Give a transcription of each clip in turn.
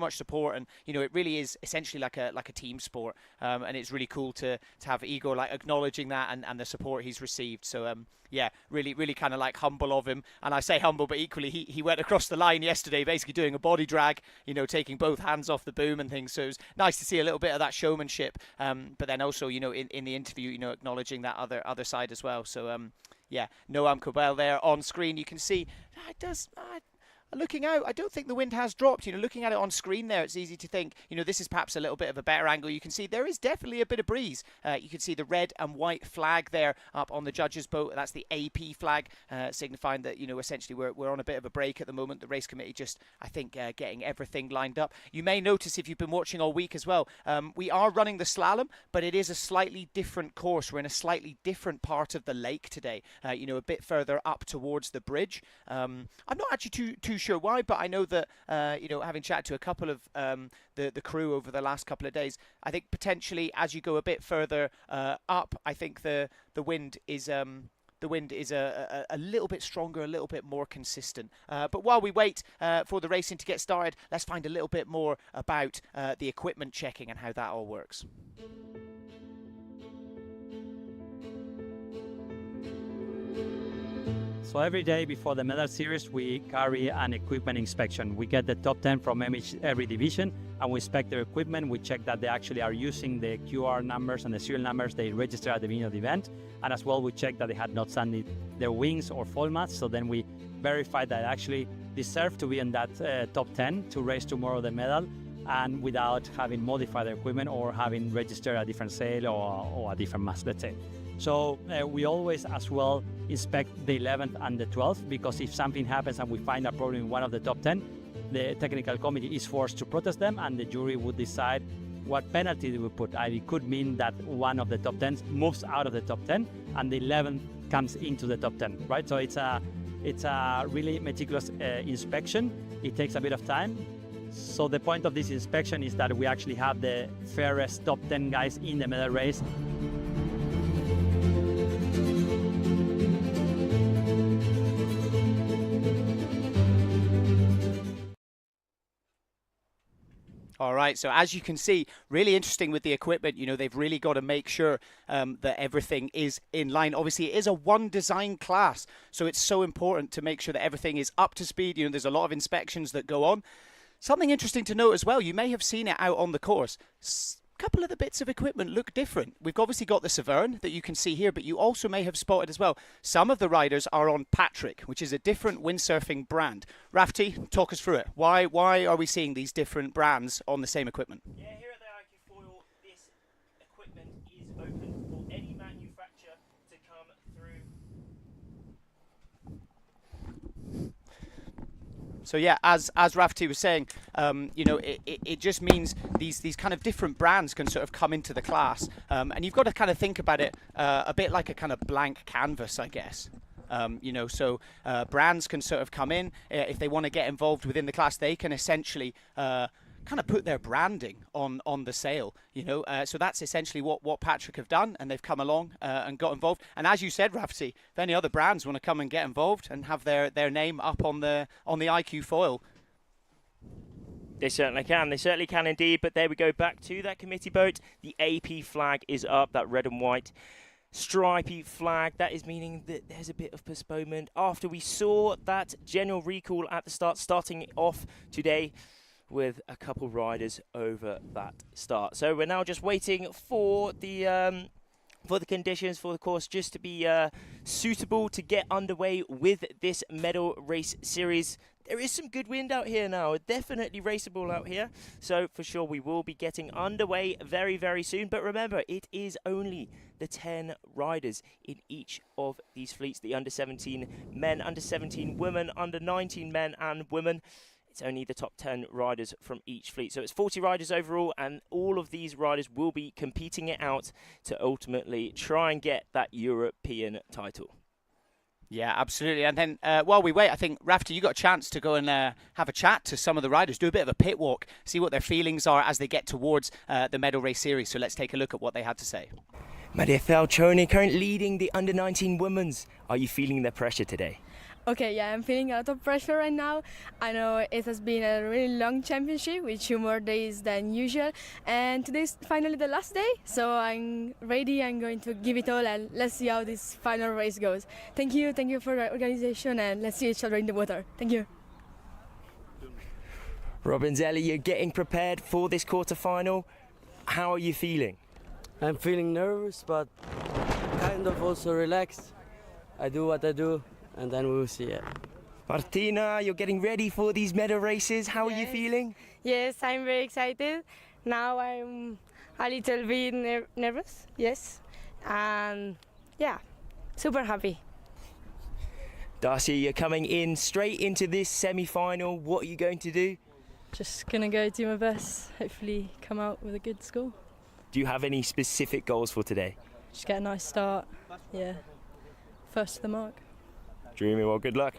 much support, and it really is essentially like a team sport, and it's really cool to have Igor like acknowledging that and the support he's received. So yeah, really kind of like humble of him. And I say humble, but equally he went across the line yesterday basically doing a body drag, taking both hands off the boom and things. So it was nice to see a little bit of that showmanship, but then also in the interview acknowledging that other side as well. So yeah, Noam Kobel there on screen. You can see it does. Looking out, I don't think the wind has dropped. Looking at it on screen there, it's easy to think, this is perhaps a little bit of a better angle. You can see there is definitely a bit of breeze. You can see the red and white flag there up on the judges' boat. That's the AP flag, signifying that, essentially we're on a bit of a break at the moment. The race committee just, I think, getting everything lined up. You may notice if you've been watching all week as well, we are running the slalom, but it is a slightly different course. We're in a slightly different part of the lake today, a bit further up towards the bridge. I'm not actually too sure why, but I know that having chatted to a couple of the crew over the last couple of days, I think potentially as you go a bit further up, I think the wind is a little bit stronger, a little bit more consistent. But while we wait for the racing to get started, let's find a little bit more about the equipment checking and how that all works. So every day before the medal series, we carry an equipment inspection. We get the top 10 from every division, and we inspect their equipment. We check that they actually are using the QR numbers and the serial numbers they register at the beginning of the event. And as well, we check that they had not sanded their wings or foil mats. So then we verify that they actually deserve to be in that top 10 to race tomorrow the medal, and without having modified their equipment or having registered a different sail or a different mast, let's say. So we always as well inspect the 11th and the 12th, because if something happens and we find a problem in one of the top 10, the technical committee is forced to protest them, and the jury would decide what penalty they would put. And it could mean that one of the top 10s moves out of the top 10 and the 11th comes into the top 10, right? So it's a really meticulous inspection. It takes a bit of time. So the point of this inspection is that we actually have the fairest top 10 guys in the medal race. All right, so as you can see, really interesting with the equipment. They've really got to make sure that everything is in line. Obviously, it is a one design class, so it's so important to make sure that everything is up to speed. There's a lot of inspections that go on. Something interesting to note as well, you may have seen it out on the course. A couple of the bits of equipment look different. We've obviously got the Severn that you can see here, but you also may have spotted as well, some of the riders are on Patrick, which is a different windsurfing brand. Rafty, talk us through it. Why are we seeing these different brands on the same equipment? Yeah, here at the iQFoil, this equipment is open for any manufacturer to come through. So yeah, as Rafty was saying, it just means these kind of different brands can sort of come into the class, and you've got to kind of think about it a bit like a kind of blank canvas, I guess. So brands can sort of come in if they want to get involved within the class. They can essentially kind of put their branding on the sail, so that's essentially what Patrick have done, and they've come along and got involved. And as you said, Rafty, if any other brands want to come and get involved and have their name up on the iQFoil, they certainly can indeed. But there we go, back to that committee boat. The AP flag is up, that red and white stripy flag. That is meaning that there's a bit of postponement after we saw that general recall at the start, starting off today with a couple riders over that start. So we're now just waiting for the conditions for the course just to be suitable to get underway with this medal race series. There is some good wind out here now, definitely raceable out here. So for sure we will be getting underway very, very soon. But remember, it is only the 10 riders in each of these fleets, the under 17 men, under 17 women, under 19 men and women. It's only the top 10 riders from each fleet. So it's 40 riders overall, and all of these riders will be competing it out to ultimately try and get that European title. Yeah, absolutely. And then while we wait, I think, Rafty, you got a chance to go and have a chat to some of the riders, do a bit of a pit walk, see what their feelings are as they get towards the medal race series. So let's take a look at what they had to say. Maria Falcioni, currently leading the under 19 women's. Are you feeling the pressure today? Okay, yeah, I'm feeling a lot of pressure right now. I know it has been a really long championship with 2 more days than usual, and today's finally the last day, so I'm ready. I'm going to give it all, and let's see how this final race goes. Thank you for the organization, and let's see each other in the water. Thank you. Robinzelli, you're getting prepared for this quarterfinal. How are you feeling? I'm feeling nervous, but kind of also relaxed. I do what I do, and then we will see it. Martina, you're getting ready for these medal races. How are you feeling? Yes, I'm very excited. Now I'm a little bit nervous, yes. And yeah, super happy. Darcy, you're coming in straight into this semi-final. What are you going to do? Just gonna go do my best, hopefully come out with a good score. Do you have any specific goals for today? Just get a nice start, yeah. First to the mark. Dreamy, well, good luck.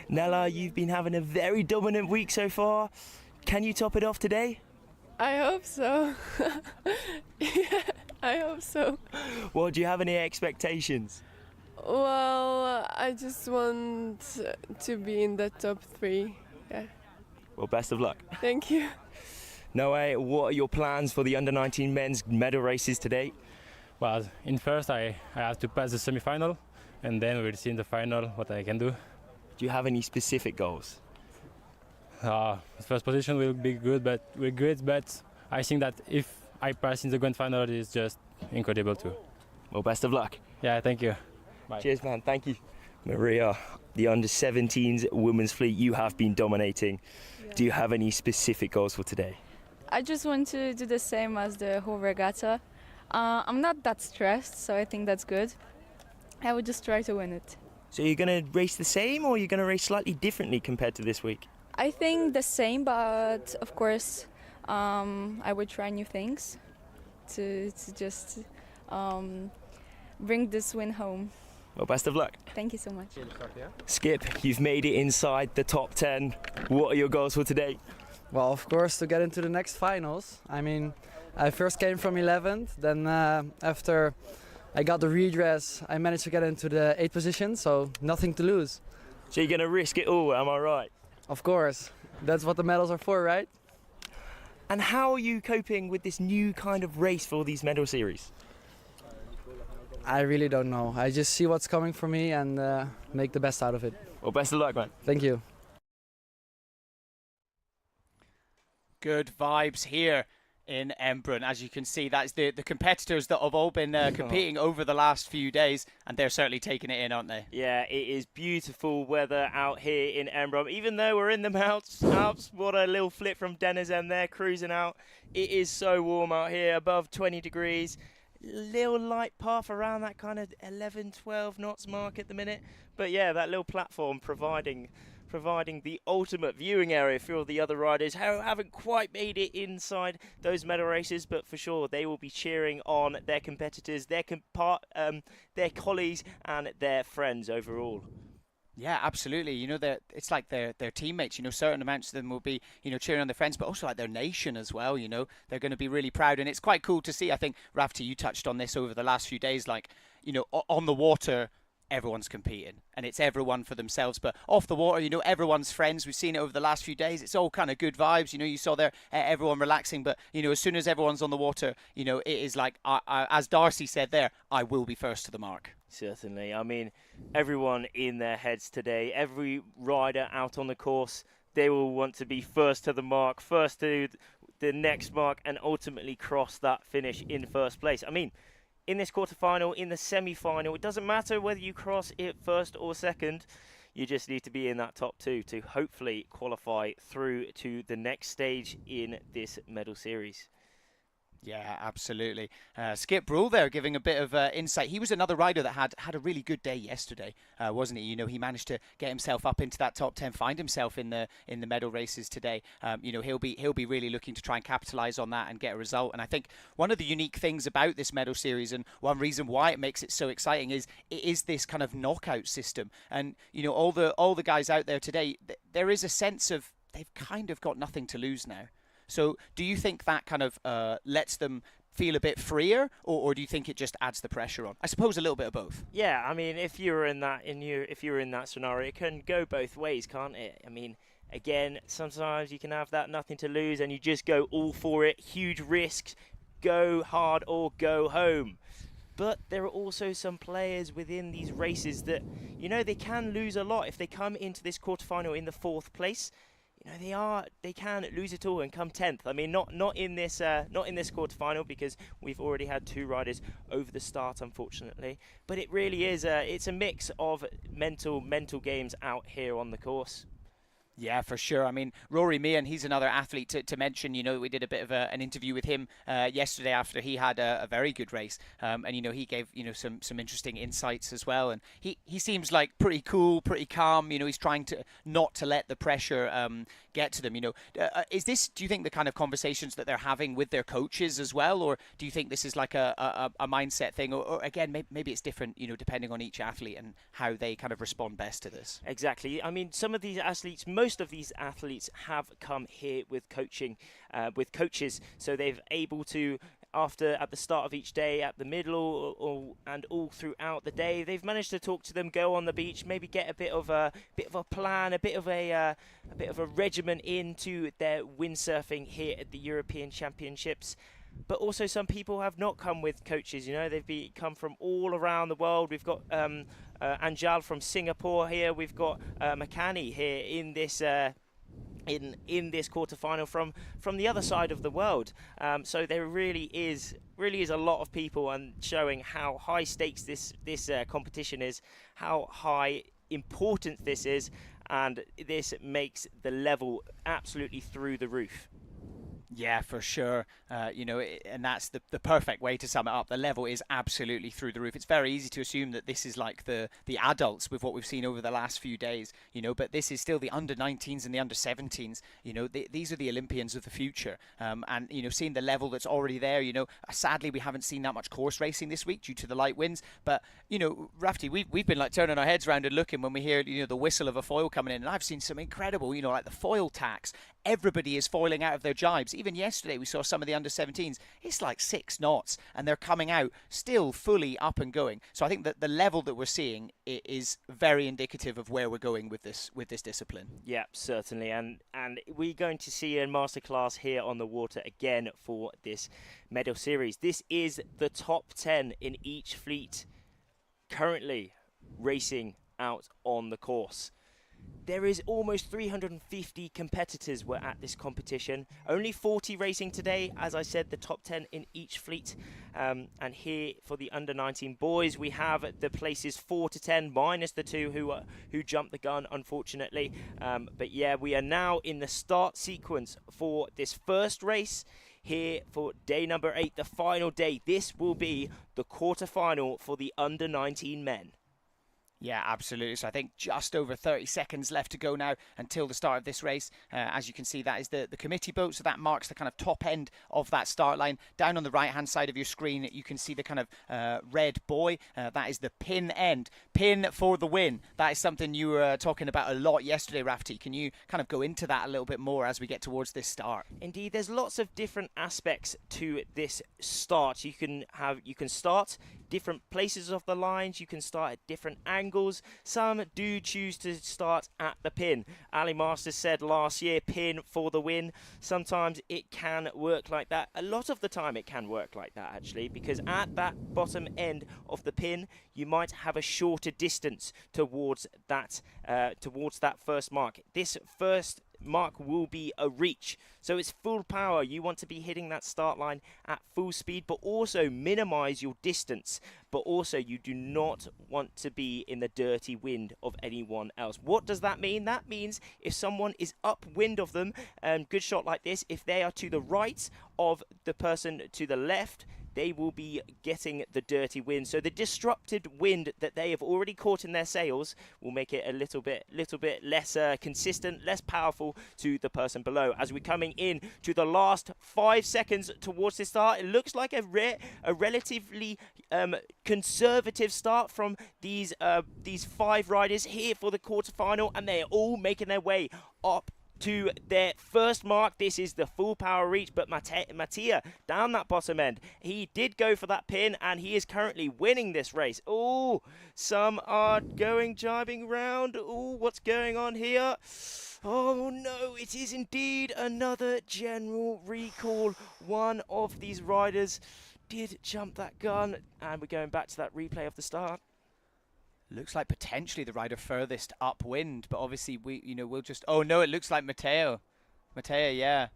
Nella, you've been having a very dominant week so far. Can you top it off today? I hope so. Yeah, I hope so. Well, do you have any expectations? Well, I just want to be in the top 3. Yeah. Well, best of luck. Thank you. Noé, what are your plans for the under-19 men's medal races today? Well, in first I have to pass the semi-final, and then we'll see in the final what I can do. Do you have any specific goals? First position will be good, but I think that if I pass in the grand final, it's just incredible too. Well, best of luck. Yeah, thank you. Bye. Cheers, man. Thank you. Maria, the under-17s women's fleet, you have been dominating. Yeah. Do you have any specific goals for today? I just want to do the same as the whole regatta. I'm not that stressed, so I think that's good. I would just try to win it. So you're going to race the same, or you're going to race slightly differently compared to this week? I think the same, but of course I would try new things to just bring this win home. Well, best of luck. Thank you so much. Skip, you've made it inside the top 10. What are your goals for today? Well, of course, to get into the next finals. I mean, I first came from 11th, then after I got the redress, I managed to get into the 8th position, so nothing to lose. So you're going to risk it all, am I right? Of course, that's what the medals are for, right? And how are you coping with this new kind of race for these medal series? I really don't know. I just see what's coming for me and make the best out of it. Well, best of luck, man. Thank you. Good vibes here in Embrun. As you can see, that's the competitors that have all been competing over the last few days, and they're certainly taking it in, aren't they? Yeah, it is beautiful weather out here in Embrun. Even though we're in the Alps, what a little flip from Denizem there, cruising out. It is so warm out here, above 20 degrees. Little light path around that kind of 11, 12 knots mark at the minute. But yeah, that little platform providing the ultimate viewing area for all the other riders who haven't quite made it inside those medal races, but for sure they will be cheering on their competitors, their colleagues and their friends overall. Yeah, absolutely. You know, it's like their teammates. You know, certain amounts of them will be, you know, cheering on their friends, but also like their nation as well. You know, they're going to be really proud, and it's quite cool to see. I think Rafti, you touched on this over the last few days. Like, you know, on the water, everyone's competing, and it's everyone for themselves. But off the water, you know, everyone's friends. We've seen it over the last few days. It's all kind of good vibes. You know, you saw there everyone relaxing, but you know, as soon as everyone's on the water, you know, it is like, as Darcy said there, I will be first to the mark. Certainly. I mean, everyone in their heads today, every rider out on the course, they will want to be first to the mark, first to the next mark, and ultimately cross that finish in first place. I mean, in this quarterfinal, in the semi-final, it doesn't matter whether you cross it first or second. You just need to be in that top 2 to hopefully qualify through to the next stage in this medal series. Yeah, absolutely. Skip Brule there giving a bit of insight. He was another rider that had a really good day yesterday, wasn't he? You know, he managed to get himself up into that top 10, find himself in the medal races today. You know, he'll be really looking to try and capitalise on that and get a result. And I think one of the unique things about this medal series, and one reason why it makes it so exciting, is it is this kind of knockout system. And you know, all the guys out there today, there is a sense of they've kind of got nothing to lose now. So do you think that kind of lets them feel a bit freer, or do you think it just adds the pressure on? I suppose a little bit of both. Yeah, I mean, if you're in that scenario, it can go both ways, can't it? I mean, again, sometimes you can have that nothing to lose, and you just go all for it, huge risks, go hard or go home. But there are also some players within these races that, they can lose a lot if they come into this quarterfinal in the 4th place. They can lose it all and come 10th. I mean, not in this quarterfinal, because we've already had 2 riders over the start, unfortunately. But it really is it's a mix of mental games out here on the course. Yeah, for sure. I mean, Rory Meehan, he's another athlete to mention. We did a bit of an interview with him yesterday after he had a very good race. And, he gave, some interesting insights as well. And he seems like pretty cool, pretty calm. He's trying to not to let the pressure get to them. Do you think the kind of conversations that they're having with their coaches as well? Or do you think this is like a mindset thing? Or again, maybe it's different, depending on each athlete and how they kind of respond best to this? Exactly. I mean, some of these athletes, most of these athletes have come here with coaching, with coaches, so they've able to, at the start of each day, at the middle, and all throughout the day, they've managed to talk to them, go on the beach, maybe get a bit of a plan, a bit of a regimen into their windsurfing here at the European Championships. But also some people have not come with coaches. They've come from all around the world. We've got Anjal from Singapore here. We've got Makani here in this in this quarterfinal from the other side of the world. So there really is a lot of people, and showing how high stakes this competition is, how high important this is, and this makes the level absolutely through the roof. Yeah, for sure. And that's the perfect way to sum it up. The level is absolutely through the roof. It's very easy to assume that this is like the adults with what we've seen over the last few days, but this is still the under-19s and the under-17s. These are the Olympians of the future. And, seeing the level that's already there, sadly we haven't seen that much course racing this week due to the light winds. But, Rafty, we've been like turning our heads around and looking when we hear, the whistle of a foil coming in. And I've seen some incredible, like the foil tacks. Everybody is foiling out of their jibes. Even yesterday we saw some of the under-17s. It's like 6 knots and they're coming out still fully up and going. So I think that the level that we're seeing is very indicative of where we're going with this discipline. Yeah, certainly. And we're going to see a masterclass here on the water again for this medal series. This is the top 10 in each fleet currently racing out on the course. There is almost 350 competitors were at this competition. Only 40 racing today. As I said, the top 10 in each fleet. And here for the under-19 boys, we have the places 4 to 10 minus the 2 who jumped the gun, unfortunately. But yeah, we are now in the start sequence for this first race here for day number 8, the final day. This will be the quarterfinal for the under-19 men. Yeah, absolutely. So I think just over 30 seconds left to go now until the start of this race. As you can see, that is the committee boat. So that marks the kind of top end of that start line. Down on the right-hand side of your screen, you can see the kind of red buoy. That is the pin end. Pin for the win. That is something you were talking about a lot yesterday, Rafty. Can you kind of go into that a little bit more as we get towards this start? Indeed, there's lots of different aspects to this start. You can start different places of the lines. You can start at different angles. Some do choose to start at the pin. Ali Masters said last year, pin for the win. Sometimes it can work like that. A lot of the time it can work like that, actually, because at that bottom end of the pin, you might have a shorter distance towards that first mark. This first mark will be a reach, so it's full power. You want to be hitting that start line at full speed, but also minimize your distance, but also you do not want to be in the dirty wind of anyone else. What does that mean? That means if someone is upwind of them, good shot like this, if they are to the right of the person to the left, they will be getting the dirty wind. So the disrupted wind that they have already caught in their sails will make it a little bit less consistent, less powerful to the person below. As we're coming in to the last 5 seconds towards the start, it looks like a relatively conservative start from these 5 riders here for the quarterfinal, and they are all making their way up to their first mark. This is the full power reach, but Mattia down that bottom end. He did go for that pin, and he is currently winning this race. Oh, some are jibing round. Oh, what's going on here? Oh no, it is indeed another general recall. One of these riders did jump that gun, and we're going back to that replay of the start. Looks like potentially the rider furthest upwind, but obviously we'll just. Oh no, it looks like Mateo, yeah.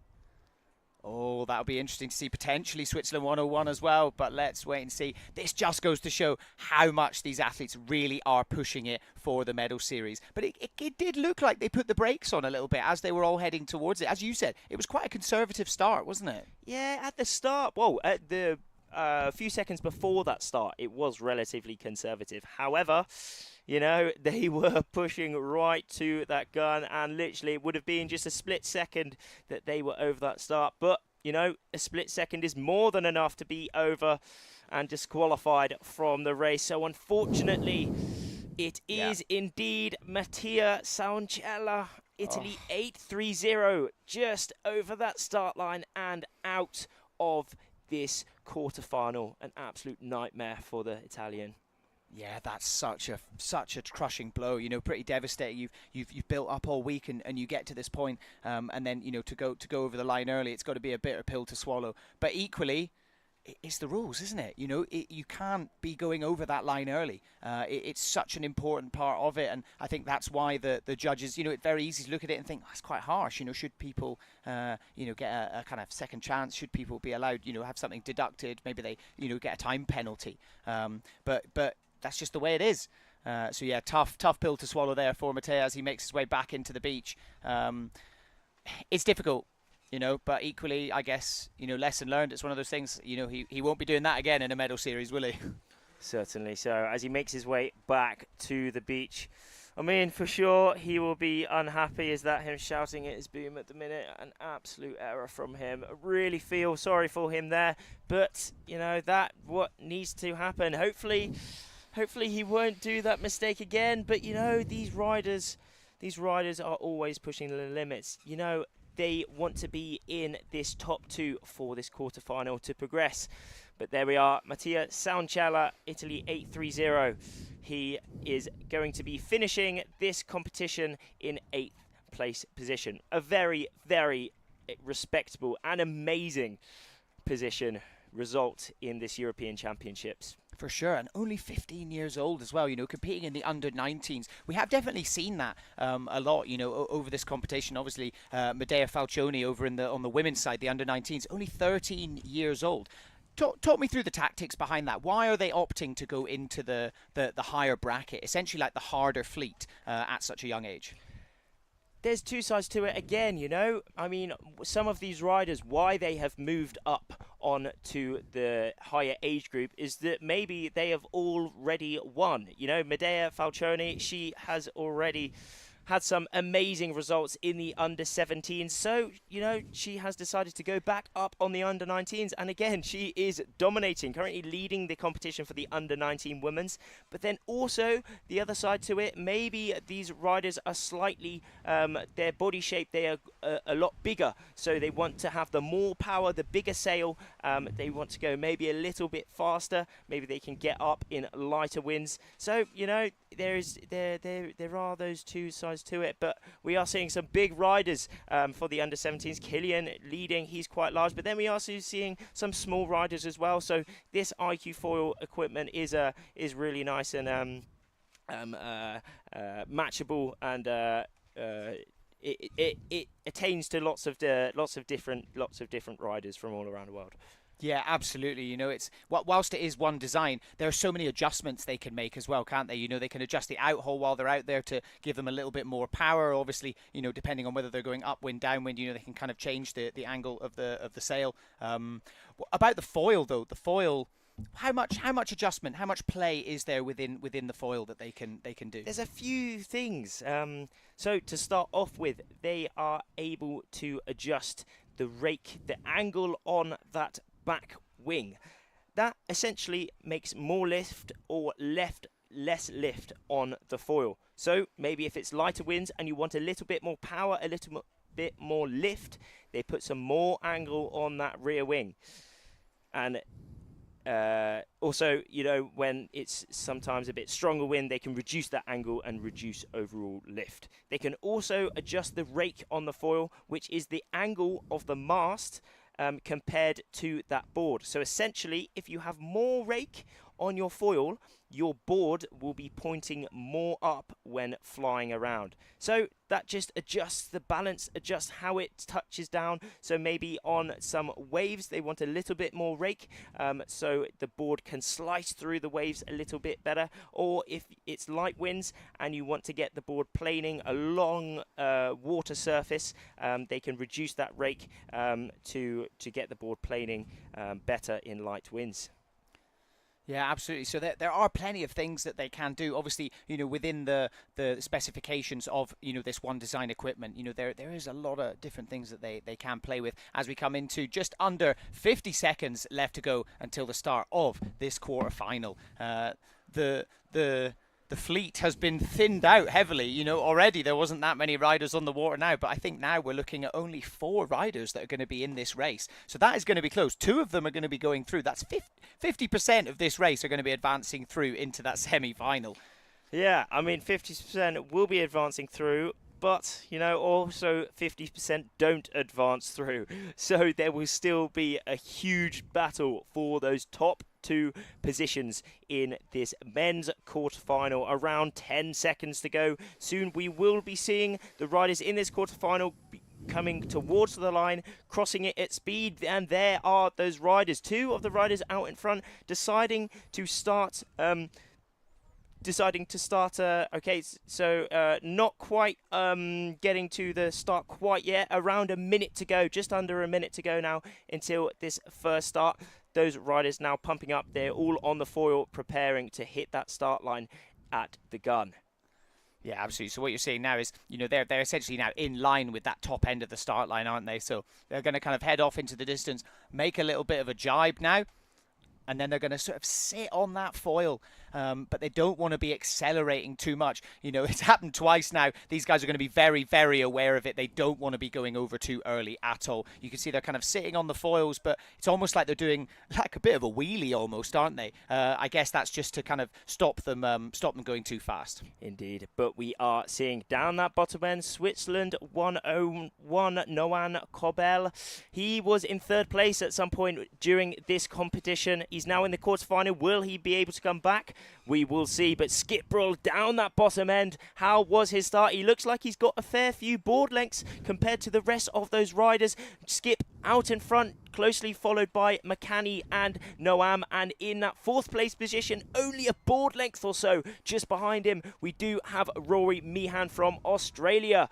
Oh, that'll be interesting to see, potentially Switzerland 101 as well, but let's wait and see. This just goes to show how much these athletes really are pushing it for the medal series. But it did look like they put the brakes on a little bit as they were all heading towards it. As you said, it was quite a conservative start, wasn't it? Yeah, at the start. Well, at the a few seconds before that start, it was relatively conservative. However, they were pushing right to that gun, and literally it would have been just a split second that they were over that start. But, a split second is more than enough to be over and disqualified from the race. So unfortunately, it is indeed Mattia Sauncella, Italy 8-3-0, just over that start line and out of this quarterfinal. An absolute nightmare for the Italian. Yeah, that's such a crushing blow. Pretty devastating. You've built up all week, and you get to this point, and then to go over the line early, it's got to be a bitter pill to swallow. But equally, it's the rules, isn't it? You can't be going over that line early. It's such an important part of it, and I think that's why the judges, it's very easy to look at it and think, that's quite harsh. Should people, get a kind of second chance? Should people be allowed, have something deducted? Maybe they, get a time penalty. But that's just the way it is. So yeah, tough pill to swallow there for Mattia as he makes his way back into the beach. It's difficult. But equally, I guess, lesson learned. It's one of those things, he won't be doing that again in a medal series, will he? Certainly. So as he makes his way back to the beach, I mean, for sure, he will be unhappy. Is that him shouting at his boom at the minute? An absolute error from him. I really feel sorry for him there. But, that what needs to happen. Hopefully he won't do that mistake again. But, these riders are always pushing the limits. They want to be in this top two for this quarterfinal to progress. But there we are, Mattia Sauncella, Italy 8-3-0. He is going to be finishing this competition in 8th place position. A very, very respectable and amazing position result in this European Championships. For sure, and only 15 years old as well, competing in the under-19s. We have definitely seen that a lot, over this competition. Obviously, Medea Falcioni over on the women's side, the under-19s, only 13 years old. Talk me through the tactics behind that. Why are they opting to go into the higher bracket, essentially like the harder fleet at such a young age? There's two sides to it again, I mean, some of these riders, why they have moved up on to the higher age group is that maybe they have already won. Medea Falcioni, she has already had some amazing results in the under-17s. So, she has decided to go back up on the under-19s. And again, she is dominating, currently leading the competition for the under-19 women's. But then also, the other side to it, maybe these riders are slightly, their body shape, they are a lot bigger. So they want to have the more power, the bigger sail. They want to go maybe a little bit faster. Maybe they can get up in lighter winds. So, there are those two sides to it, but we are seeing some big riders for the under-17s. Killian leading, he's quite large, but then we are also seeing some small riders as well. So this iQFoil equipment is really nice and matchable, and it attains to lots of different riders from all around the world. Yeah, absolutely. It's whilst it is one design, there are so many adjustments they can make as well, can't they? They can adjust the outhole while they're out there to give them a little bit more power. Obviously, depending on whether they're going upwind, downwind, they can kind of change the angle of the sail. About the foil though, how much adjustment, how much play is there within the foil that they can do? There's a few things. So to start off with, they are able to adjust the rake, the angle on that back wing. That essentially makes more lift or less lift on the foil. So maybe if it's lighter winds and you want a little bit more power, a little bit more lift. They put some more angle on that rear wing. And also, you know, when it's sometimes a bit stronger wind, they can reduce that angle and reduce overall lift. They can also adjust the rake on the foil, which is the angle of the mast compared to that board. So essentially, if you have more rake on your foil, your board will be pointing more up when flying around. So that just adjusts the balance, adjusts how it touches down. So maybe on some waves, they want a little bit more rake, so the board can slice through the waves a little bit better. Or if it's light winds and you want to get the board planing along water surface, they can reduce that rake to get the board planing better in light winds. Yeah, absolutely. So there are plenty of things that they can do. Obviously, you know, within the specifications of, you know, this one design equipment, you know, there is a lot of different things that they can play with as we come into just under 50 seconds left to go until the start of this quarterfinal. The fleet has been thinned out heavily. You know, already there wasn't that many riders on the water now, but I think now we're looking at only 4 riders that are going to be in this race. So that is going to be close. 2 of them are going to be going through. That's 50% of this race are going to be advancing through into that semi-final. Yeah, I mean, 50% will be advancing through, but, you know, also 50% don't advance through. So there will still be a huge battle for those top 2 positions in this men's quarterfinal. Around 10 seconds to go. Soon we will be seeing the riders in this quarterfinal coming towards the line, crossing it at speed, and there are those riders. 2 of the riders out in front deciding to start okay, so not quite getting to the start quite yet. Around a minute to go, just under a minute to go now until this first start. Those riders now pumping up. They're all on the foil, preparing to hit that start line at the gun. Yeah, absolutely. So what you're seeing now is, you know, they're essentially now in line with that top end of the start line, aren't they? So they're going to kind of head off into the distance, make a little bit of a jibe now, and then they're going to sort of sit on that foil, but they don't want to be accelerating too much. You know, it's happened twice now. These guys are going to be very, very aware of it. They don't want to be going over too early at all. You can see they're kind of sitting on the foils, but it's almost like they're doing like a bit of a wheelie almost, aren't they? I guess that's just to kind of stop them going too fast. Indeed, but we are seeing down that bottom end, Switzerland 101, Noam Kobel. He was in 3rd place at some point during this competition. He's now in the quarterfinal. Will he be able to come back? We will see. But Skip Brull down that bottom end. How was his start? He looks like he's got a fair few board lengths compared to the rest of those riders. Skip out in front, closely followed by McCanny and Noam. And in that 4th place position, only a board length or so just behind him, we do have Rory Meehan from Australia.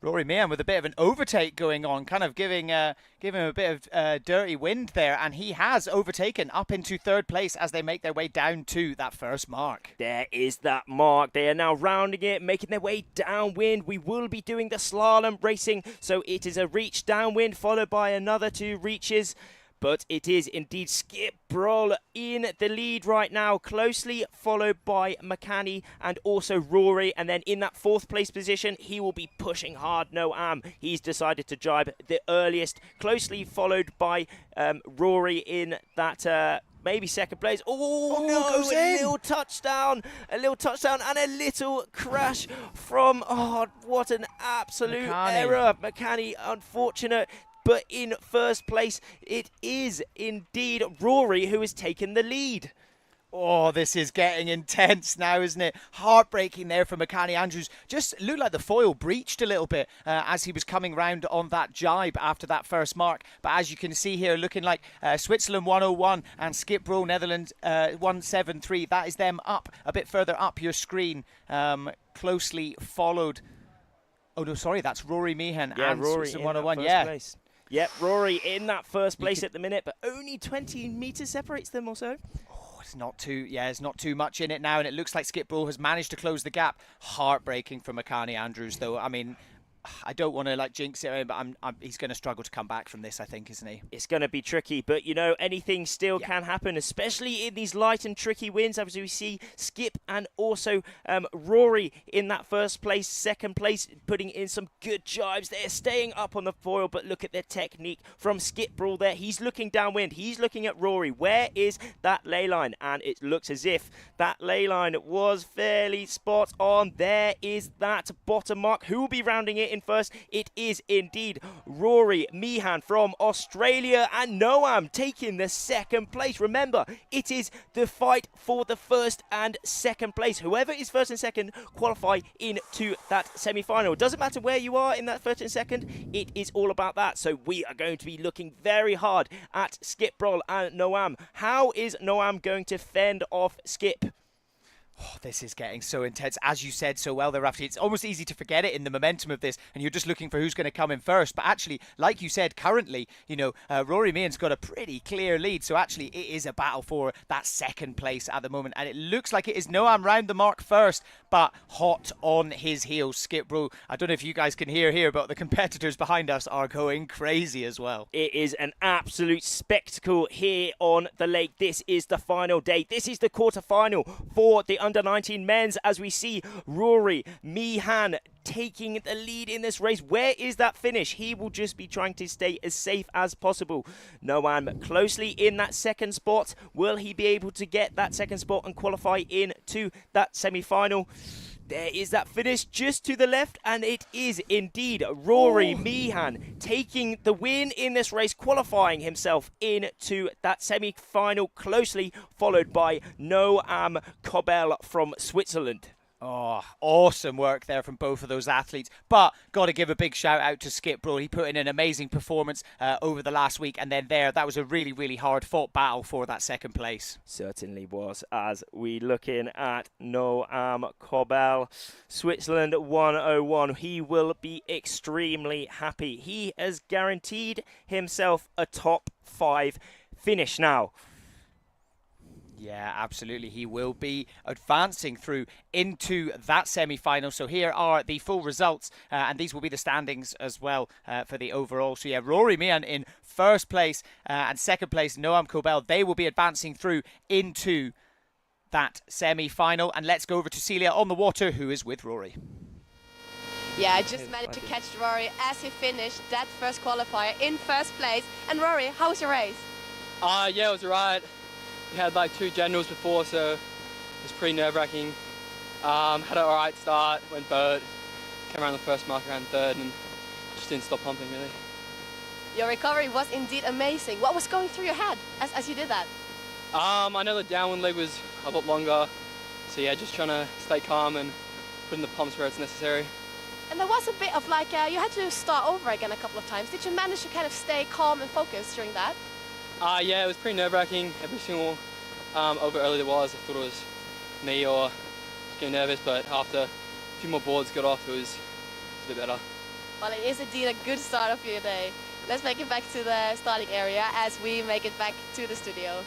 Rory Meehan with a bit of an overtake going on, kind of giving him a bit of dirty wind there, and he has overtaken up into 3rd place as they make their way down to that first mark. There is that mark. They are now rounding it, making their way downwind. We will be doing the slalom racing, so it is a reach downwind followed by another 2 reaches. But it is indeed Skip Brull in the lead right now, closely followed by McCanny and also Rory. And then in that 4th place position, he will be pushing hard. Noam, he's decided to jibe the earliest, closely followed by Rory in that maybe 2nd place. Oh no, a little touchdown and a little crash from, what an absolute error. McCanny, unfortunate. But in 1st place, it is indeed Rory who has taken the lead. Oh, this is getting intense now, isn't it? Heartbreaking there for McCanny Andrews. Just looked like the foil breached a little bit as he was coming round on that jibe after that first mark. But as you can see here, looking like Switzerland 101 and Skip Brull Netherlands 173. That is them up a bit further up your screen, closely followed. Oh, no, sorry, that's Rory Meehan and Rory Switzerland 101. Place. Yep, Rory in that 1st place at the minute, but only 20 metres separates them or so. It's not too much in it now, and it looks like Skip Brull has managed to close the gap. Heartbreaking for McCanny Andrews, though. I mean, I don't want to like jinx it, but he's going to struggle to come back from this, I think, isn't he? It's going to be tricky, but you know, anything still can happen, especially in these light and tricky wins, as we see Skip and also Rory in that first place, second place, putting in some good jibes. They're staying up on the foil, but look at their technique from Skip Brawl there. He's looking downwind. He's looking at Rory. Where is that ley line? And it looks as if that ley line was fairly spot on. There is that bottom mark. Who will be rounding it in first? It is indeed Rory Meehan from Australia, and Noam taking the second place. Remember, it is the fight for the first and second place. Whoever is first and second qualify into that semi-final. Doesn't matter where you are in that first and second, it is all about that. So we are going to be looking very hard at Skip Brawl and Noam. How is Noam going to fend off Skip? Oh, this is getting so intense. As you said so well there, Rafty, it's almost easy to forget it in the momentum of this, and you're just looking for who's going to come in first. But actually, like you said, currently, you know, Rory Meehan's got a pretty clear lead. So actually, it is a battle for that second place at the moment. And it looks like it is Noam round the mark first, but hot on his heels, Skip Brawl. I don't know if you guys can hear here, but the competitors behind us are going crazy as well. It is an absolute spectacle here on the lake. This is the final day. This is the quarterfinal for the under-19 men's, as we see Rory Meehan taking the lead in this race. Where is that finish? He will just be trying to stay as safe as possible. Noam closely in that second spot. Will he be able to get that second spot and qualify into that semi-final? There is that finish just to the left, and it is indeed Rory Meehan taking the win in this race, qualifying himself into that semi-final, closely followed by Noam Kobel from Switzerland. Oh, awesome work there from both of those athletes. But got to give a big shout out to Skip Brawl. He put in an amazing performance over the last week. And then that was a really, really hard fought battle for that second place. Certainly was, as we looking at Noam Kobel, Switzerland 101. He will be extremely happy. He has guaranteed himself a top 5 finish now. Yeah, absolutely. He will be advancing through into that semi-final. So here are the full results, and these will be the standings as well for the overall. So yeah, Rory Meehan in first place and second place, Noam Kobel. They will be advancing through into that semi-final. And let's go over to Celia on the water, who is with Rory. Yeah, I just managed to catch Rory as he finished that first qualifier in first place. And Rory, how was your race? Yeah, it was alright. We had like 2 generals before, so it was pretty nerve-wracking. Had an alright start, went bird, came around the first mark around third, and just didn't stop pumping really. Your recovery was indeed amazing. What was going through your head as you did that? I know the downwind leg was a lot longer, so yeah, just trying to stay calm and put in the pumps where it's necessary. And there was a bit of like, you had to start over again a couple of times. Did you manage to kind of stay calm and focused during that? Yeah, it was pretty nerve-wracking. Every single over early there was, I thought it was me or just getting nervous, but after a few more boards got off, it was a bit better. Well, it is indeed a good start of your day. Let's make it back to the starting area as we make it back to the studio.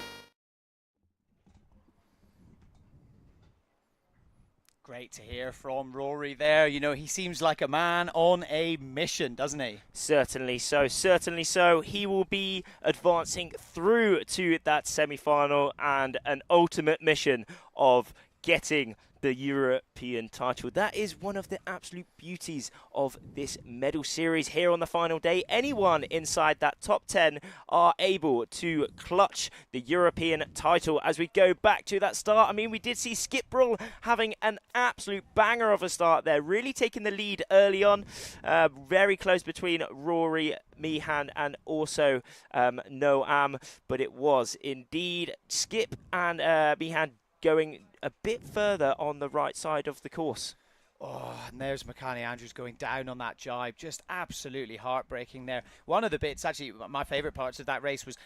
Great to hear from Rory there. You know, he seems like a man on a mission, doesn't he? Certainly so, certainly so. He will be advancing through to that semi-final and an ultimate mission of getting the European title. That is one of the absolute beauties of this medal series here on the final day. Anyone inside that top 10 are able to clutch the European title. As we go back to that start, I mean, we did see Skip Brawl having an absolute banger of a start there, really taking the lead early on. Very close between Rory Meehan and also Noam, but it was indeed Skip and Meehan going a bit further on the right side of the course. Oh, and there's Makani Andrews going down on that jibe. Just absolutely heartbreaking there. One of the bits, actually, my favourite parts of that race was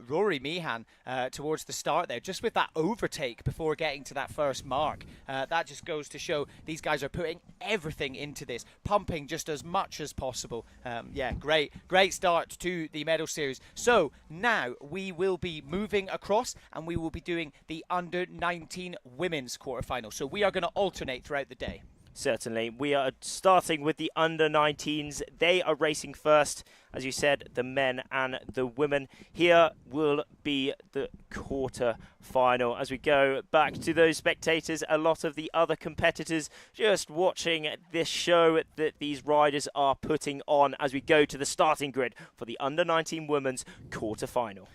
Rory Meehan towards the start there, just with that overtake before getting to that first mark. That just goes to show these guys are putting everything into this, pumping just as much as possible. Yeah, great start to the medal series. So now we will be moving across and we will be doing the under-19 women's quarterfinal. So we are going to alternate throughout the day. Certainly. We are starting with the under-19s. They are racing first, as you said, the men and the women. Here will be the quarter final. As we go back to those spectators, a lot of the other competitors just watching this show that these riders are putting on as we go to the starting grid for the under-19 women's quarter final.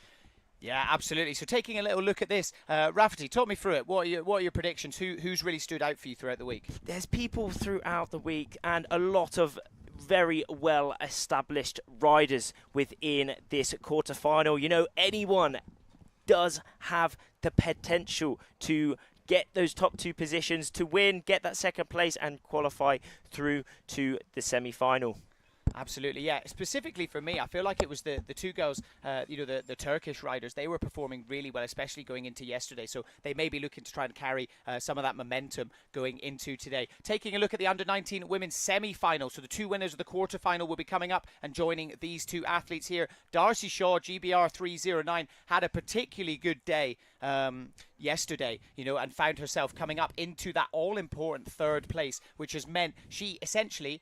Yeah, absolutely. So taking a little look at this, Rafferty, talk me through it. What are your predictions? Who's really stood out for you throughout the week? There's people throughout the week and a lot of very well established riders within this quarterfinal. You know, anyone does have the potential to get those top 2 positions, to win, get that second place and qualify through to the semi-final. Absolutely, yeah. Specifically for me, I feel like it was the 2 girls, the Turkish riders. They were performing really well, especially going into yesterday. So they may be looking to try and carry some of that momentum going into today. Taking a look at the under-19 women's semi-final. So the 2 winners of the quarter-final will be coming up and joining these 2 athletes here. Darcy Shaw, GBR 309, had a particularly good day yesterday, and found herself coming up into that all-important 3rd place, which has meant she essentially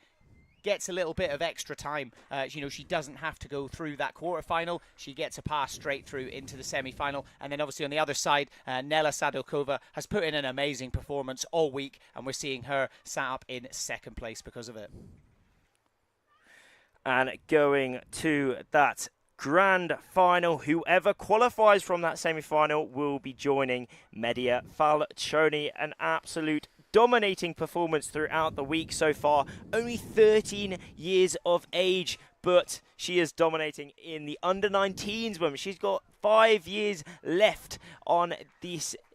gets a little bit of extra time. She doesn't have to go through that quarterfinal. She gets a pass straight through into the semi-final. And then obviously on the other side, Nela Sadokova has put in an amazing performance all week, and we're seeing her sat up in 2nd place because of it. And going to that grand final, whoever qualifies from that semi-final will be joining Medea Falcioni, an absolute dominating performance throughout the week so far. Only 13 years of age, but she is dominating in the under-19s women. She's got 5 years left on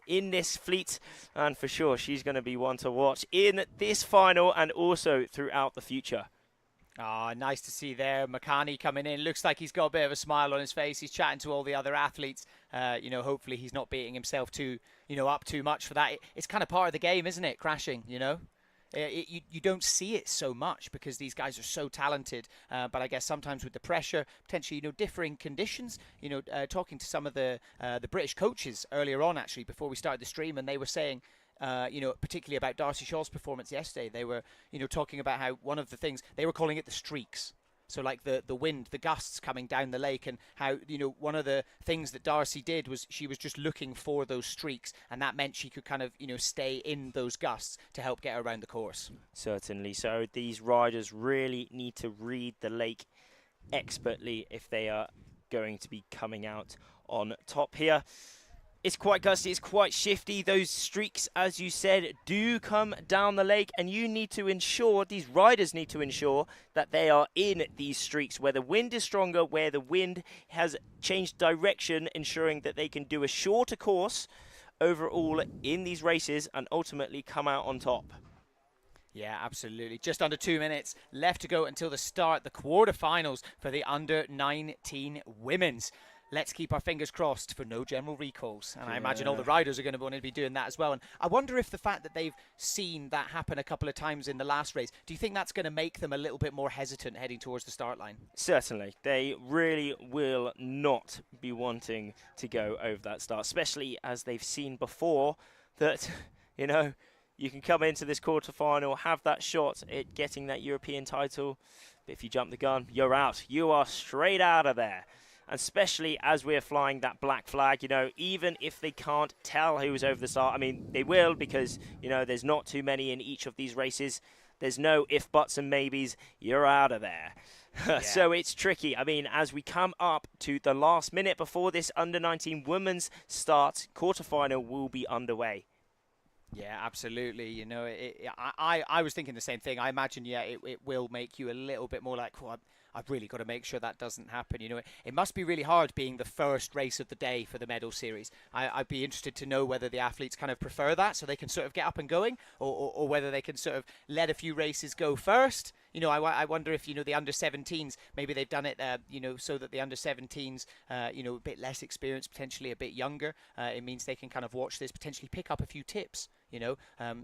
in this fleet, and for sure she's going to be one to watch in this final and also throughout the future. Nice to see there. Makani coming in. Looks like he's got a bit of a smile on his face. He's chatting to all the other athletes. Hopefully he's not beating himself up too much for that. It's kind of part of the game, isn't it? Crashing, You don't see it so much because these guys are so talented. But I guess sometimes with the pressure, potentially, differing conditions, talking to some of the British coaches earlier on, actually, before we started the stream, and they were saying, particularly about Darcy Shaw's performance yesterday, they were, talking about how one of the things, they were calling it the streaks. So like the wind, the gusts coming down the lake, and how, one of the things that Darcy did was she was just looking for those streaks, and that meant she could kind of, stay in those gusts to help get around the course. Certainly. So these riders really need to read the lake expertly if they are going to be coming out on top here. It's quite gusty, it's quite shifty. Those streaks, as you said, do come down the lake, and you need to ensure, these riders need to ensure that they are in these streaks where the wind is stronger, where the wind has changed direction, ensuring that they can do a shorter course overall in these races and ultimately come out on top. Yeah, absolutely. Just under 2 minutes left to go until the start, the quarterfinals for the under-19 women's. Let's keep our fingers crossed for no general recalls. And I imagine all the riders are going to want to be doing that as well. And I wonder if the fact that they've seen that happen a couple of times in the last race, do you think that's going to make them a little bit more hesitant heading towards the start line? Certainly. They really will not be wanting to go over that start, especially as they've seen before that, you can come into this quarterfinal, have that shot at getting that European title, but if you jump the gun, you're out. You are straight out of there. Especially as we're flying that black flag, even if they can't tell who's over the start. I mean, they will because, there's not too many in each of these races. There's no if, buts and maybes. You're out of there. Yeah. So it's tricky. I mean, as we come up to the last minute before this under-19 women's start, quarterfinal will be underway. Yeah, absolutely. I was thinking the same thing. I imagine, it will make you a little bit more like, I've really got to make sure that doesn't happen. It must be really hard being the first race of the day for the medal series. I'd be interested to know whether the athletes kind of prefer that so they can sort of get up and going, or whether they can sort of let a few races go first. I wonder if, the under-17s, maybe they've done it, so that the under-17s, a bit less experienced, potentially a bit younger. It means they can kind of watch this, potentially pick up a few tips,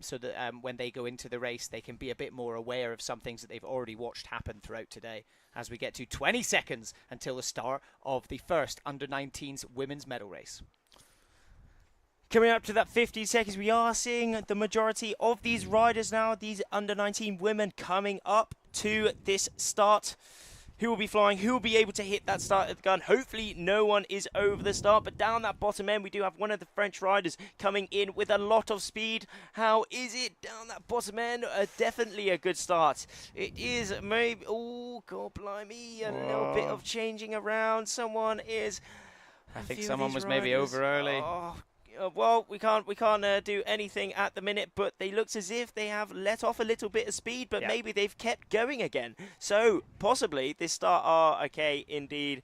so that when they go into the race, they can be a bit more aware of some things that they've already watched happen throughout today. As we get to 20 seconds until the start of the first under-19s women's medal race. Coming up to that 15 seconds, we are seeing the majority of these riders now, these under-19 women coming up to this start. Who will be flying? Who will be able to hit that start at the gun? Hopefully no one is over the start, but down that bottom end we do have one of the French riders coming in with a lot of speed. How is it down that bottom end? Definitely a good start. It is maybe, oh god blimey, a little bit of changing around. Someone is... I think someone was maybe over early. Well, we can't do anything at the minute, but they looked as if they have let off a little bit of speed, but maybe they've kept going again. So possibly this start, okay, indeed,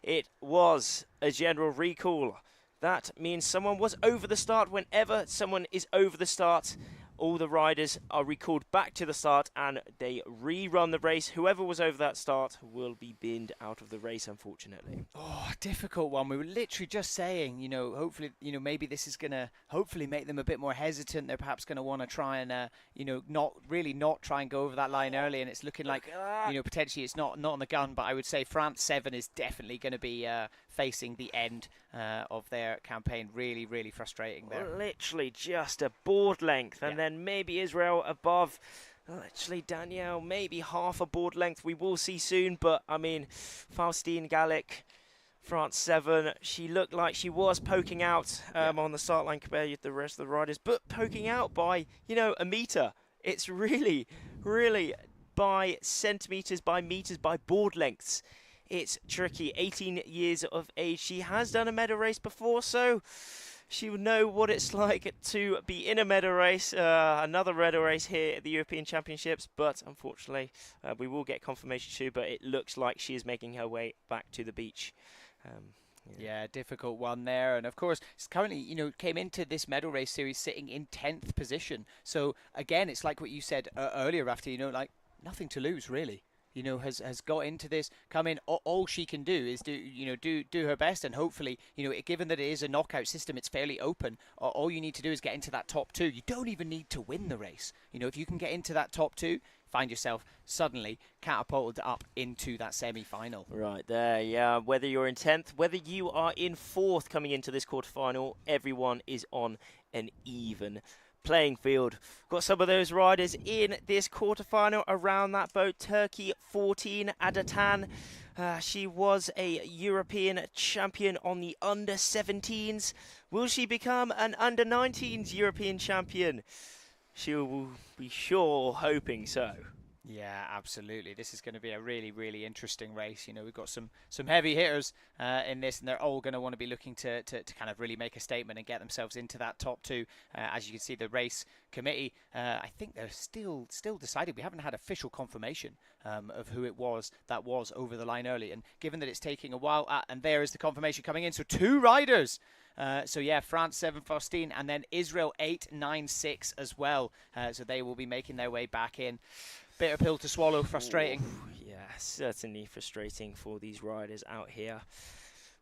it was a general recall. That means someone was over the start. Whenever someone is over the start, all the riders are recalled back to the start and they rerun the race. Whoever was over that start will be binned out of the race, unfortunately. Oh, difficult one. We were literally just saying, you know, hopefully, you know, maybe this is going to hopefully make them a bit more hesitant. They're perhaps going to want to try and, you know, not try and go over that line early. And it's looking like, you know, potentially it's not on the gun, but I would say France 7 is definitely going to be facing the end of their campaign. Really, really frustrating there. Literally just a board length, and then maybe Israel above. Actually, Danielle, maybe half a board length. We will see soon, but I mean, Faustine Gallic, France 7, she looked like she was poking out on the start line compared with the rest of the riders, but poking out by, you know, a meter. It's really, really by centimeters, by meters, by board lengths. It's tricky. 18 years of age. She has done a medal race before, so she will know what it's like to be in a medal race. Another medal race here at the European Championships, but unfortunately, we will get confirmation too, but it looks like she is making her way back to the beach. Yeah, difficult one there. And of course, it's currently, you know, came into this medal race series sitting in 10th position. So again, it's like what you said earlier, after, you know, like nothing to lose, really. You know, has got into this, come in, all she can do is do her best, and hopefully, you know, given that it is a knockout system, it's fairly open. All you need to do is get into that top 2. You don't even need to win the race. You know, if you can get into that top 2, find yourself suddenly catapulted up into that semi-final. Right there, yeah. Whether you're in 10th, whether you are in 4th coming into this quarterfinal, everyone is on an even playing field. Got some of those riders in this quarterfinal around that boat. Turkey 14, Adatan. She was a European champion on the under-17s. Will she become an under-19s European champion? She will be sure hoping so. Yeah, absolutely. This is going to be a really, really interesting race. You know, we've got some heavy hitters in this, and they're all going to want to be looking to kind of really make a statement and get themselves into that top 2. As you can see, the race committee, I think they're still deciding. We haven't had official confirmation of who it was that was over the line early. And given that it's taking a while, and there is the confirmation coming in. So 2 riders. So yeah, France 7, Faustine, and then Israel 8, 9, 6 as well. So they will be making their way back in. Bitter pill to swallow, frustrating. Ooh, yeah, certainly frustrating for these riders out here.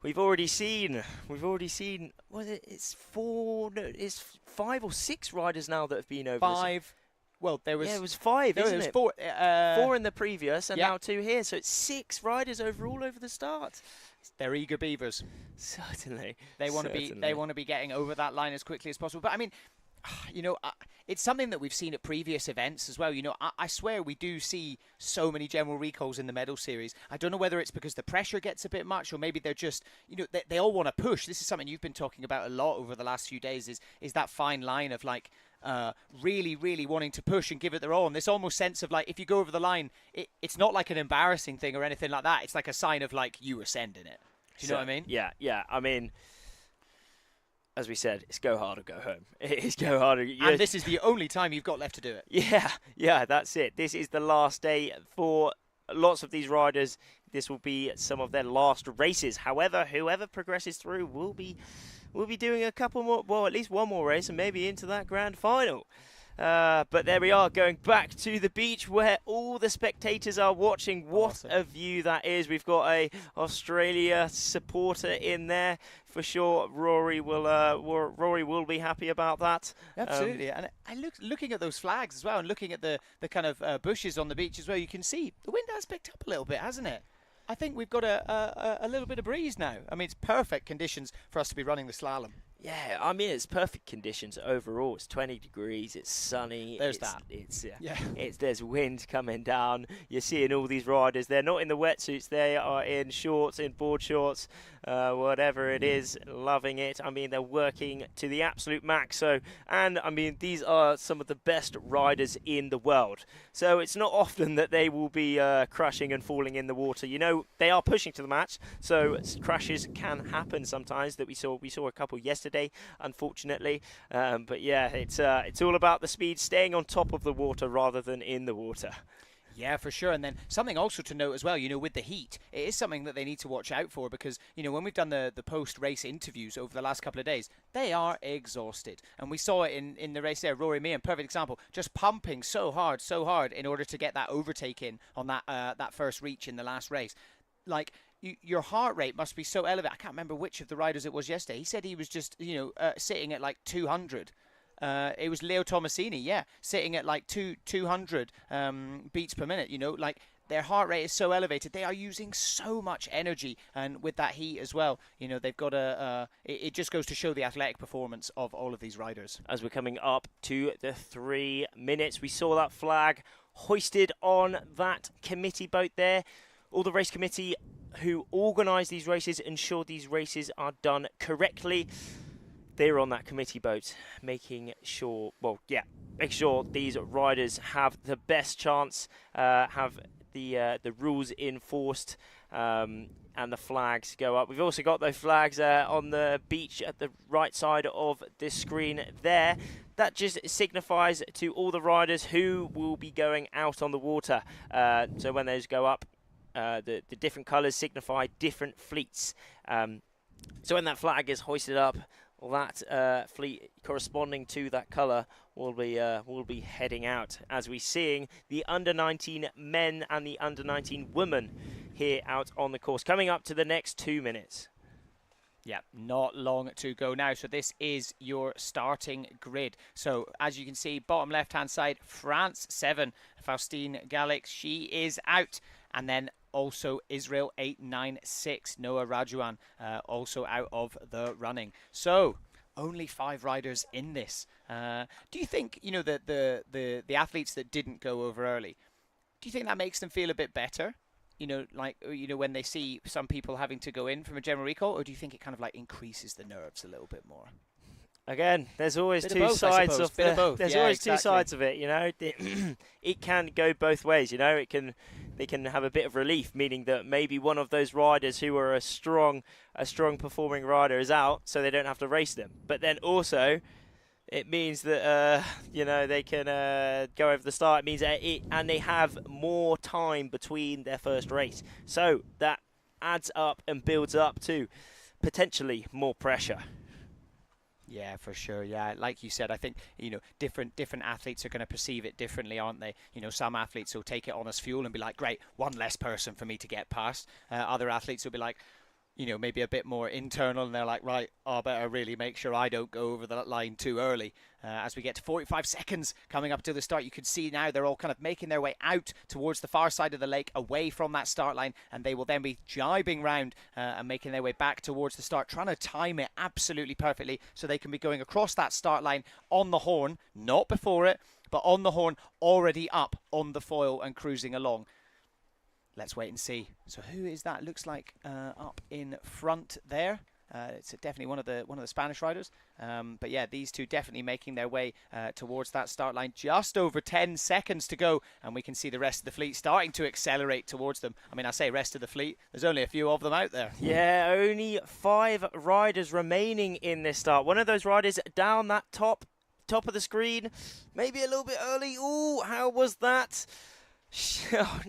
We've already seen, was it, it's 5 or 6 riders now that have been over. 5. Well, there was... Yeah, it was 5, isn't it? 4. 4 in the previous, and now 2 here. So it's 6 riders overall over the start. They're eager beavers. Certainly. They want to be getting over that line as quickly as possible. But I mean, you know, it's something that we've seen at previous events as well. You know, I swear we do see so many general recalls in the medal series. I don't know whether it's because the pressure gets a bit much, or maybe they're just, you know, they all want to push. This is something you've been talking about a lot over the last few days, is that fine line of like really, really wanting to push and give it their all. And this almost sense of like, if you go over the line, it's not like an embarrassing thing or anything like that. It's like a sign of like you ascending it. Do you know what I mean? Yeah. I mean, as we said, it's go hard or go home. It's go hard. And this is the only time you've got left to do it. Yeah, that's it. This is the last day for lots of these riders. This will be some of their last races. However, whoever progresses through will be doing a couple more, well, at least one more race, and maybe into that grand final. But there we are, going back to the beach where all the spectators are watching. What a view that is. We've got a Australia supporter in there for sure. Rory will be happy about that. Absolutely. And looking at those flags as well, and looking at the kind of bushes on the beach as well, you can see the wind has picked up a little bit, hasn't it? I think we've got a little bit of breeze now. I mean, it's perfect conditions for us to be running the slalom. Yeah, I mean, it's perfect conditions overall. It's 20 degrees, it's sunny. There's There's wind coming down. You're seeing all these riders. They're not in the wetsuits. They are in shorts, in board shorts, whatever it is, loving it. I mean, they're working to the absolute max. And I mean, these are some of the best riders in the world. So it's not often that they will be crashing and falling in the water. You know, they are pushing to the match, so crashes can happen sometimes. That we saw a couple yesterday, unfortunately, but yeah, it's all about the speed, staying on top of the water rather than in the water. Yeah, for sure. And then something also to note as well, you know, with the heat, it is something that they need to watch out for because, you know, when we've done the post-race interviews over the last couple of days, they are exhausted. And we saw it in the race there. Rory Meehan, perfect example, just pumping so hard in order to get that overtake in on that first reach in the last race. Like, your heart rate must be so elevated. I can't remember which of the riders it was yesterday. He said he was just, sitting at like 200. It was Leo Tomasini, sitting at like 200 beats per minute. You know, like their heart rate is so elevated. They are using so much energy, and with that heat as well, you know, they've got it just goes to show the athletic performance of all of these riders. As we're coming up to the 3 minutes, we saw that flag hoisted on that committee boat there. All the race committee who organise these races ensure these races are done correctly. They're on that committee boat, making sure these riders have the best chance, have the rules enforced, and the flags go up. We've also got those flags on the beach at the right side of this screen there. That just signifies to all the riders who will be going out on the water. So when those go up, the different colours signify different fleets. So when that flag is hoisted up, that fleet corresponding to that colour will be heading out, as we're seeing the under-19 men and the under-19 women here out on the course. Coming up to the next 2 minutes. Yeah, not long to go now. So this is your starting grid. So as you can see, bottom left-hand side, France 7, Faustine Gallic, she is out. And then also Israel 896, Noah Rajuan, also out of the running. So only 5 riders in this. Do you think, you know, the athletes that didn't go over early, do you think that makes them feel a bit better? You know, like, you know, when they see some people having to go in from a general recall, or do you think it kind of like increases the nerves a little bit more? Again, there's always two sides of it. There's always two sides of it, you know. It can go both ways, you know. They can have a bit of relief, meaning that maybe one of those riders who are a strong performing rider is out, so they don't have to race them. But then also, it means that they can go over the start. It means that and they have more time between their first race, so that adds up and builds up to potentially more pressure. Yeah, for sure. Yeah, like you said, I think, you know, different athletes are going to perceive it differently, aren't they? You know, some athletes will take it on as fuel and be like, great, one less person for me to get past. Other athletes will be like, you know, maybe a bit more internal, and they're like, right, I better really make sure I don't go over that line too early. As we get to 45 seconds coming up to the start, you can see now they're all kind of making their way out towards the far side of the lake, away from that start line, and they will then be jibing round and making their way back towards the start, trying to time it absolutely perfectly so they can be going across that start line on the horn, not before it, but on the horn, already up on the foil and cruising along. Let's wait and see. So who is that? Looks like up in front there. It's definitely one of the Spanish riders. But yeah, these two definitely making their way towards that start line. Just over 10 seconds to go, and we can see the rest of the fleet starting to accelerate towards them. I mean, I say rest of the fleet. There's only a few of them out there. Yeah, only 5 riders remaining in this start. One of those riders down that top of the screen, maybe a little bit early. Ooh, how was that?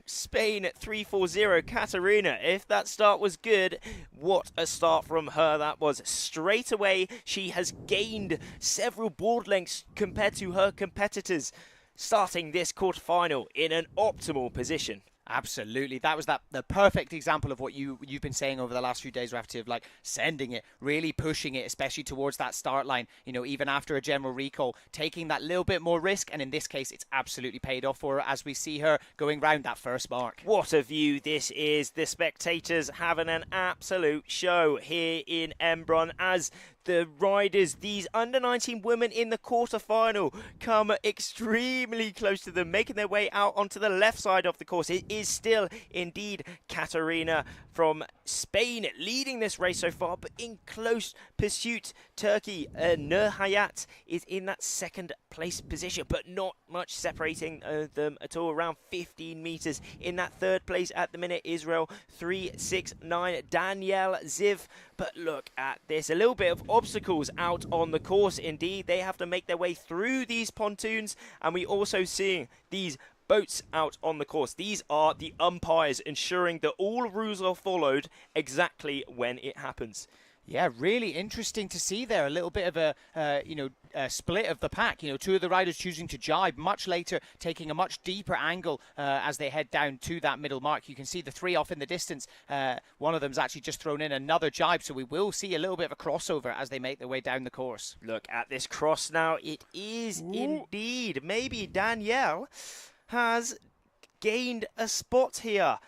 Spain at 3:40. Katarina, if that start was good, what a start from her that was. Straight away, she has gained several board lengths compared to her competitors, starting this quarterfinal in an optimal position. Absolutely, that was the perfect example of what you've been saying over the last few days, Rafti, of like sending it, really pushing it, especially towards that start line. You know, even after a general recall, taking that little bit more risk, and in this case, it's absolutely paid off for her as we see her going round that first mark. What a view this is! The spectators having an absolute show here in Embrun as the riders, these under-19 women in the quarter-final, come extremely close to them, making their way out onto the left side of the course. It is still indeed Katarina from Spain leading this race so far, but in close pursuit, Turkey, Nur Hayat is in that second place position, but not much separating them at all, around 15 meters. In that third place at the minute, Israel 369, Danielle Ziv. But look at this, a little bit of obstacles out on the course indeed. They have to make their way through these pontoons, and we also see these boats out on the course. These are the umpires ensuring that all rules are followed exactly when it happens. Yeah, really interesting to see there. A little bit of a split of the pack. You know, two of the riders choosing to jibe much later, taking a much deeper angle as they head down to that middle mark. You can see the three off in the distance. One of them's actually just thrown in another jibe, so we will see a little bit of a crossover as they make their way down the course. Look at this cross now. It is indeed. Maybe Danielle has gained a spot here.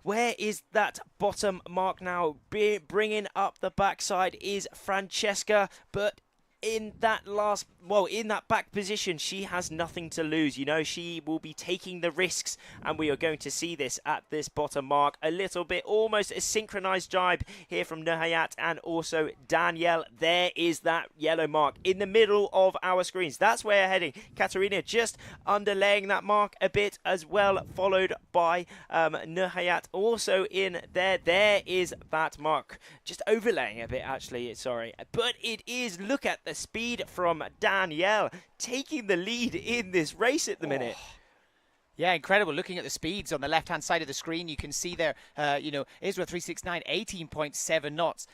Where is that bottom mark now? Bringing up the backside is Francesca, but in that back position, she has nothing to lose. You know, she will be taking the risks, and we are going to see this at this bottom mark. A little bit, almost a synchronized jibe here from Nurhayat and also Danielle. There is that yellow mark in the middle of our screens. That's where we're heading. Katarina just underlaying that mark a bit as well, followed by Nurhayat also in there. There is that mark, just overlaying a bit actually, sorry. But it is, look at the speed from Danielle taking the lead in this race at the minute. Yeah, incredible. Looking at the speeds on the left-hand side of the screen, you can see there, Israel 369, 18.7 knots.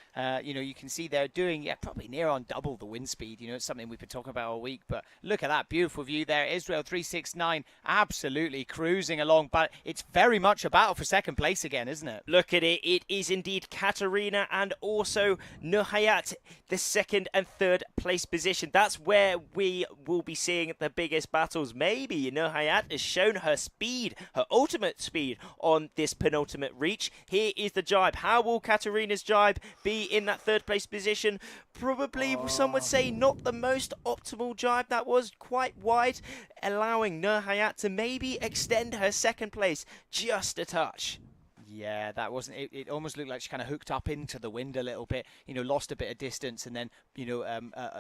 You can see they're doing, probably near on double the wind speed. You know, it's something we've been talking about all week. But look at that beautiful view there. Israel 369, absolutely cruising along. But it's very much a battle for second place again, isn't it? Look at it. It is indeed Katarina and also Nurhayat, the second and third place position. That's where we will be seeing the biggest battles. Maybe Nurhayat has shown her speed, her ultimate speed on this penultimate reach. Here is the jibe. How will Katarina's jibe be in that third place position? Probably, some would say, not the most optimal jibe. That was quite wide, allowing Nurhayat to maybe extend her second place just a touch. Yeah, that wasn't it. It almost looked like she kind of hooked up into the wind a little bit, lost a bit of distance, and then,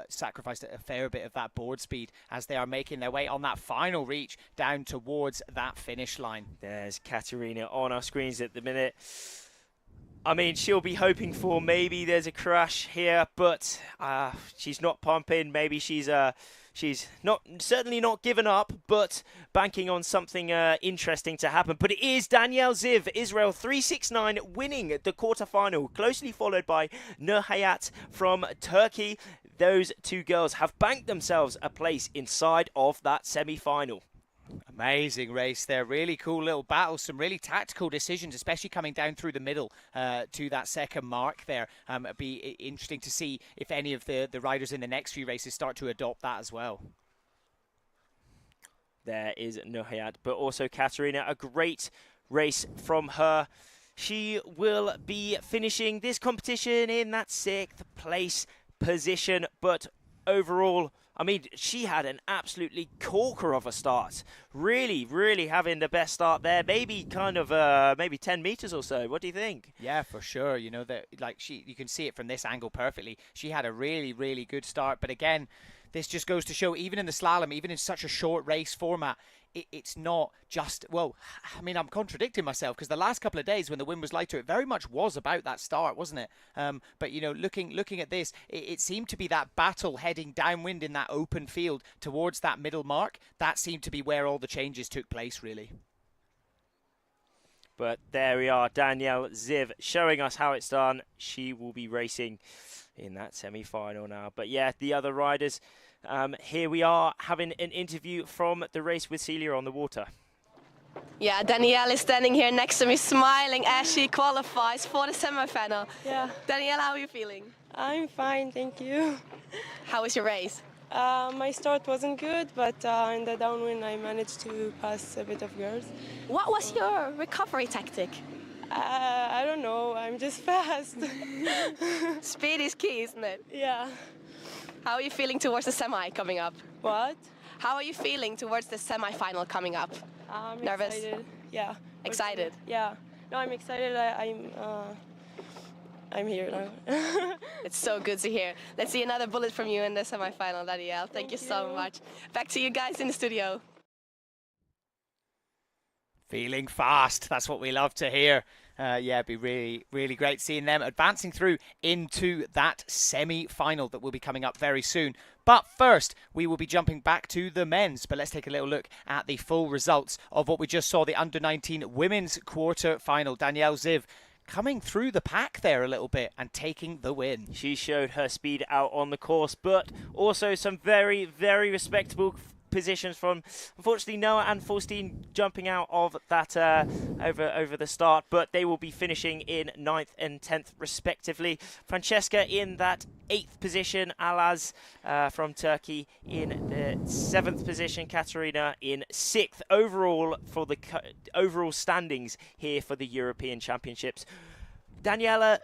sacrificed a fair bit of that board speed as they are making their way on that final reach down towards that finish line. There's Katarina on our screens at the minute. I mean, she'll be hoping for maybe there's a crash here, but she's not pumping. Maybe she's certainly not given up, but banking on something interesting to happen. But it is Danielle Ziv, Israel 369, winning the quarterfinal, closely followed by Nurhayat from Turkey. Those two girls have banked themselves a place inside of that semi-final. Amazing race there. Really cool little battle. Some really tactical decisions, especially coming down through the middle to that second mark there. It'd be interesting to see if any of the riders in the next few races start to adopt that as well. There is Nurhayat, but also Katarina. A great race from her. She will be finishing this competition in that 6th place position, but overall, I mean, she had an absolutely corker of a start. Really, really having the best start there. Maybe maybe 10 meters or so. What do you think? Yeah, for sure. You can see it from this angle perfectly. She had a really, really good start. But again, this just goes to show, even in the slalom, even in such a short race format, it's not just, I'm contradicting myself, because the last couple of days when the wind was lighter, it very much was about that start, wasn't it? But, looking at this, it seemed to be that battle heading downwind in that open field towards that middle mark. That seemed to be where all the changes took place, really. But there we are, Danielle Ziv showing us how it's done. She will be racing in that semi-final now. But yeah, the other riders... here we are having an interview from the race with Celia on the water. Yeah, Danielle is standing here next to me smiling as she qualifies for the semifinal. Yeah. Danielle, how are you feeling? I'm fine, thank you. How was your race? My start wasn't good, but in the downwind I managed to pass a bit of girls. What was your recovery tactic? I don't know, I'm just fast. Speed is key, isn't it? Yeah. How are you feeling towards the semi coming up? What? How are you feeling towards the semi-final coming up? I'm Nervous? excited. Yeah. Excited? Yeah. No, I'm excited. I'm here now. It's so good to hear. Let's see another bullet from you in the semi-final, Danielle. Thank you so much. Back to you guys in the studio. Feeling fast. That's what we love to hear. Yeah, it'd be really, really great seeing them advancing through into that semi-final that will be coming up very soon. But first, we will be jumping back to the men's. But let's take a little look at the full results of what we just saw, the under-19 women's quarter-final. Danielle Ziv coming through the pack there a little bit and taking the win. She showed her speed out on the course, but also some very, very respectable positions from, unfortunately, Noah and Faustine jumping out of that over the start, but they will be finishing in 9th and 10th respectively. Francesca in that 8th position, Alaz from Turkey in the 7th position, Katarina in 6th overall for the overall standings here for the European Championships. Daniela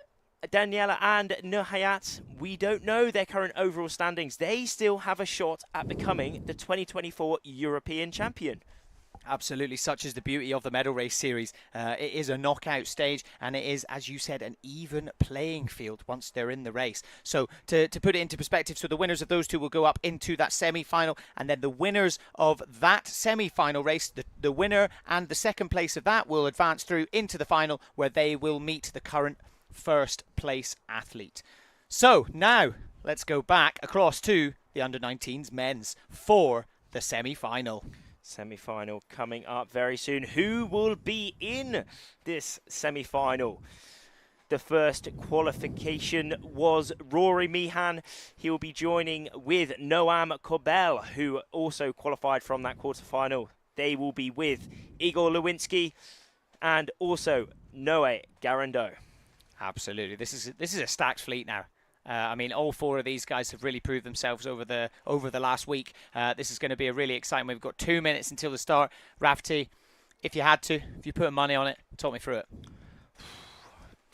and Nurhayat, we don't know their current overall standings. They still have a shot at becoming the 2024 European champion. Absolutely, such is the beauty of the medal race series. It is a knockout stage, and it is, as you said, an even playing field once they're in the race. So to put it into perspective, so the winners of those two will go up into that semi-final, and then the winners of that semi-final race, the winner and the second place of that will advance through into the final, where they will meet the current first place athlete. So now let's go back across to the under-19s men's for the semi-final. Semi-final coming up very soon. Who will be in this semi-final? The first qualification was Rory Meehan. He will be joining with Noam Kobel, who also qualified from that quarter-final. They will be with Igor Lewinsky and also Noe Garando. Absolutely, this is a stacked fleet now. I mean, all four of these guys have really proved themselves over the last week. This is going to be a really exciting. We've got 2 minutes until the start. Rafti, if you put money on it, talk me through it.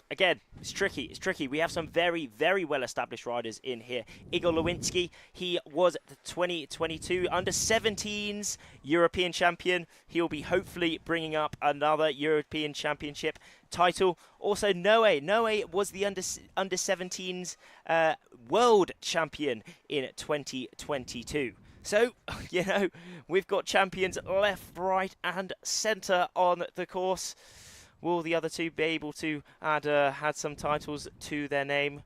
Again, it's tricky. It's tricky. We have some very, very well-established riders in here. Igor Lewinsky, he was the 2022 under-17s European champion. He'll be hopefully bringing up another European Championship title. Also, Noe. Noe was the under-17s world champion in 2022. So, you know, we've got champions left, right, and centre on the course. Will the other two be able to add some titles to their name?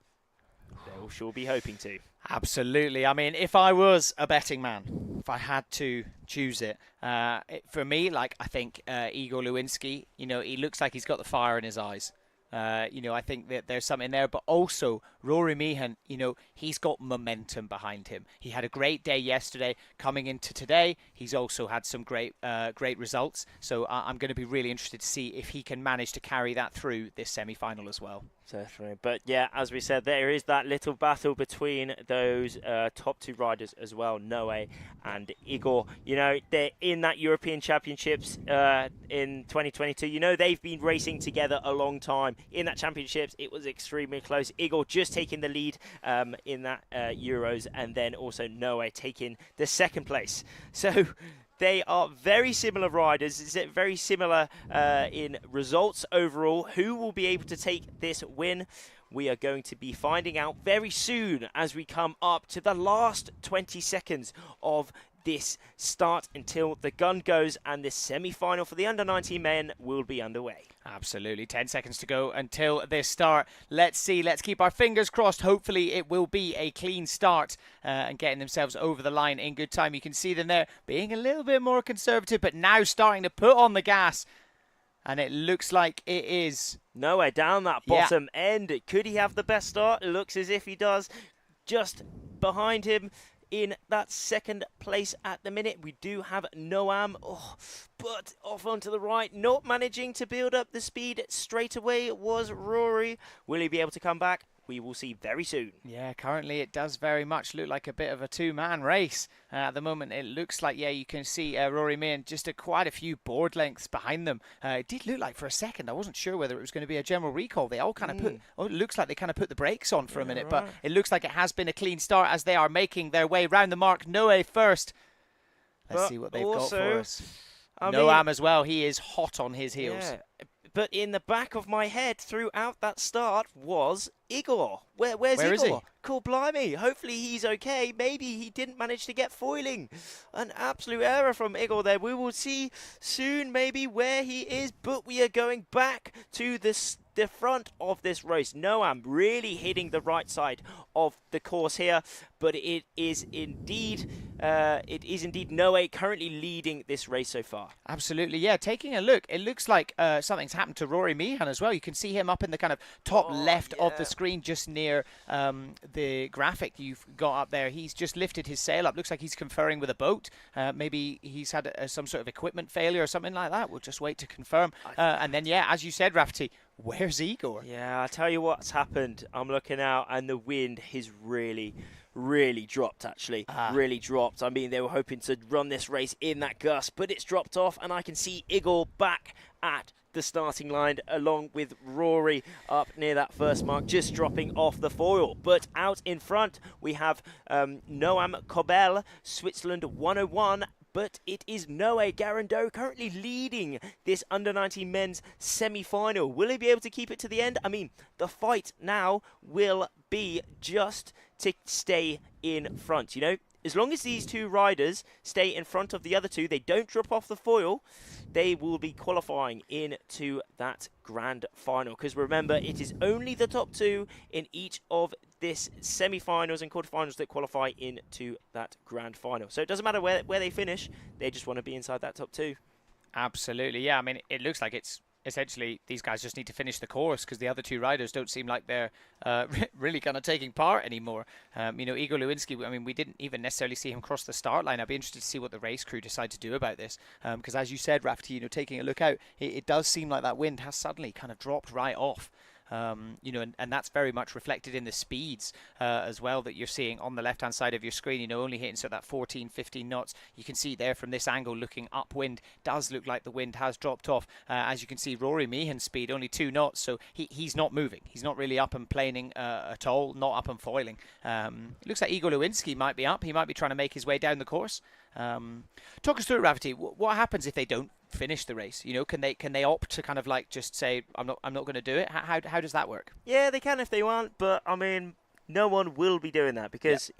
They'll sure be hoping to. Absolutely. I mean, if I was a betting man, if I had to choose it, for me, like, I think Igor Lewinsky, you know, he looks like he's got the fire in his eyes. You know, I think that there's something there, but also Rory Meehan, you know, he's got momentum behind him. He had a great day yesterday. Coming into today, he's also had some great results. So I'm going to be really interested to see if he can manage to carry that through this semi-final as well. Certainly. But yeah, as we said, there is that little battle between those top two riders as well, Noe and Igor. You know, they're in that European Championships in 2022. You know, they've been racing together a long time. In that Championships, it was extremely close. Igor just taking the lead in that Euros, and then also Noe taking the second place. So they are very similar riders. It's very similar in results overall. Who will be able to take this win? We are going to be finding out very soon as we come up to the last 20 seconds of this start until the gun goes and this semi-final for the under-19 men will be underway. Absolutely. 10 seconds to go until this start. Let's see. Let's keep our fingers crossed. Hopefully it will be a clean start and getting themselves over the line in good time. You can see them there being a little bit more conservative, but now starting to put on the gas. And it looks like it is. Nowhere down that bottom end. Could he have the best start? It looks as if he does. Just behind him in that second place at the minute. We do have Noam, but off onto the right, not managing to build up the speed straight away was Rory. Will he be able to come back? We will see very soon. Yeah, currently it does very much look like a bit of a two-man race. At the moment, it looks like, yeah, you can see Rory Meehan just quite a few board lengths behind them. It did look like for a second, I wasn't sure whether it was going to be a general recall. They all kind of it looks like they kind of put the brakes on for a minute, but it looks like it has been a clean start as they are making their way round the mark. Noe first. Let's see what they've got for us. Noam as well, he is hot on his heels. Yeah. But in the back of my head throughout that start was Igor. Where's Igor? Is he? Cool, blimey. Hopefully he's okay. Maybe he didn't manage to get foiling. An absolute error from Igor there. We will see soon maybe where he is, but we are going back to the front of this race. Noam really hitting the right side of the course here, but it is indeed Noe currently leading this race so far. Absolutely, yeah. Taking a look, it looks like something's happened to Rory Meehan as well. You can see him up in the kind of top left of the screen, just near the graphic you've got up there. He's just lifted his sail up. Looks like he's conferring with a boat. Maybe he's had some sort of equipment failure or something like that. We'll just wait to confirm. And then, yeah, as you said, Rafferty, where's Igor? Yeah, I'll tell you what's happened. I'm looking out and the wind has really dropped, actually. Really dropped. I mean, they were hoping to run this race in that gust, but it's dropped off, and I can see Igor back at the starting line along with Rory up near that first mark, just dropping off the foil. But out in front, we have Noam Kobel, Switzerland 101. But it is Noe Garando currently leading this under-19 men's semi-final. Will he be able to keep it to the end? I mean, the fight now will be just to stay in front, you know? As long as these two riders stay in front of the other two, they don't drop off the foil, they will be qualifying into that grand final. Because remember, it is only the top two in each of this semi-finals and quarterfinals that qualify into that grand final. So it doesn't matter where they finish, they just want to be inside that top two. Absolutely, yeah. I mean, it looks like it's essentially these guys just need to finish the course because the other two riders don't seem like they're really kind of taking part anymore. You know, Igor Lewinsky, I mean, we didn't even necessarily see him cross the start line. I'd be interested to see what the race crew decide to do about this because as you said, Rafferty, you know, taking a look out, it does seem like that wind has suddenly kind of dropped right off. You know, and that's very much reflected in the speeds as well that you're seeing on the left-hand side of your screen, you know, only hitting so that 14, 15 knots. You can see there from this angle looking upwind, does look like the wind has dropped off. As you can see, Rory Meehan's speed, only 2 knots, so he's not moving. He's not really up and planing at all, not up and foiling. Looks like Igor Lewinsky might be up. He might be trying to make his way down the course. Talk us through it, Rafferty. What happens if they don't finish the race? You know, can they opt to kind of like just say I'm not going to do it? How does that work? Yeah, they can if they want, but I mean, no one will be doing that because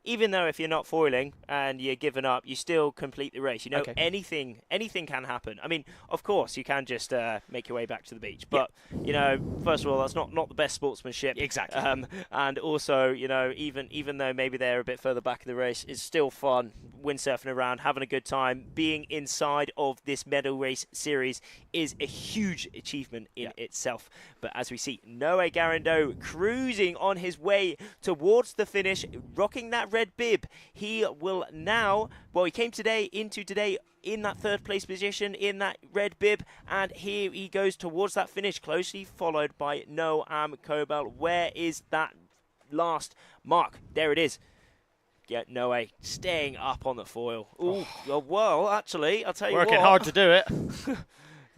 even though if you're not foiling and you're giving up, you still complete the race. You know, anything can happen. I mean, of course, you can just make your way back to the beach. But, you know, first of all, that's not the best sportsmanship. Exactly. And also, you know, even though maybe they're a bit further back in the race, it's still fun windsurfing around, having a good time. Being inside of this medal race series is a huge achievement in itself. But as we see, Noe Garando cruising on his way towards the finish, rocking that red bib. He will now, well, he came into today in that third place position in that red bib, and here he goes towards that finish, closely followed by Noam Kobel. Where is that last mark? There it is. Yeah, Noe staying up on the foil. Ooh, well, actually, I'll tell you what. Working hard to do it.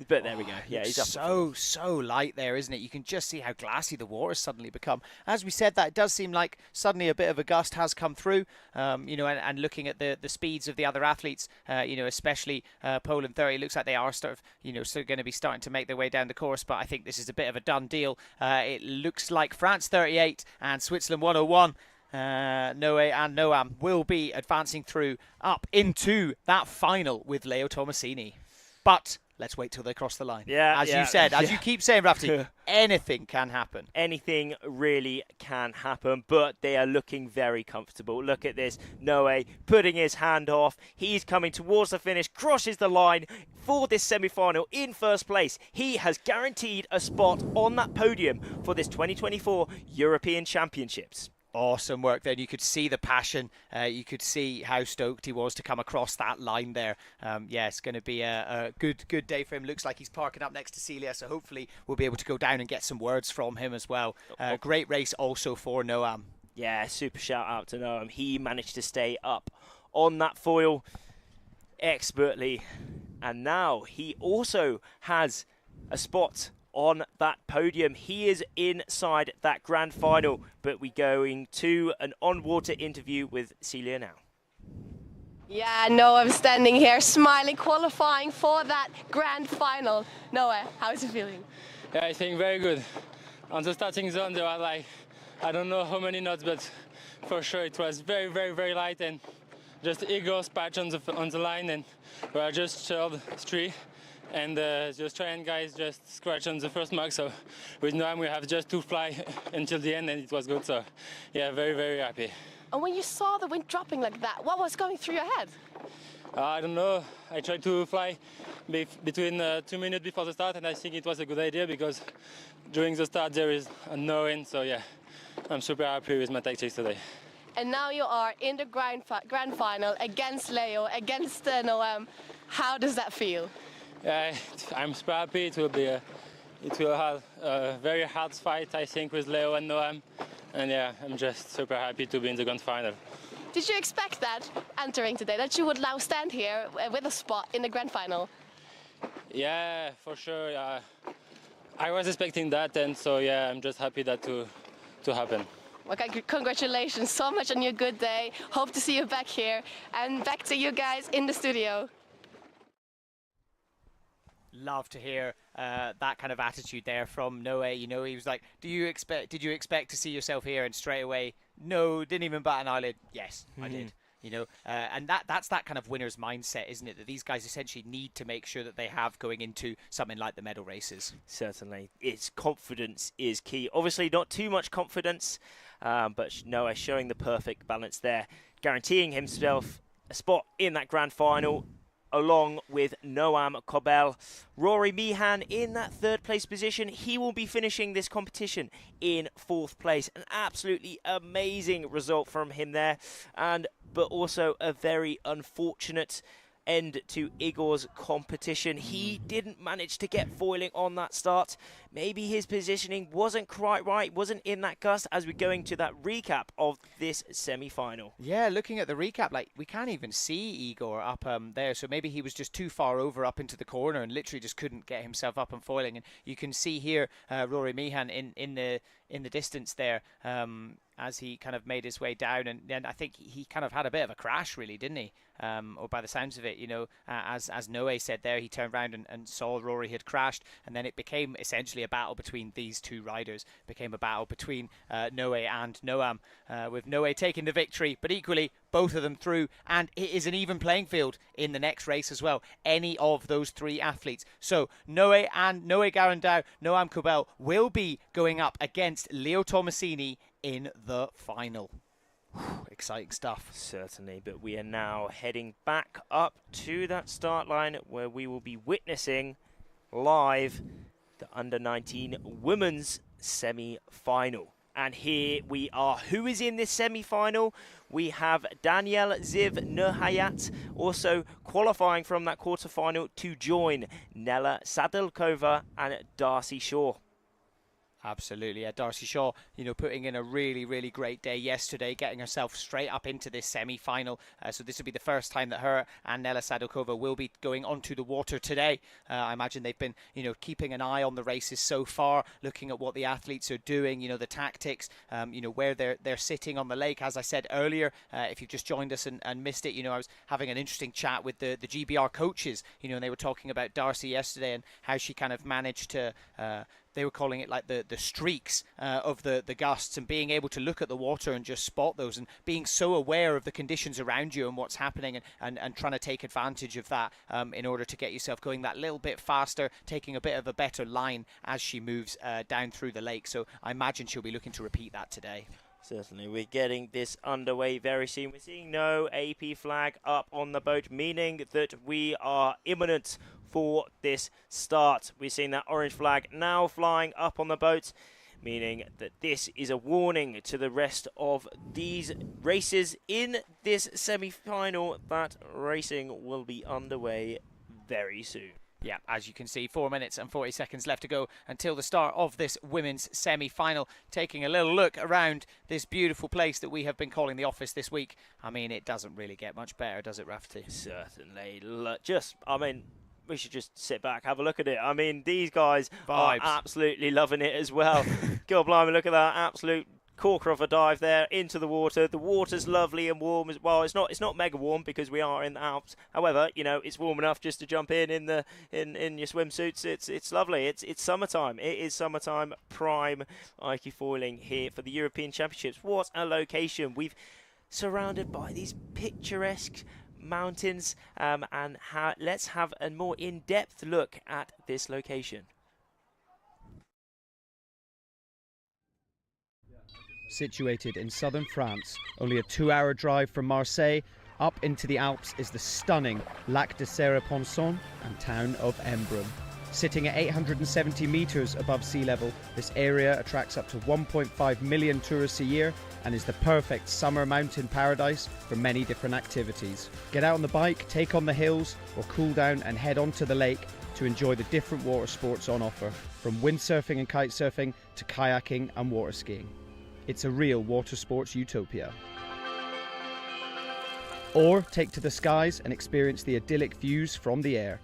But there we go. Yeah, he's up. So light there, isn't it? You can just see how glassy the water's suddenly become. As we said, that it does seem like suddenly a bit of a gust has come through. You know, and looking at the speeds of the other athletes, you know, especially Poland 30, looks like they are sort of, you know, still going to be starting to make their way down the course. But I think this is a bit of a done deal. It looks like France 38 and Switzerland 101. Noe and Noam will be advancing through up into that final with Leo Tomasini. But let's wait till they cross the line. Yeah, as you said, as you keep saying, Rafferty, anything can happen. Anything really can happen, but they are looking very comfortable. Look at this. Noe putting his hand off. He's coming towards the finish, crosses the line for this semi-final in first place. He has guaranteed a spot on that podium for this 2024 European Championships. Awesome work there. You could see the passion. You could see how stoked he was to come across that line there. Yeah, it's going to be a good day for him. Looks like he's parking up next to Celia, so hopefully we'll be able to go down and get some words from him as well. Great race also for Noam. Yeah, super shout out to Noam. He managed to stay up on that foil expertly. And now he also has a spot on that podium. He is inside that grand final, but we're going to an on-water interview with Celia now. Yeah, Noah, I'm standing here smiling, qualifying for that grand final. Noah, how is it feeling? Yeah, I think very good. On the starting zone, there were like, I don't know how many knots, but for sure it was very, very, very light, and just Igor's patch on the line, and we are just third, three. And the Australian guys just scratched on the first mark, so with Noam we have just to fly until the end, and it was good. So yeah, very, very happy. And when you saw the wind dropping like that, what was going through your head? I don't know. I tried to fly between 2 minutes before the start, and I think it was a good idea because during the start there is no wind. So yeah, I'm super happy with my tactics today. And now you are in the grand final against Leo, against Noam. How does that feel? Yeah, I'm super happy. It will have a very hard fight, I think, with Leo and Noam. And yeah, I'm just super happy to be in the grand final. Did you expect that entering today, that you would now stand here with a spot in the grand final? Yeah, for sure. I was expecting that, and so yeah, I'm just happy that to happen. Okay, congratulations so much on your good day. Hope to see you back here, and back to you guys in the studio. Love to hear that kind of attitude there from Noe. You know, he was like, did you expect to see yourself here? And straight away, no, didn't even bat an eyelid. Yes, I did. You know, and that's that kind of winner's mindset, isn't it? That these guys essentially need to make sure that they have going into something like the medal races. Certainly. Its confidence is key. Obviously, not too much confidence, but Noah showing the perfect balance there, guaranteeing himself a spot in that grand final, along with Noam Kobel. Rory Meehan in that third place position. He will be finishing this competition in fourth place. An absolutely amazing result from him there, but also a very unfortunate end to Igor's competition. He didn't manage to get foiling on that start. Maybe his positioning wasn't quite right, wasn't in that gust, as we're going to that recap of this semi-final. Yeah, looking at the recap, like, we can't even see Igor up there, so maybe he was just too far over up into the corner and literally just couldn't get himself up and foiling. And you can see here Rory Meehan in the distance there, as he kind of made his way down, and then I think he kind of had a bit of a crash, really, didn't he? Or by the sounds of it, you know, as Noe said there, he turned around and saw Rory had crashed, and then it became essentially a battle between these two riders. It became a battle between Noe and Noam, with Noe taking the victory, but equally both of them through, and it is an even playing field in the next race as well. Any of those three athletes. So Noe Garandau, Noam Kobel will be going up against Leo Tomasini in the final. Exciting stuff. Certainly, but we are now heading back up to that start line where we will be witnessing live the under-19 women's semi-final. And here we are. Who is in this semi-final? We have Danielle Ziv Nurhayat also qualifying from that quarterfinal to join Nella Sadilkova and Darcy Shaw. Absolutely, yeah. Darcy Shaw, you know, putting in a really, really great day yesterday, getting herself straight up into this semi-final. So this will be the first time that her and Nella Sadilkova will be going onto the water today. I imagine they've been, you know, keeping an eye on the races so far, looking at what the athletes are doing, you know, the tactics, you know, where they're sitting on the lake. As I said earlier, if you've just joined us and missed it, you know, I was having an interesting chat with the GBR coaches, you know, and they were talking about Darcy yesterday and how she kind of managed to they were calling it like the streaks of the gusts, and being able to look at the water and just spot those, and being so aware of the conditions around you and what's happening, and trying to take advantage of that in order to get yourself going that little bit faster, taking a bit of a better line as she moves down through the lake. So I imagine she'll be looking to repeat that today. Certainly, we're getting this underway very soon. We're seeing no AP flag up on the boat, meaning that we are imminent for this start. We're seeing that orange flag now flying up on the boat, meaning that this is a warning to the rest of these races in this semi-final that racing will be underway very soon. Yeah, as you can see, 4 minutes and 40 seconds left to go until the start of this women's semi-final. Taking a little look around this beautiful place that we have been calling the office this week. I mean, it doesn't really get much better, does it, Rafty? Certainly. We should just sit back, have a look at it. I mean, these guys are absolutely loving it as well. God blimey, look at that absolute corker of a dive there into the water. The water's lovely and warm as well. It's not mega warm because we are in the Alps. However, you know, it's warm enough just to jump in your swimsuits. It's lovely. It's summertime. It is summertime prime iQFoiling here for the European Championships. What a location. We've surrounded by these picturesque mountains, let's have a more in-depth look at this location. Situated in southern France, only a 2-hour drive from Marseille, up into the Alps is the stunning Lac de Serre-Ponçon and town of Embrun. Sitting at 870 metres above sea level, this area attracts up to 1.5 million tourists a year and is the perfect summer mountain paradise for many different activities. Get out on the bike, take on the hills, or cool down and head onto the lake to enjoy the different water sports on offer, from windsurfing and kite surfing to kayaking and water skiing. It's a real water sports utopia. Or take to the skies and experience the idyllic views from the air.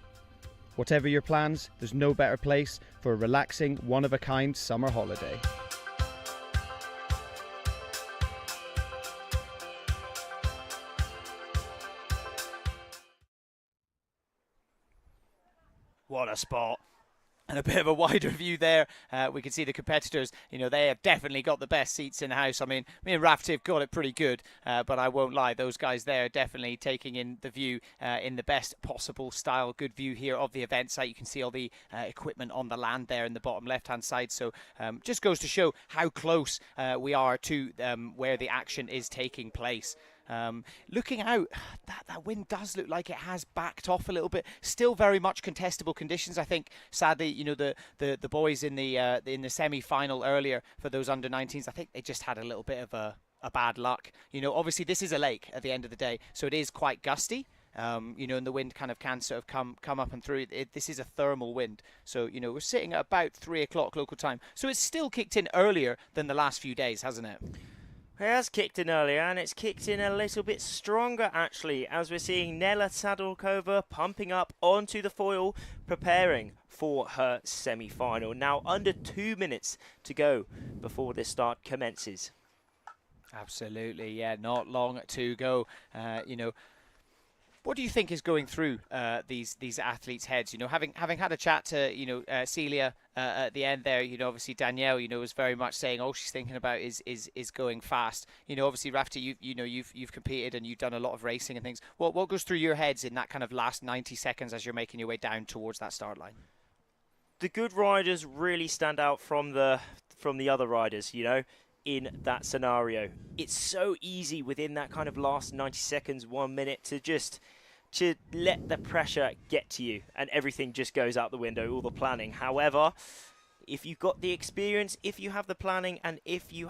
Whatever your plans, there's no better place for a relaxing, one-of-a-kind summer holiday. What a spot. And a bit of a wider view there. We can see the competitors, you know, they have definitely got the best seats in the house. I mean, me and Rafty have got it pretty good, but I won't lie, those guys there are definitely taking in the view in the best possible style. Good view here of the event site. You can see all the equipment on the land there in the bottom left-hand side. So just goes to show how close we are to where the action is taking place. Looking out, that wind does look like it has backed off a little bit. Still very much contestable conditions. I think, sadly, you know, the boys in the semi-final earlier for those under-19s, I think they just had a little bit of a bad luck. You know, obviously this is a lake at the end of the day, so it is quite gusty. You know, and the wind kind of can sort of come up and through. This is a thermal wind, so you know we're sitting at about 3 o'clock local time. So it's still kicked in earlier than the last few days, hasn't it? It has kicked in earlier, and it's kicked in a little bit stronger, actually, as we're seeing Nela Sadalkova pumping up onto the foil, preparing for her semi-final. Now, under 2 minutes to go before this start commences. Absolutely, yeah, not long to go. You know, what do you think is going through these athletes' heads? You know, having had a chat to Celia at the end there, you know, obviously Danielle, you know, was very much saying all she's thinking about is going fast. You know, obviously Rafty, you've competed and you've done a lot of racing and things. What goes through your heads in that kind of last 90 seconds as you're making your way down towards that start line? The good riders really stand out from the other riders, you know, in that scenario. It's so easy within that kind of last 90 seconds, 1 minute to let the pressure get to you and everything just goes out the window, all the planning. However, if you've got the experience, if you have the planning, and if you're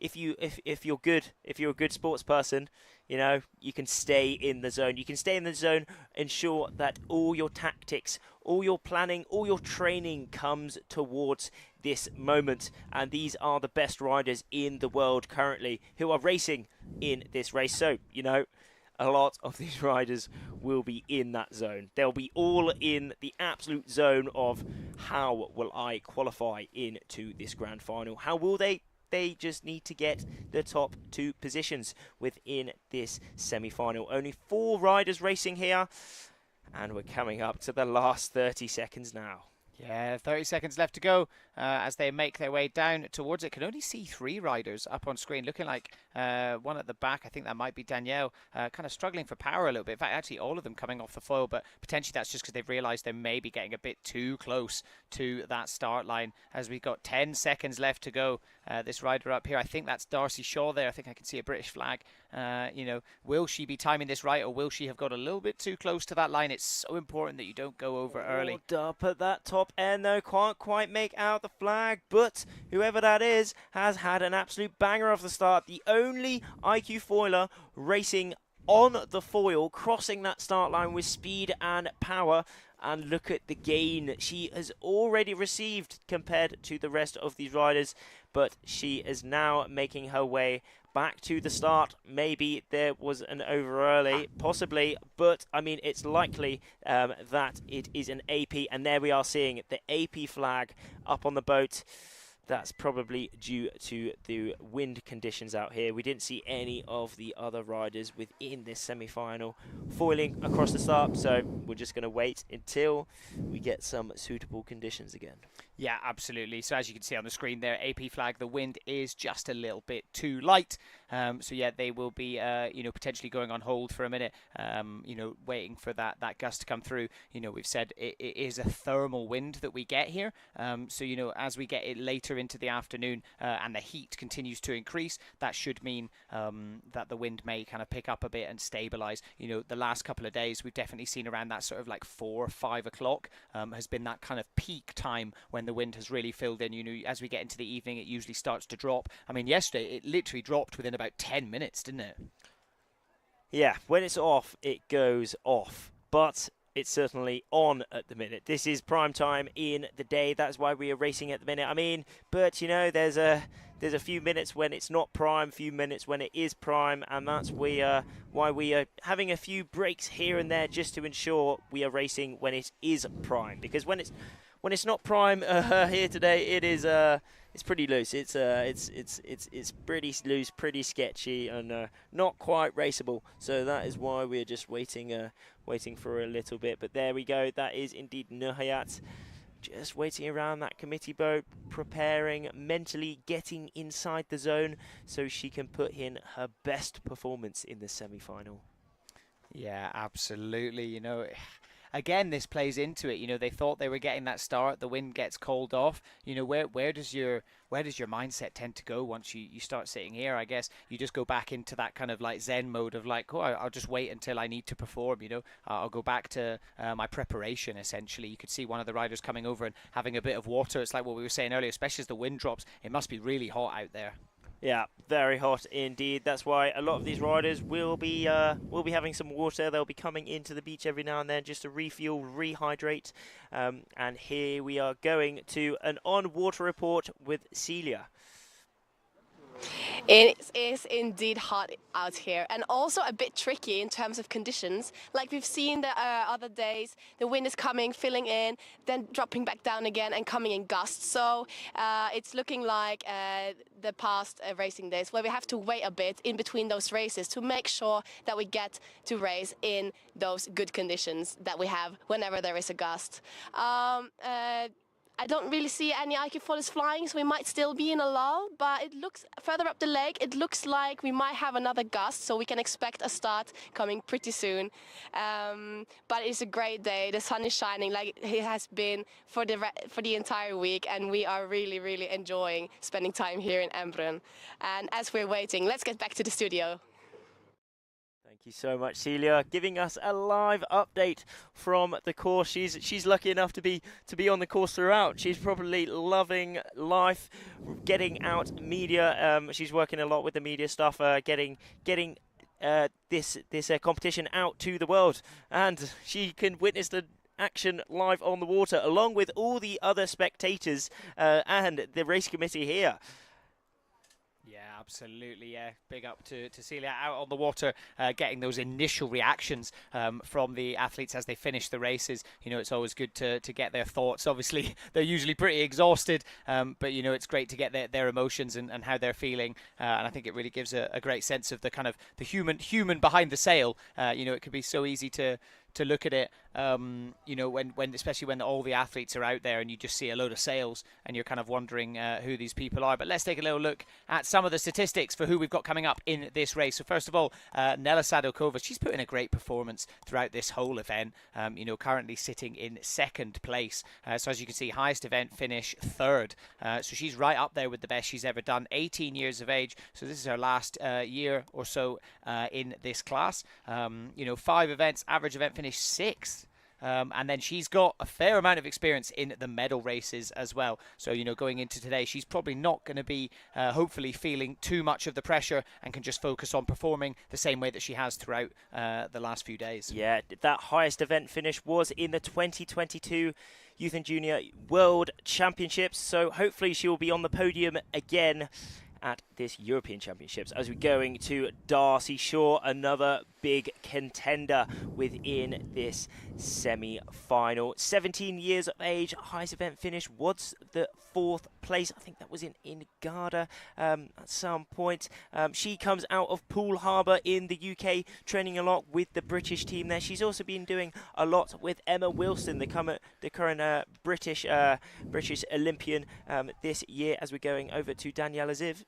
a good sports person, you know, you can stay in the zone. You can stay in the zone, ensure that all your tactics, all your planning, all your training comes towards this moment. And these are the best riders in the world currently who are racing in this race. So, you know, a lot of these riders will be in that zone. They'll be all in the absolute zone of how will I qualify into this grand final? How will they? They just need to get the top 2 positions within this semi-final. Only 4 riders racing here, and we're coming up to the last 30 seconds now. Yeah, 30 seconds left to go as they make their way down towards it. Can only see 3 riders up on screen, looking like one at the back. I think that might be Danielle, kind of struggling for power a little bit. In fact, actually all of them coming off the foil, but potentially that's just because they've realised they may be getting a bit too close to that start line as we've got 10 seconds left to go. This rider up here, I think that's Darcy Shaw there. I think I can see a British flag. You know, will she be timing this right, or will she have got a little bit too close to that line? It's so important that you don't go over early. Up at that top end though, can't quite make out the flag, but whoever that is has had an absolute banger off the start. The only IQ foiler racing on the foil, crossing that start line with speed and power. And look at the gain she has already received compared to the rest of these riders, but she is now making her way back to the start. Maybe there was an over early, possibly, but I mean, it's likely that it is an AP, and there we are seeing the AP flag up on the boat. That's probably due to the wind conditions out here. We didn't see any of the other riders within this semi-final foiling across the start, so we're just going to wait until we get some suitable conditions again. Yeah, absolutely. So as you can see on the screen there, AP flag, the wind is just a little bit too light. So yeah, they will be, potentially going on hold for a minute, waiting for that gust to come through. We've said it is a thermal wind that we get here. So, as we get it later into the afternoon and the heat continues to increase, that should mean that the wind may kind of pick up a bit and stabilize. The last couple of days, we've definitely seen around that sort of like 4 or 5 o'clock has been that kind of peak time when the wind has really filled in. As we get into the evening, it usually starts to drop. I mean, yesterday, it literally dropped within about 10 minutes, didn't it? Yeah, when it's off, it goes off. But it's certainly on at the minute. This is prime time in the day. That's why we are racing at the minute. I mean, but there's a few minutes when it's not prime, few minutes when it is prime, and that's why we are having a few breaks here and there just to ensure we are racing when it is prime. Because when it's not prime here today, it is it's pretty loose. It's pretty loose, pretty sketchy, and not quite raceable. So that is why we're just waiting for a little bit. But there we go. That is indeed Nurhayat, just waiting around that committee boat, preparing, mentally getting inside the zone so she can put in her best performance in the semi-final. Yeah, absolutely. Again, this plays into it. They thought they were getting that start. The wind gets called off. Where does your mindset tend to go once you start sitting here? I guess you just go back into that kind of like Zen mode of like, I'll just wait until I need to perform. I'll go back to my preparation. Essentially, you could see one of the riders coming over and having a bit of water. It's like what we were saying earlier, especially as the wind drops. It must be really hot out there. Yeah, very hot indeed. That's why a lot of these riders will be having some water. They'll be coming into the beach every now and then just to refuel, rehydrate. And here we are going to an on-water report with Celia. It is indeed hot out here, and also a bit tricky in terms of conditions. Like we've seen the other days, the wind is coming, filling in, then dropping back down again and coming in gusts. So it's looking like the past racing days where we have to wait a bit in between those races to make sure that we get to race in those good conditions that we have whenever there is a gust. I don't really see any iQFoilers flying, so we might still be in a lull, but it looks further up the lake, it looks like we might have another gust, so we can expect a start coming pretty soon. But it's a great day. The sun is shining like it has been for the entire week, and we are really, really enjoying spending time here in Embrun. And as we're waiting, let's get back to the studio. Thank you so much, Celia, giving us a live update from the course. She's lucky enough to be on the course throughout. She's probably loving life, getting out media. She's working a lot with the media stuff, getting this competition out to the world, and she can witness the action live on the water along with all the other spectators and the race committee here. Yeah, absolutely. Yeah, big up to Celia out on the water, getting those initial reactions from the athletes as they finish the races. It's always good to get their thoughts. Obviously, they're usually pretty exhausted, but it's great to get their emotions and how they're feeling. And I think it really gives a great sense of the kind of the human behind the sail. It could be so easy to look at it, when especially when all the athletes are out there and you just see a load of sails and you're kind of wondering who these people are. But let's take a little look at some of the statistics for who we've got coming up in this race. So first of all, Nela Sadokova, she's put in a great performance throughout this whole event, currently sitting in second place. So as you can see, highest event finish, third. So she's right up there with the best she's ever done, 18 years of age. So this is her last year or so in this class. 5 events, average event finish 6th. And then she's got a fair amount of experience in the medal races as well. So, going into today, she's probably not going to be, hopefully, feeling too much of the pressure and can just focus on performing the same way that she has throughout the last few days. Yeah, that highest event finish was in the 2022 Youth and Junior World Championships. So hopefully she will be on the podium again at this European Championships. As we're going to Darcy Shaw, another big contender within this semi-final. 17 years of age, highest event finish was the 4th place. I think that was in Garda at some point. She comes out of Poole Harbour in the UK, training a lot with the British team there. She's also been doing a lot with Emma Wilson, the current British Olympian this year, as we're going over to Daniela Ziv.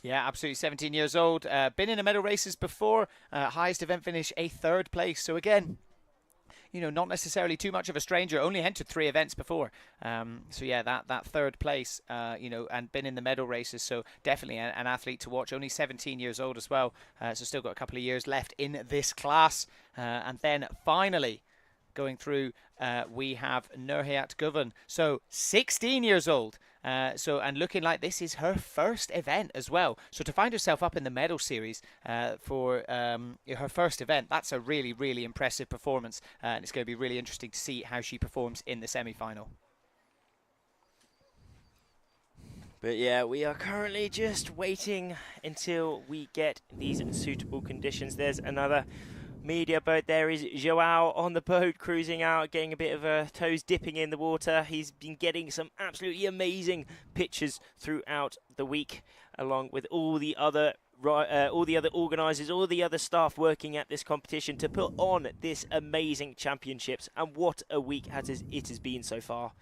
Yeah, absolutely. 17 years old. Been in the medal races before. Highest event finish, a 3rd place. So again, not necessarily too much of a stranger. Only entered 3 events before. So yeah, that 3rd place, and been in the medal races. So definitely an athlete to watch. Only 17 years old as well. So still got a couple of years left in this class. And then finally, going through, we have Nurhayat Guven. So 16 years old. And looking like this is her first event as well. So to find herself up in the medal series for her first event, that's a really, really impressive performance. And it's going to be really interesting to see how she performs in the semi-final. But yeah, we are currently just waiting until we get these suitable conditions. There's another media boat. There is Joao on the boat, cruising out, getting a bit of toes dipping in the water. He's been getting some absolutely amazing pictures throughout the week, along with all the other organisers, all the other staff working at this competition to put on this amazing championships. And what a week it has been so far.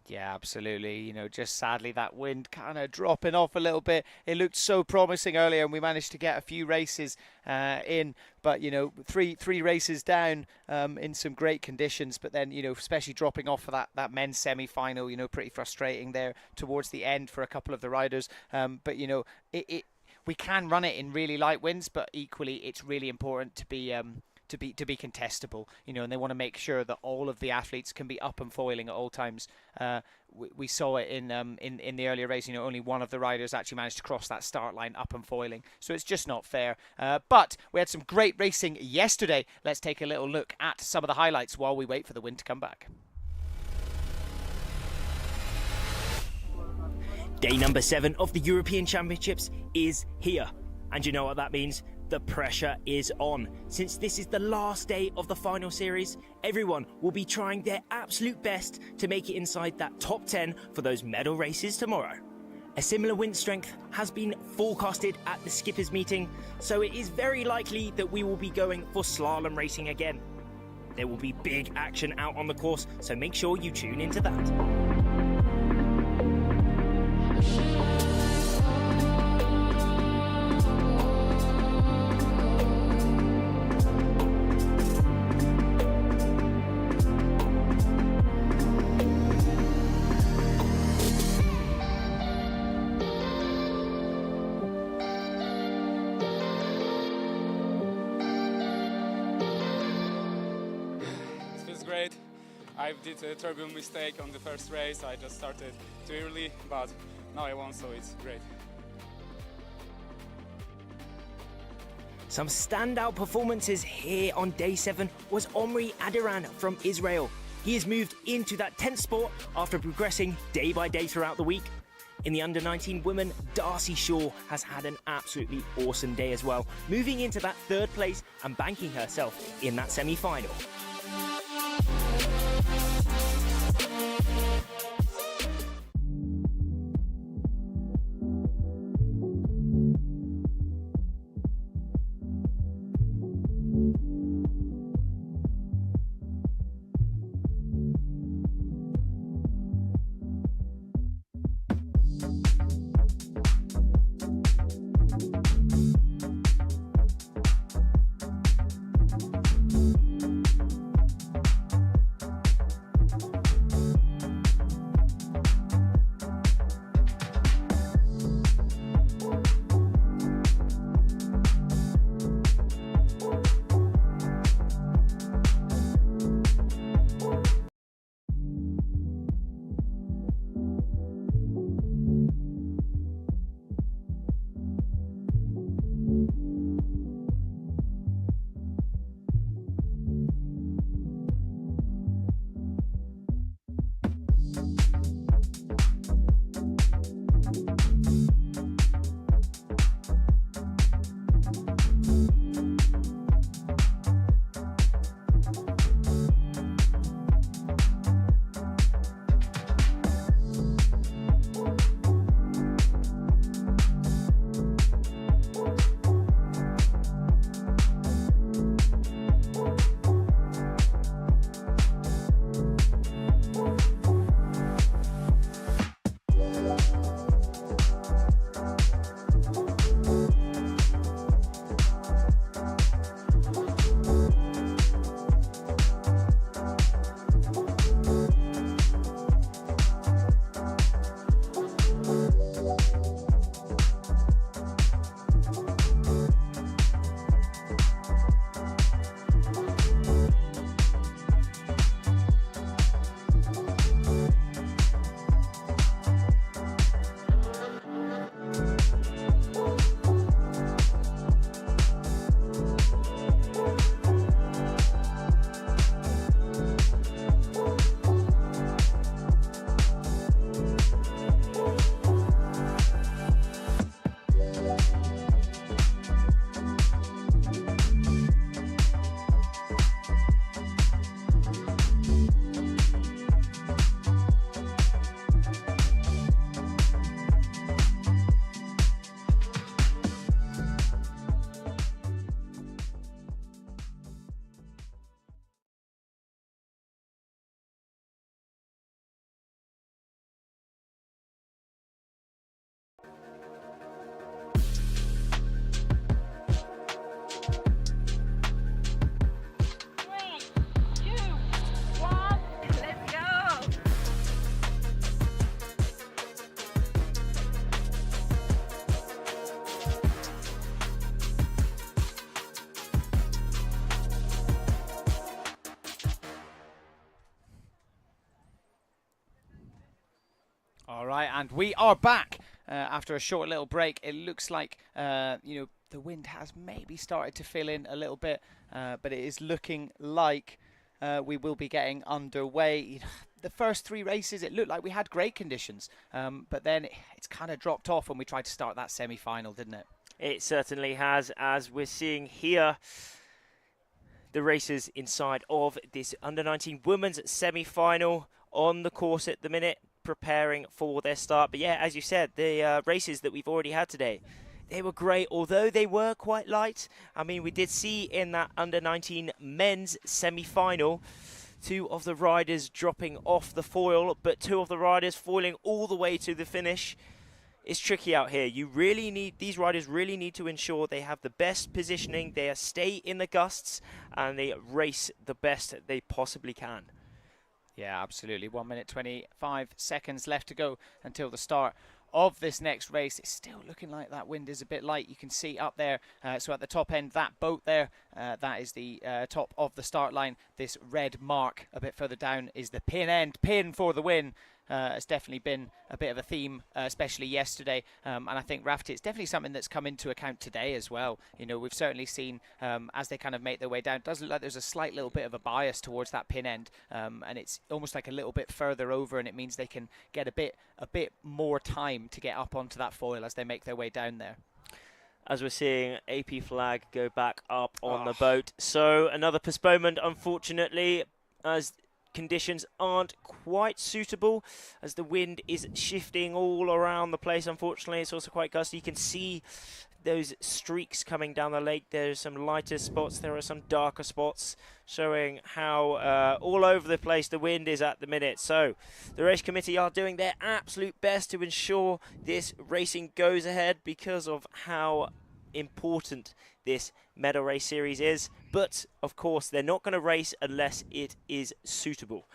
Yeah, absolutely. Just sadly that wind kind of dropping off a little bit. It looked so promising earlier, and we managed to get a few races in. But three races down in some great conditions. But then especially dropping off for that men's semi-final. Pretty frustrating there towards the end for a couple of the riders. But we can run it in really light winds, but equally it's really important to be contestable, and they want to make sure that all of the athletes can be up and foiling at all times. We saw it in the earlier race. Only one of the riders actually managed to cross that start line up and foiling, so it's just not fair. But we had some great racing yesterday. Let's take a little look at some of the highlights while we wait for the wind to come back. Day number 7 of the European Championships is here, and you know what that means? The pressure is on. Since this is the last day of the final series, everyone will be trying their absolute best to make it inside that top 10 for those medal races tomorrow. A similar wind strength has been forecasted at the skippers meeting, so it is very likely that we will be going for slalom racing again. There will be big action out on the course, so make sure you tune into that. I did a terrible mistake on the first race. I just started too early, but now I won, so it's great. Some standout performances here on day 7 was Omri Adiran from Israel. He has moved into that 10th spot after progressing day by day throughout the week. In the under-19 women, Darcy Shaw has had an absolutely awesome day as well, moving into that 3rd place and banking herself in that semi-final. All right, and we are back after a short little break. It looks like the wind has maybe started to fill in a little bit, but it is looking like we will be getting underway. The first 3 races, it looked like we had great conditions, but then it's kind of dropped off when we tried to start that semi-final, didn't it? It certainly has, as we're seeing here. The races inside of this under-19 women's semi-final on the course at the minute, preparing for their start. But yeah, as you said, the races that we've already had today, they were great, although they were quite light. I mean, we did see in that under-19 men's semi-final 2 of the riders dropping off the foil, but 2 of the riders foiling all the way to the finish. It's tricky out here. These riders really need to ensure they have the best positioning, they stay in the gusts, and they race the best they possibly can. Yeah, absolutely. 1 minute 25 seconds left to go until the start of this next race. It's still looking like that wind is a bit light. You can see up there, so at the top end, that boat there, that is the top of the start line. This red mark a bit further down is the pin end. Pin for the win. It's definitely been a bit of a theme, especially yesterday. And I think, Rafty, it's definitely something that's come into account today as well. You know, we've certainly seen as they kind of make their way down, it does look like there's a slight little bit of a bias towards that pin end. And it's almost like a little bit further over, and it means they can get a bit more time to get up onto that foil as they make their way down there. As we're seeing AP flag go back up on the boat. So another postponement, unfortunately, as conditions aren't quite suitable, as the wind is shifting all around the place. Unfortunately, it's also quite gusty. You can see those streaks coming down the lake. There's some lighter spots, there are some darker spots, showing how all over the place the wind is at the minute. So the race committee are doing their absolute best to ensure this racing goes ahead because of how important this medal race series is. But of course, they're not going to race unless it is suitable.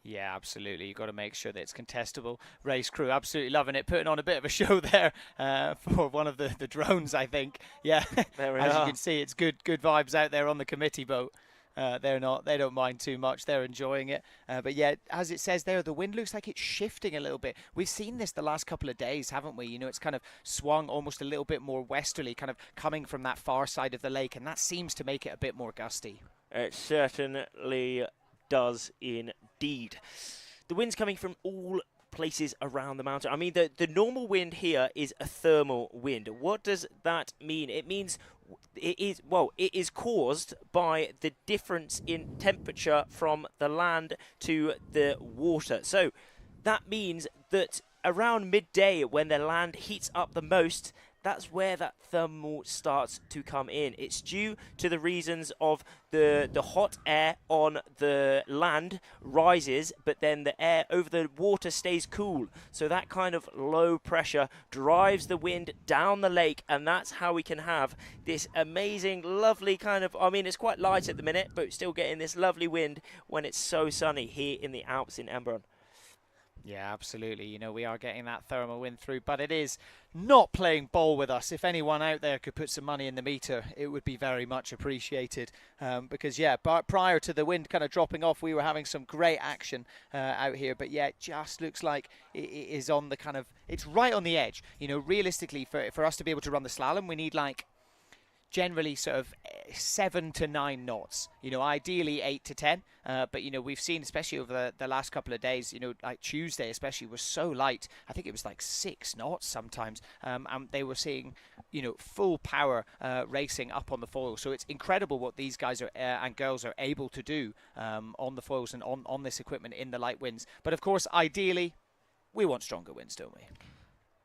Yeah, absolutely. You've got to make sure that it's contestable. Race crew absolutely loving it, putting on a bit of a show there for one of the drones, I think. Yeah, there we as are. you can see, it's good vibes out there on the committee boat. They don't mind too much. They're enjoying it. But yeah, as it says there, the wind looks like it's shifting a little bit. We've seen this the last couple of days, haven't we? You know, it's kind of swung almost a little bit more westerly, kind of coming from that far side of the lake, and that seems to make it a bit more gusty. It certainly does indeed. The wind's coming from all places around the mountain. I mean, the normal wind here is a thermal wind. What does that mean? It means it is caused by the difference in temperature from the land to the water. So that means that around midday, when the land heats up the most, that's where that thermal starts to come in. It's due to the reasons of the hot air on the land rises, but then the air over the water stays cool. So that kind of low pressure drives the wind down the lake, and that's how we can have this amazing, lovely kind of, I mean, it's quite light at the minute, but still getting this lovely wind when it's so sunny here in the Alps in Embrun. Yeah, absolutely. You know, we are getting that thermal wind through, but it is not playing ball with us. If anyone out there could put some money in the meter, it would be very much appreciated. Because, yeah, prior to the wind kind of dropping off, we were having some great action out here. But, yeah, it just looks like it is on the kind of, it's right on the edge. You know, realistically, for us to be able to run the slalom, we need like generally sort of 7 to 9 knots, you know, ideally 8 to 10, but you know, we've seen, especially over the last couple of days, you know, like Tuesday especially was so light. I think it was like 6 knots sometimes, and they were seeing, you know, full power racing up on the foil. So it's incredible what these guys are and girls are able to do on the foils and on this equipment in the light winds. But of course, ideally we want stronger winds, don't we?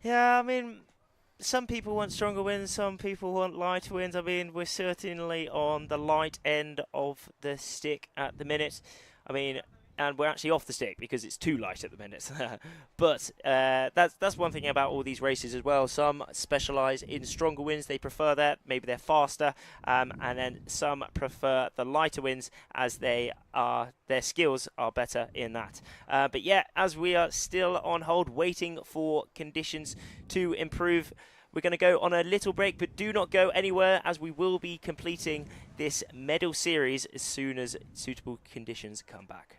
Yeah, I mean, some people want stronger winds, some people want lighter winds. I mean, we're certainly on the light end of the stick at the minute. I mean, and we're actually off the stick because it's too light at the minute. But that's one thing about all these races as well. Some specialise in stronger winds. They prefer that. Maybe they're faster. And then some prefer the lighter winds as their skills are better in that. But yeah, as we are still on hold waiting for conditions to improve, we're going to go on a little break, but do not go anywhere as we will be completing this medal series as soon as suitable conditions come back.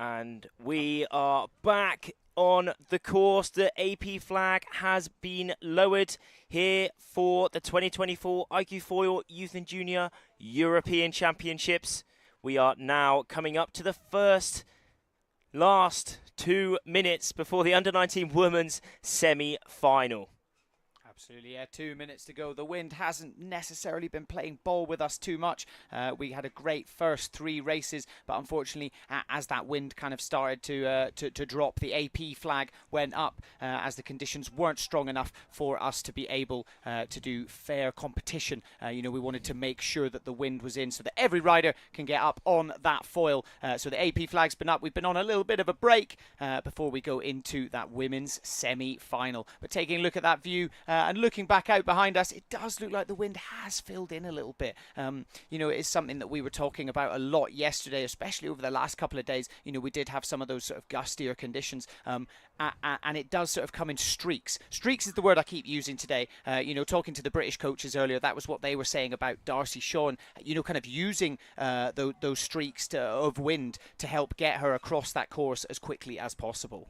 And we are back on the course. The AP flag has been lowered here for the 2024 iQFoil Youth and Junior European Championships. We are now coming up to the last 2 minutes before the under-19 women's semi-final. Absolutely, yeah. 2 minutes to go. The wind hasn't necessarily been playing ball with us too much. We had a great first 3 races, but unfortunately, as that wind kind of started to drop, the AP flag went up as the conditions weren't strong enough for us to be able to do fair competition. We wanted to make sure that the wind was in so that every rider can get up on that foil. So the AP flag's been up. We've been on a little bit of a break before we go into that women's semi-final. But taking a look at that view, and looking back out behind us, it does look like the wind has filled in a little bit. It is something that we were talking about a lot yesterday, especially over the last couple of days. We did have some of those sort of gustier conditions, and it does sort of come in streaks. Streaks is the word I keep using today. Talking to the British coaches earlier, that was what they were saying about Darcy Shaw, kind of using those streaks of wind to help get her across that course as quickly as possible.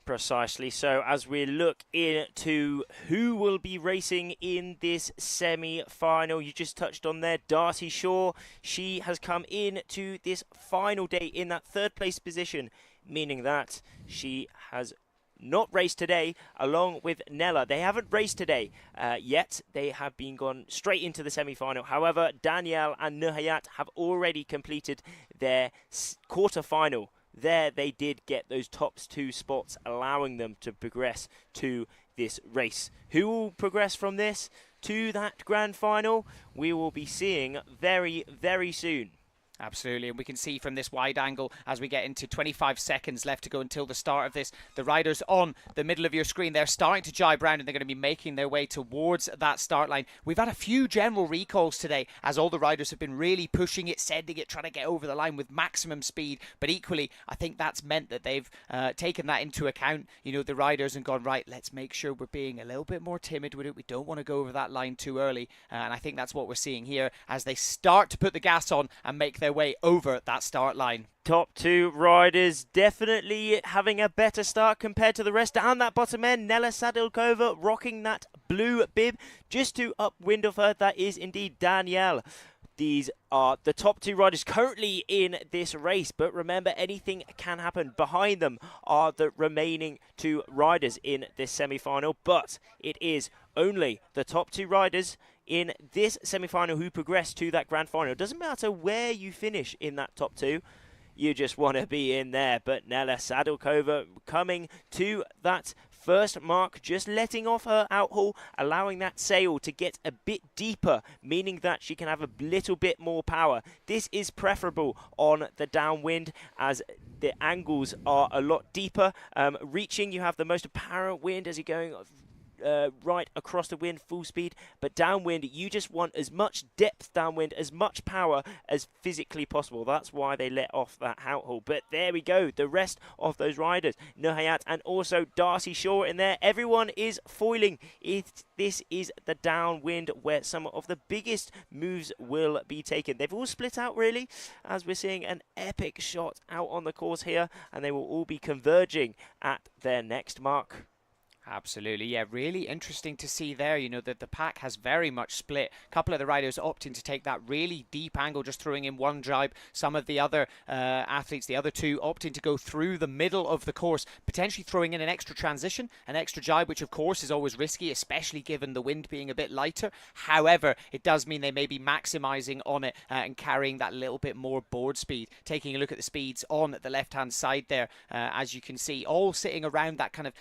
Precisely. So as we look into who will be racing in this semi-final, you just touched on there, Darcy Shaw. She has come in to this final day in that 3rd place position, meaning that she has not raced today along with Nella. They haven't raced today yet. They have been gone straight into the semi-final. However, Danielle and Nuhayat have already completed their quarter-final. There they did get those top 2 spots, allowing them to progress to this race. Who will progress from this to that grand final? We will be seeing very, very soon. Absolutely, and we can see from this wide angle as we get into 25 seconds left to go until the start of this. The riders on the middle of your screen, they're starting to jibe round and they're going to be making their way towards that start line. We've had a few general recalls today as all the riders have been really pushing it, sending it, trying to get over the line with maximum speed. But equally, I think that's meant that they've taken that into account, the riders, and gone, right, let's make sure we're being a little bit more timid with it. We don't want to go over that line too early. And I think that's what we're seeing here as they start to put the gas on and make their way over that start line. Top 2 riders definitely having a better start compared to the rest. Down that bottom end, Nella Sadilkova rocking that blue bib. Just to upwind of her, that is indeed Danielle. These are the top 2 riders currently in this race, but remember, anything can happen. Behind them are the remaining 2 riders in this semi-final, but it is only the top 2 riders in this semi-final who progress to that grand final. It doesn't matter where you finish in that top 2, you just want to be in there. But Nella Sadilkova coming to that first mark, just letting off her outhaul, allowing that sail to get a bit deeper, meaning that she can have a little bit more power. This is preferable on the downwind as the angles are a lot deeper. Reaching, you have the most apparent wind as you're going right across the wind full speed, but downwind you just want as much depth downwind, as much power as physically possible. That's why they let off that outhaul. But there we go, the rest of those riders, Nuhayat and also Darcy Shaw in there, everyone is foiling. This is the downwind where some of the biggest moves will be taken. They've all split out really, as we're seeing an epic shot out on the course here, and they will all be converging at their next mark. Absolutely, yeah, really interesting to see there, that the pack has very much split. A couple of the riders opting to take that really deep angle, just throwing in one jibe. Some of the other athletes, the other 2, opting to go through the middle of the course, potentially throwing in an extra transition, an extra jibe, which of course is always risky, especially given the wind being a bit lighter. However, it does mean they may be maximizing on it and carrying that little bit more board speed. Taking a look at the speeds on the left-hand side there, as you can see, all sitting around that kind of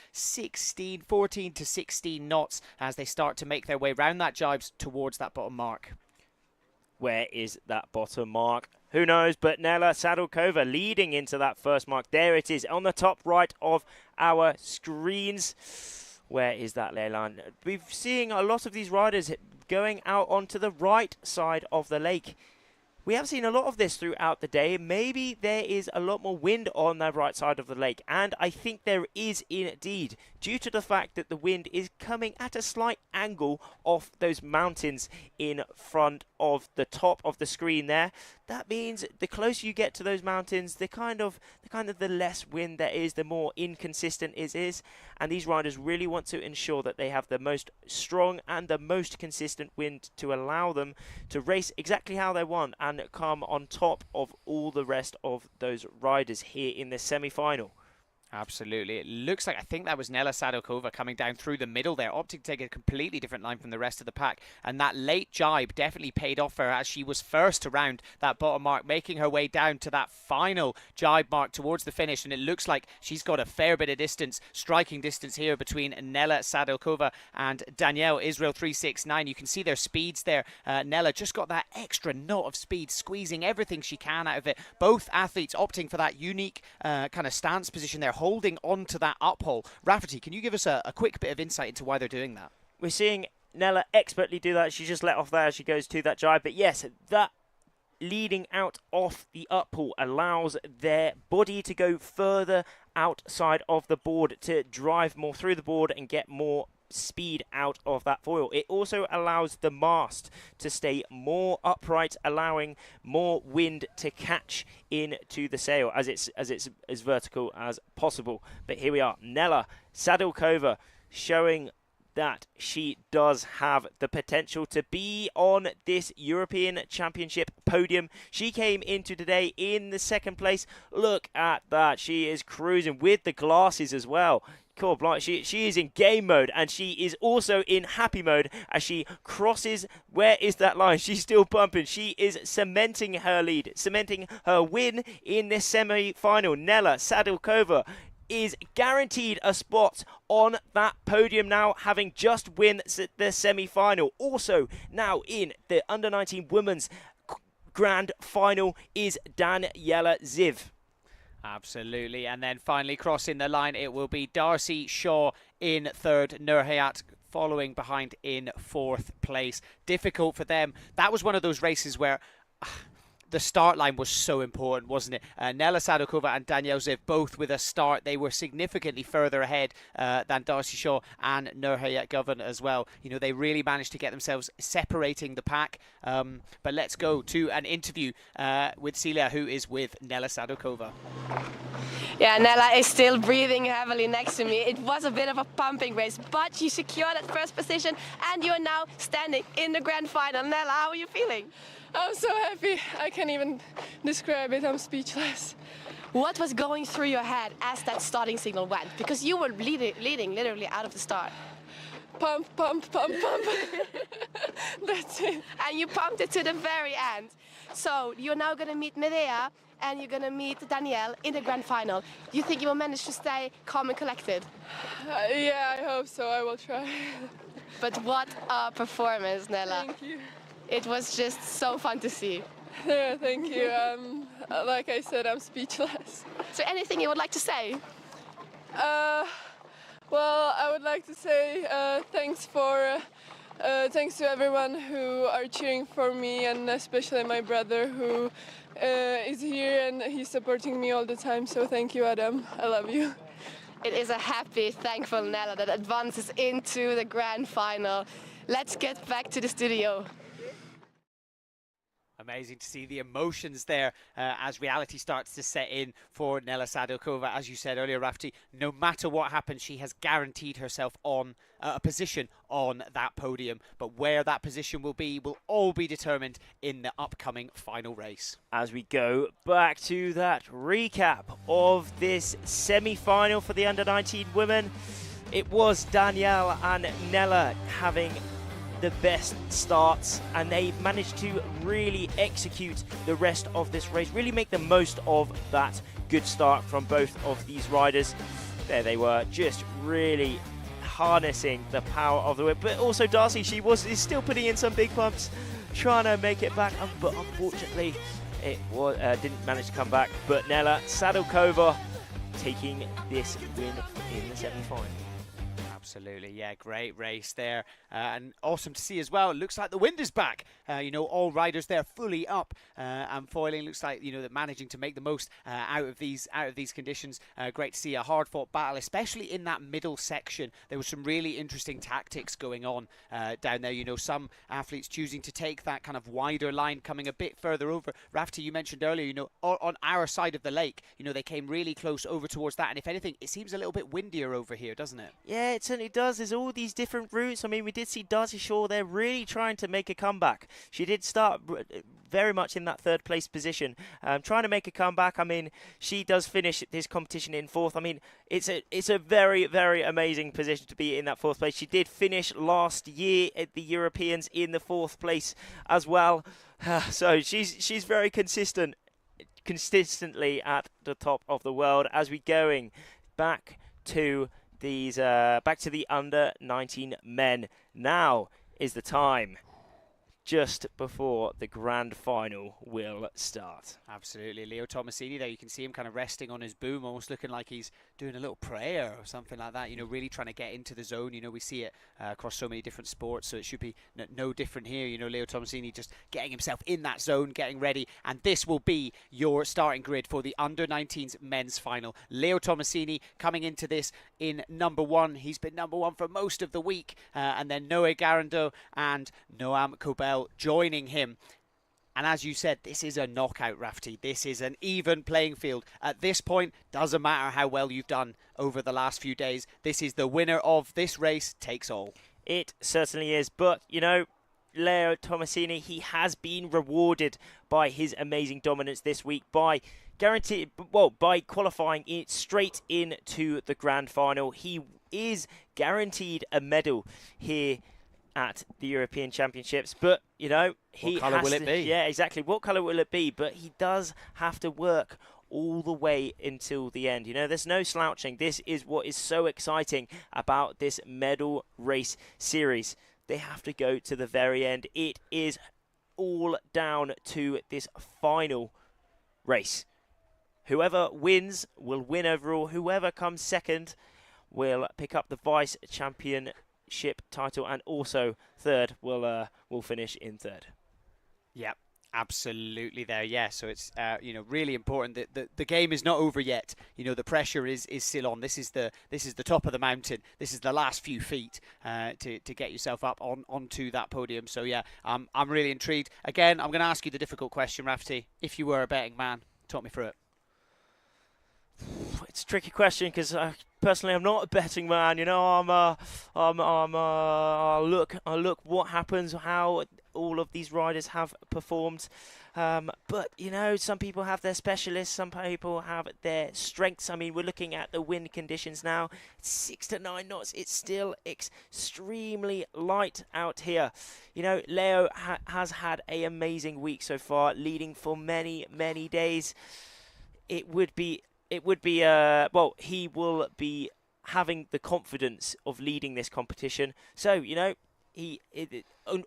14 to 16 knots as they start to make their way round that jibes towards that bottom mark. Where is that bottom mark? Who knows, but Nella Sadilkova leading into that first mark. There it is on the top right of our screens. Where is that ley line? We've seeing a lot of these riders going out onto the right side of the lake. we have seen a lot of this throughout the day. Maybe there is a lot more wind on the right side of the lake, and I think there is indeed, due to the fact that the wind is coming at a slight angle off those mountains in front of the top of the screen there. That means the closer you get to those mountains, the kind of the less wind there is, the more inconsistent it is. And these riders really want to ensure that they have the most strong and the most consistent wind to allow them to race exactly how they want and come on top of all the rest of those riders here in the semi-final. Absolutely. It looks like, I think that was Nela Sadokova coming down through the middle there, opting to take a completely different line from the rest of the pack. And that late jibe definitely paid off for her as she was first around that bottom mark, making her way down to that final jibe mark towards the finish. And it looks like she's got a fair bit of distance, striking distance here between Nela Sadokova and Danielle Israel 369. You can see their speeds there. Nela just got that extra knot of speed, squeezing everything she can out of it. Both athletes opting for that unique kind of stance position there, holding on to that uphole. Rafferty, can you give us a quick bit of insight into why they're doing that? We're seeing Nela expertly do that. She just let off there as she goes to that jibe. But yes, that leading out off the uphole allows their body to go further outside of the board, to drive more through the board and get more speed out of that foil. It also allows the mast to stay more upright, allowing more wind to catch into the sail as it's as vertical as possible. But here we are, Nela Sadokova showing that she does have the potential to be on this European Championship podium. She came into today in the second place. Look at that. She is cruising with the glasses as well. Cool, she is in game mode, and she is also in happy mode as she crosses. Where is that line? She's still bumping. She is cementing her lead, cementing her win in this semi-final. Nela Sadokova is guaranteed a spot on that podium now, having just won the semi-final. Also, now in the under-19 women's grand final is Daniela Ziv. Absolutely. And then finally crossing the line, it will be Darcy Shaw in third, Nurhayat following behind in fourth place. Difficult for them. That was one of those races where the start line was so important, wasn't it? Nela Sadokova and Danielle Ziv both with a start. They were significantly further ahead than Darcy Shaw and Nurhayat Govan as well. You know, they really managed to get themselves separating the pack. But let's go to an interview with Celia, who is with Nela Sadokova. Yeah, Nela is still breathing heavily next to me. It was a bit of a pumping race, but you secured that first position and you are now standing in the grand final. Nela, how are you feeling? I'm so happy. I can't even describe it. I'm speechless. What was going through your head as that starting signal went? Because you were leading literally out of the start. Pump, pump, pump, pump. That's it. And you pumped it to the very end. So you're now going to meet Medea and you're going to meet Danielle in the grand final. You think you will manage to stay calm and collected? Yeah, I hope so. I will try. But what a performance, Nela. Thank you. It was just so fun to see. Yeah, thank you. Like I said, I'm speechless. Is there anything you would like to say? Well, I would like to say thanks to everyone who are cheering for me, and especially my brother who is here and he's supporting me all the time. So thank you, Adam. I love you. It is a happy, thankful Nela that advances into the grand final. Let's get back to the studio. Amazing to see the emotions there as reality starts to set in for Nela Sadokova. As you said earlier, Rafti, no matter what happens, she has guaranteed herself on a position on that podium. But where that position will all be determined in the upcoming final race. As we go back to that recap of this semi-final for the under-19 women, it was Danielle and Nela having the best starts, and they managed to really execute the rest of this race, really make the most of that good start from both of these riders. There they were, just really harnessing the power of the whip. But also Darcy, is still putting in some big pumps, trying to make it back, but unfortunately it didn't manage to come back. But Nela Sadokova taking this win in the semi-final. Absolutely, yeah, great race there, and awesome to see as well. It looks like the wind is back. All riders there fully up and foiling. Looks like they're managing to make the most out of these conditions. Great to see a hard-fought battle, especially in that middle section. There was some really interesting tactics going on down there. Some athletes choosing to take that kind of wider line, coming a bit further over. Rafti, you mentioned earlier, on our side of the lake, they came really close over towards that, and if anything, it seems a little bit windier over here, doesn't it? Yeah, it certainly does. There's all these different routes. I mean, we did see Darcy Shaw there really trying to make a comeback. She did start very much in that third place position, trying to make a comeback. I mean, she does finish this competition in fourth. I mean, it's a very, very amazing position to be in that fourth place. She did finish last year at the Europeans in the fourth place as well. So she's very consistently at the top of the world. As we going back to the under 19 men. Now is the time, just before the grand final will start. Absolutely. Leo Tomasini there, you can see him kind of resting on his boom, almost looking like he's doing a little prayer or something like that, really trying to get into the zone. We see it across so many different sports, so it should be no different here. Leo Tomasini just getting himself in that zone, getting ready, and this will be your starting grid for the under-19s men's final. Leo Tomasini coming into this in number 1. He's been number 1 for most of the week, and then Noé Garando and Noam Kobel joining him. And as you said, this is a knockout, Rafti. This is an even playing field. At this point, doesn't matter how well you've done over the last few days. This is the winner of this race takes all. It certainly is. But, Leo Tomasini, he has been rewarded by his amazing dominance this week by qualifying it straight into the grand final. He is guaranteed a medal here at the European Championships, but what colour will it be? Yeah, exactly. What colour will it be? But he does have to work all the way until the end. There's no slouching. This is what is so exciting about this medal race series. They have to go to the very end. It is all down to this final race. Whoever wins will win overall. Whoever comes second will pick up the vice championship title, and also third will finish in third. Yep, absolutely there. Yeah, so it's really important that the game is not over yet. The pressure is still on. This is the top of the mountain. This is the last few feet to get yourself up onto that podium. So yeah, I'm really intrigued. Again, I'm going to ask you the difficult question, Rafti. If you were a betting man, talk me through it. It's a tricky question because personally, I'm not a betting man. I look what happens, how all of these riders have performed. But some people have their specialists, some people have their strengths. I mean, we're looking at the wind conditions now. It's 6 to 9 knots. It's still extremely light out here. Leo has had an amazing week so far, leading for many, many days. He will be having the confidence of leading this competition. So,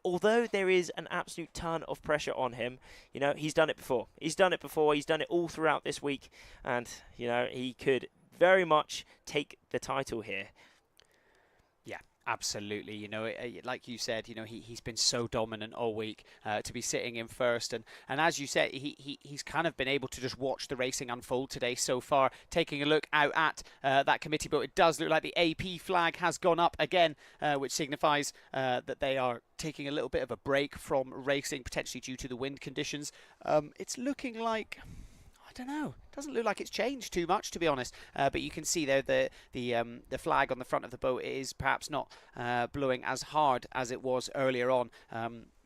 although there is an absolute ton of pressure on him, he's done it before. He's done it all throughout this week. And, he could very much take the title here. Yeah, absolutely. Like you said, he's been so dominant all week to be sitting in first. And as you said, he's kind of been able to just watch the racing unfold today so far. Taking a look out at that committee boat, it does look like the AP flag has gone up again, which signifies that they are taking a little bit of a break from racing, potentially due to the wind conditions. It's looking like, I don't know, doesn't look like it's changed too much, to be honest, but you can see there the flag on the front of the boat is perhaps not blowing as hard as it was earlier on.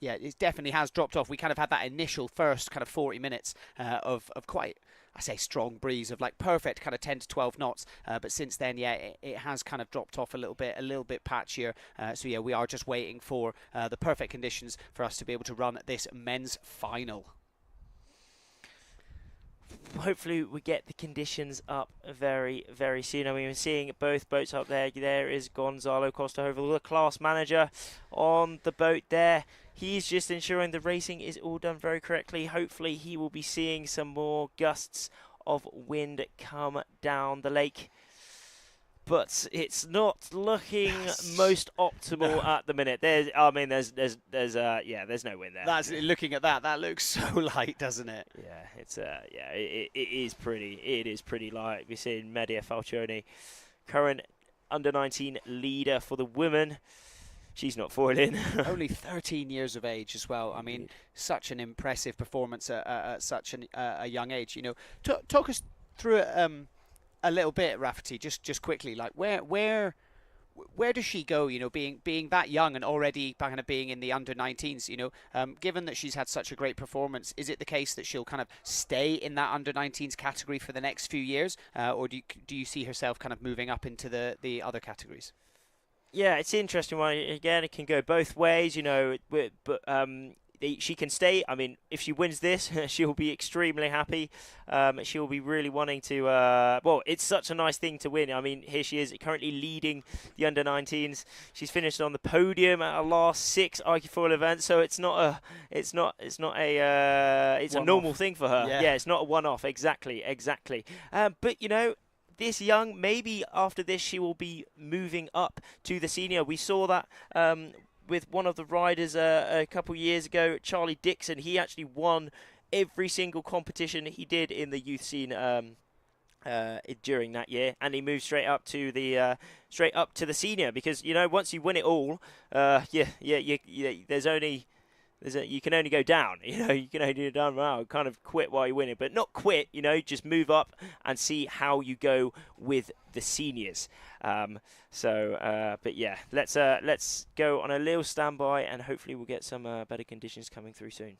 Yeah, it definitely has dropped off. We kind of had that initial first kind of 40 minutes of quite, I say, strong breeze of like perfect kind of 10 to 12 knots, but since then, yeah, it has kind of dropped off a little bit patchier. So yeah, we are just waiting for the perfect conditions for us to be able to run this men's final. Hopefully we get the conditions up very, very soon. I mean, we're seeing both boats up there. There is Gonzalo Costa, the class manager on the boat there. He's just ensuring the racing is all done very correctly. Hopefully he will be seeing some more gusts of wind come down the lake. but it's not looking most optimal at the minute. There's no win there. That's looking at that. That looks so light, doesn't it? Yeah, it's it is pretty light. We're seeing Medea Falcioni, current under-19 leader for the women. She's not foiling. Only 13 years of age as well. I mean, such an impressive performance at such a young age. You know, talk us through it a little bit, Rafferty. Just quickly, like where does she go? You know, being that young and already kind of being in the under-19s. You know, given that she's had such a great performance, is it the case that she'll kind of stay in that under-19s category for the next few years, or do you see herself kind of moving up into the other categories? Yeah, it's an interesting one. Again, it can go both ways, you know, but she can stay. I mean, if she wins this, she'll be extremely happy. She'll be really wanting to, well, it's such a nice thing to win. I mean, here she is currently leading the under-19s. She's finished on the podium at her last 6 iQFoil events, so it's a normal thing for her. Yeah, it's not a one-off. Exactly. But, you know, this young, maybe after this she will be moving up to the senior. We saw that with one of the riders a couple years ago, Charlie Dixon. He actually won every single competition he did in the youth scene during that year, and he moved straight up to the senior, because, you know, once you win it all, you can only go down. You know, you can only go down. Wow, kind of quit while you're winning, but not quit. You know, just move up and see how you go with the seniors. But yeah, let's go on a little standby, and hopefully we'll get some better conditions coming through soon.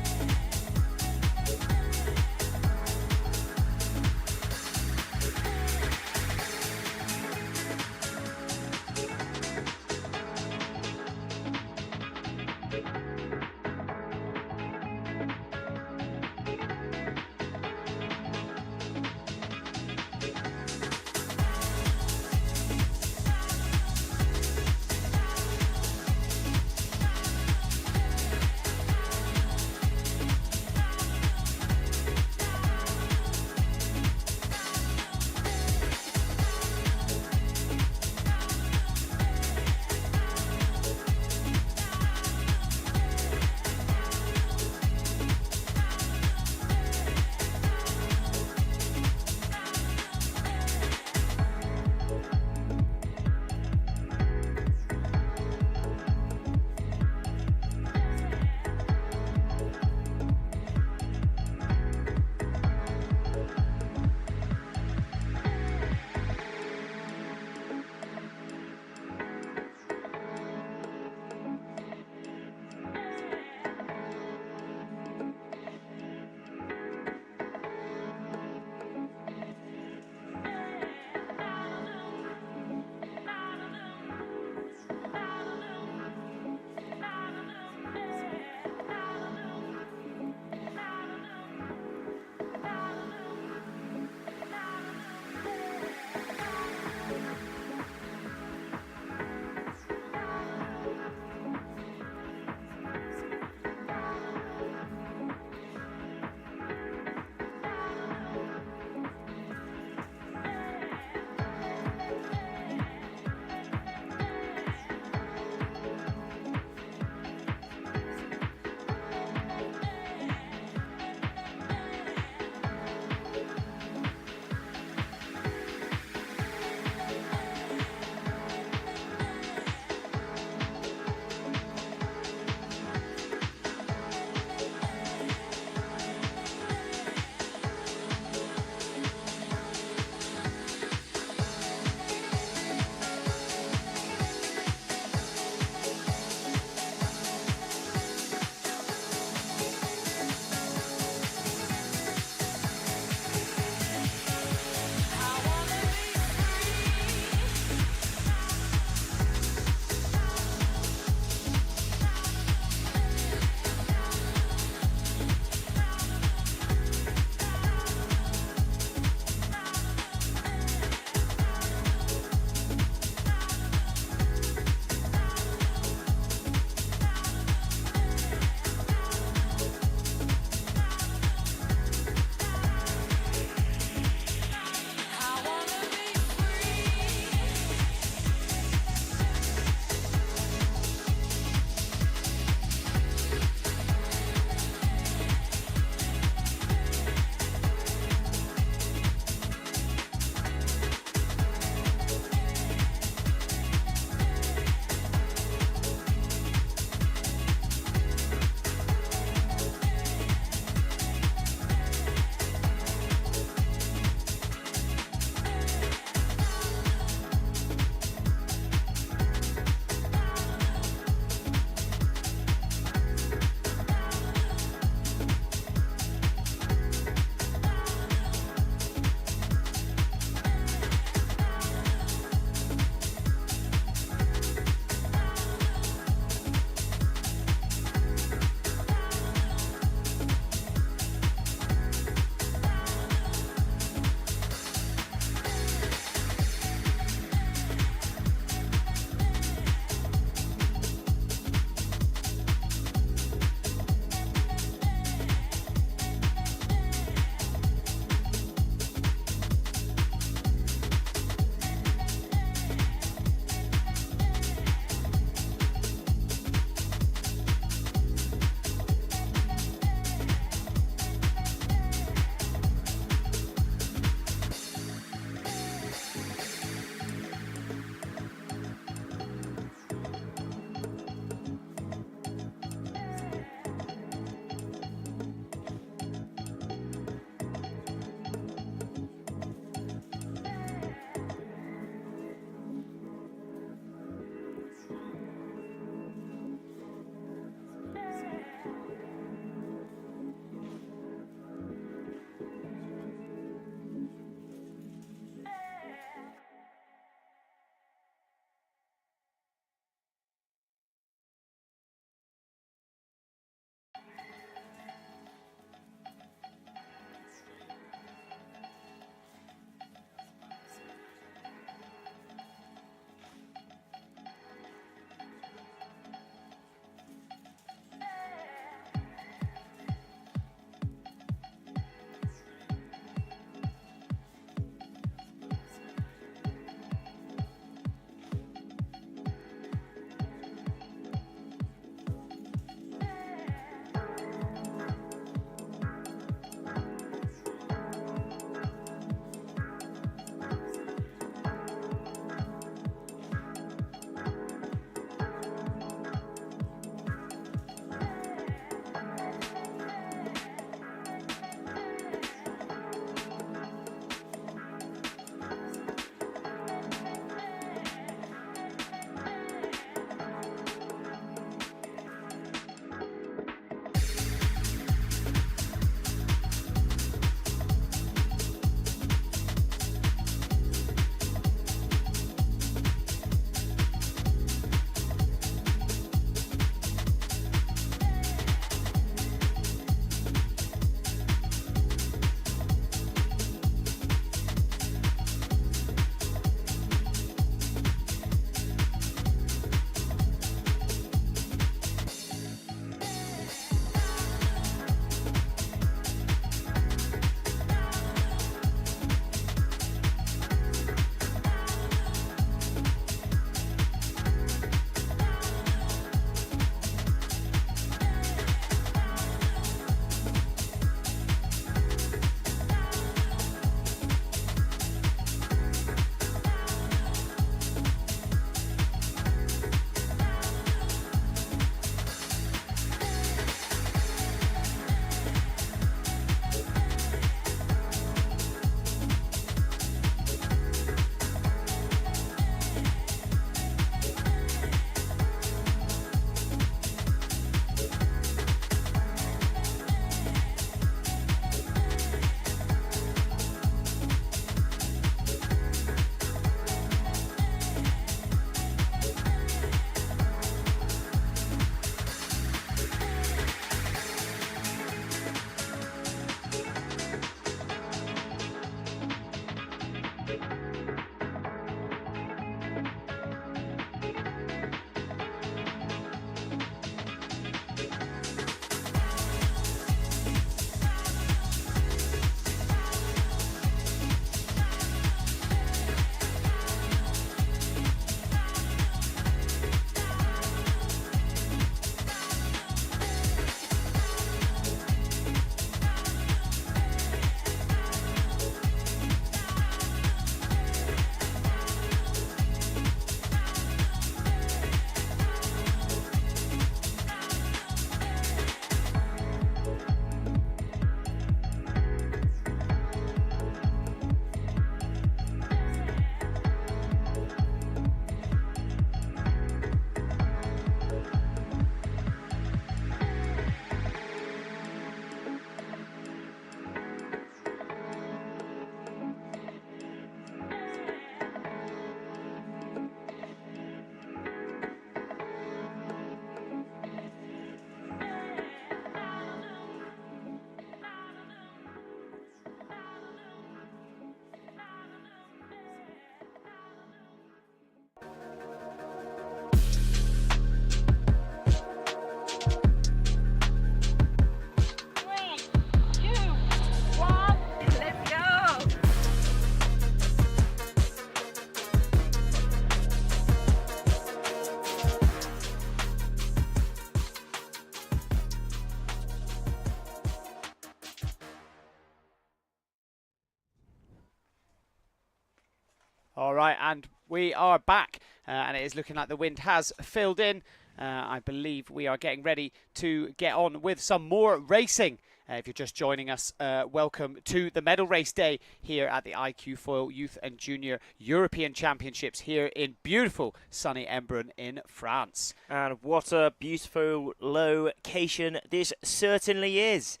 All right, and we are back, and it is looking like the wind has filled in. I believe we are getting ready to get on with some more racing. If you're just joining us, welcome to the medal race day here at the iQFoil Youth and Junior European Championships here in beautiful sunny Embrun in France. And what a beautiful location this certainly is.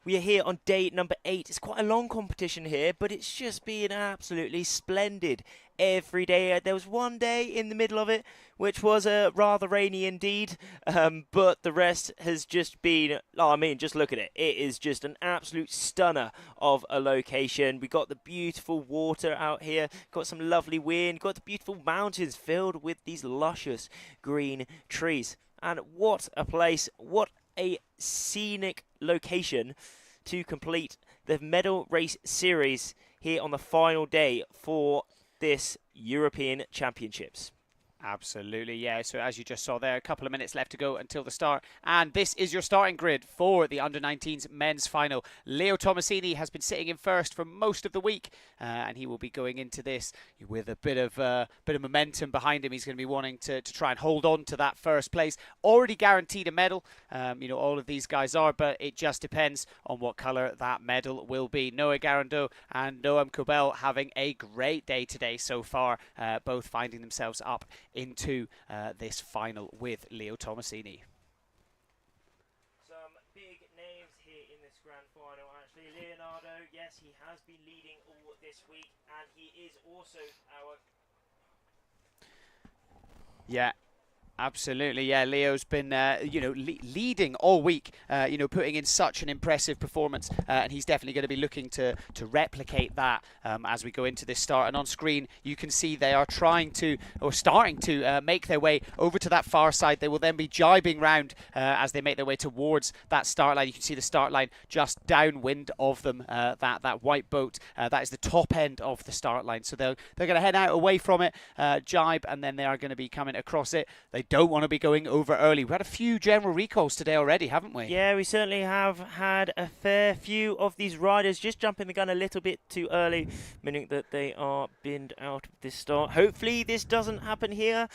We are here on day number 8. It's quite a long competition here, but it's just been absolutely splendid every day. There was one day in the middle of it, which was rather rainy indeed, but the rest has just been, just look at it. It is just an absolute stunner of a location. We got the beautiful water out here, got some lovely wind, got the beautiful mountains filled with these luscious green trees. And what a place, what a scenic location to complete the medal race series here on the final day for this European Championships. Absolutely, yeah. So as you just saw there, a couple of minutes left to go until the start. And this is your starting grid for the Under-19s men's final. Leo Tomasini has been sitting in first for most of the week, and he will be going into this with a bit of momentum behind him. He's going to be wanting to try and hold on to that first place. Already guaranteed a medal, all of these guys are, but it just depends on what colour that medal will be. Noé Garandot and Noam Kobel having a great day today so far, both finding themselves up into this final with Leo Tomasini. Some big names here in this grand final. Actually, Leonardo, yes, he has been leading all this week, and he is also our... Yeah. Absolutely, yeah. Leo's been, leading all week, putting in such an impressive performance, and he's definitely going to be looking to replicate that as we go into this start. And on screen, you can see they are starting to make their way over to that far side. They will then be jibing round as they make their way towards that start line. You can see the start line just downwind of them, that white boat. That is the top end of the start line. So they're going to head out away from it, jibe, and then they are going to be coming across it. They don't want to be going over early. We've had a few general recalls today already, haven't we? Yeah, we certainly have had a fair few of these riders just jumping the gun a little bit too early, meaning that they are binned out of this start. Hopefully this doesn't happen here,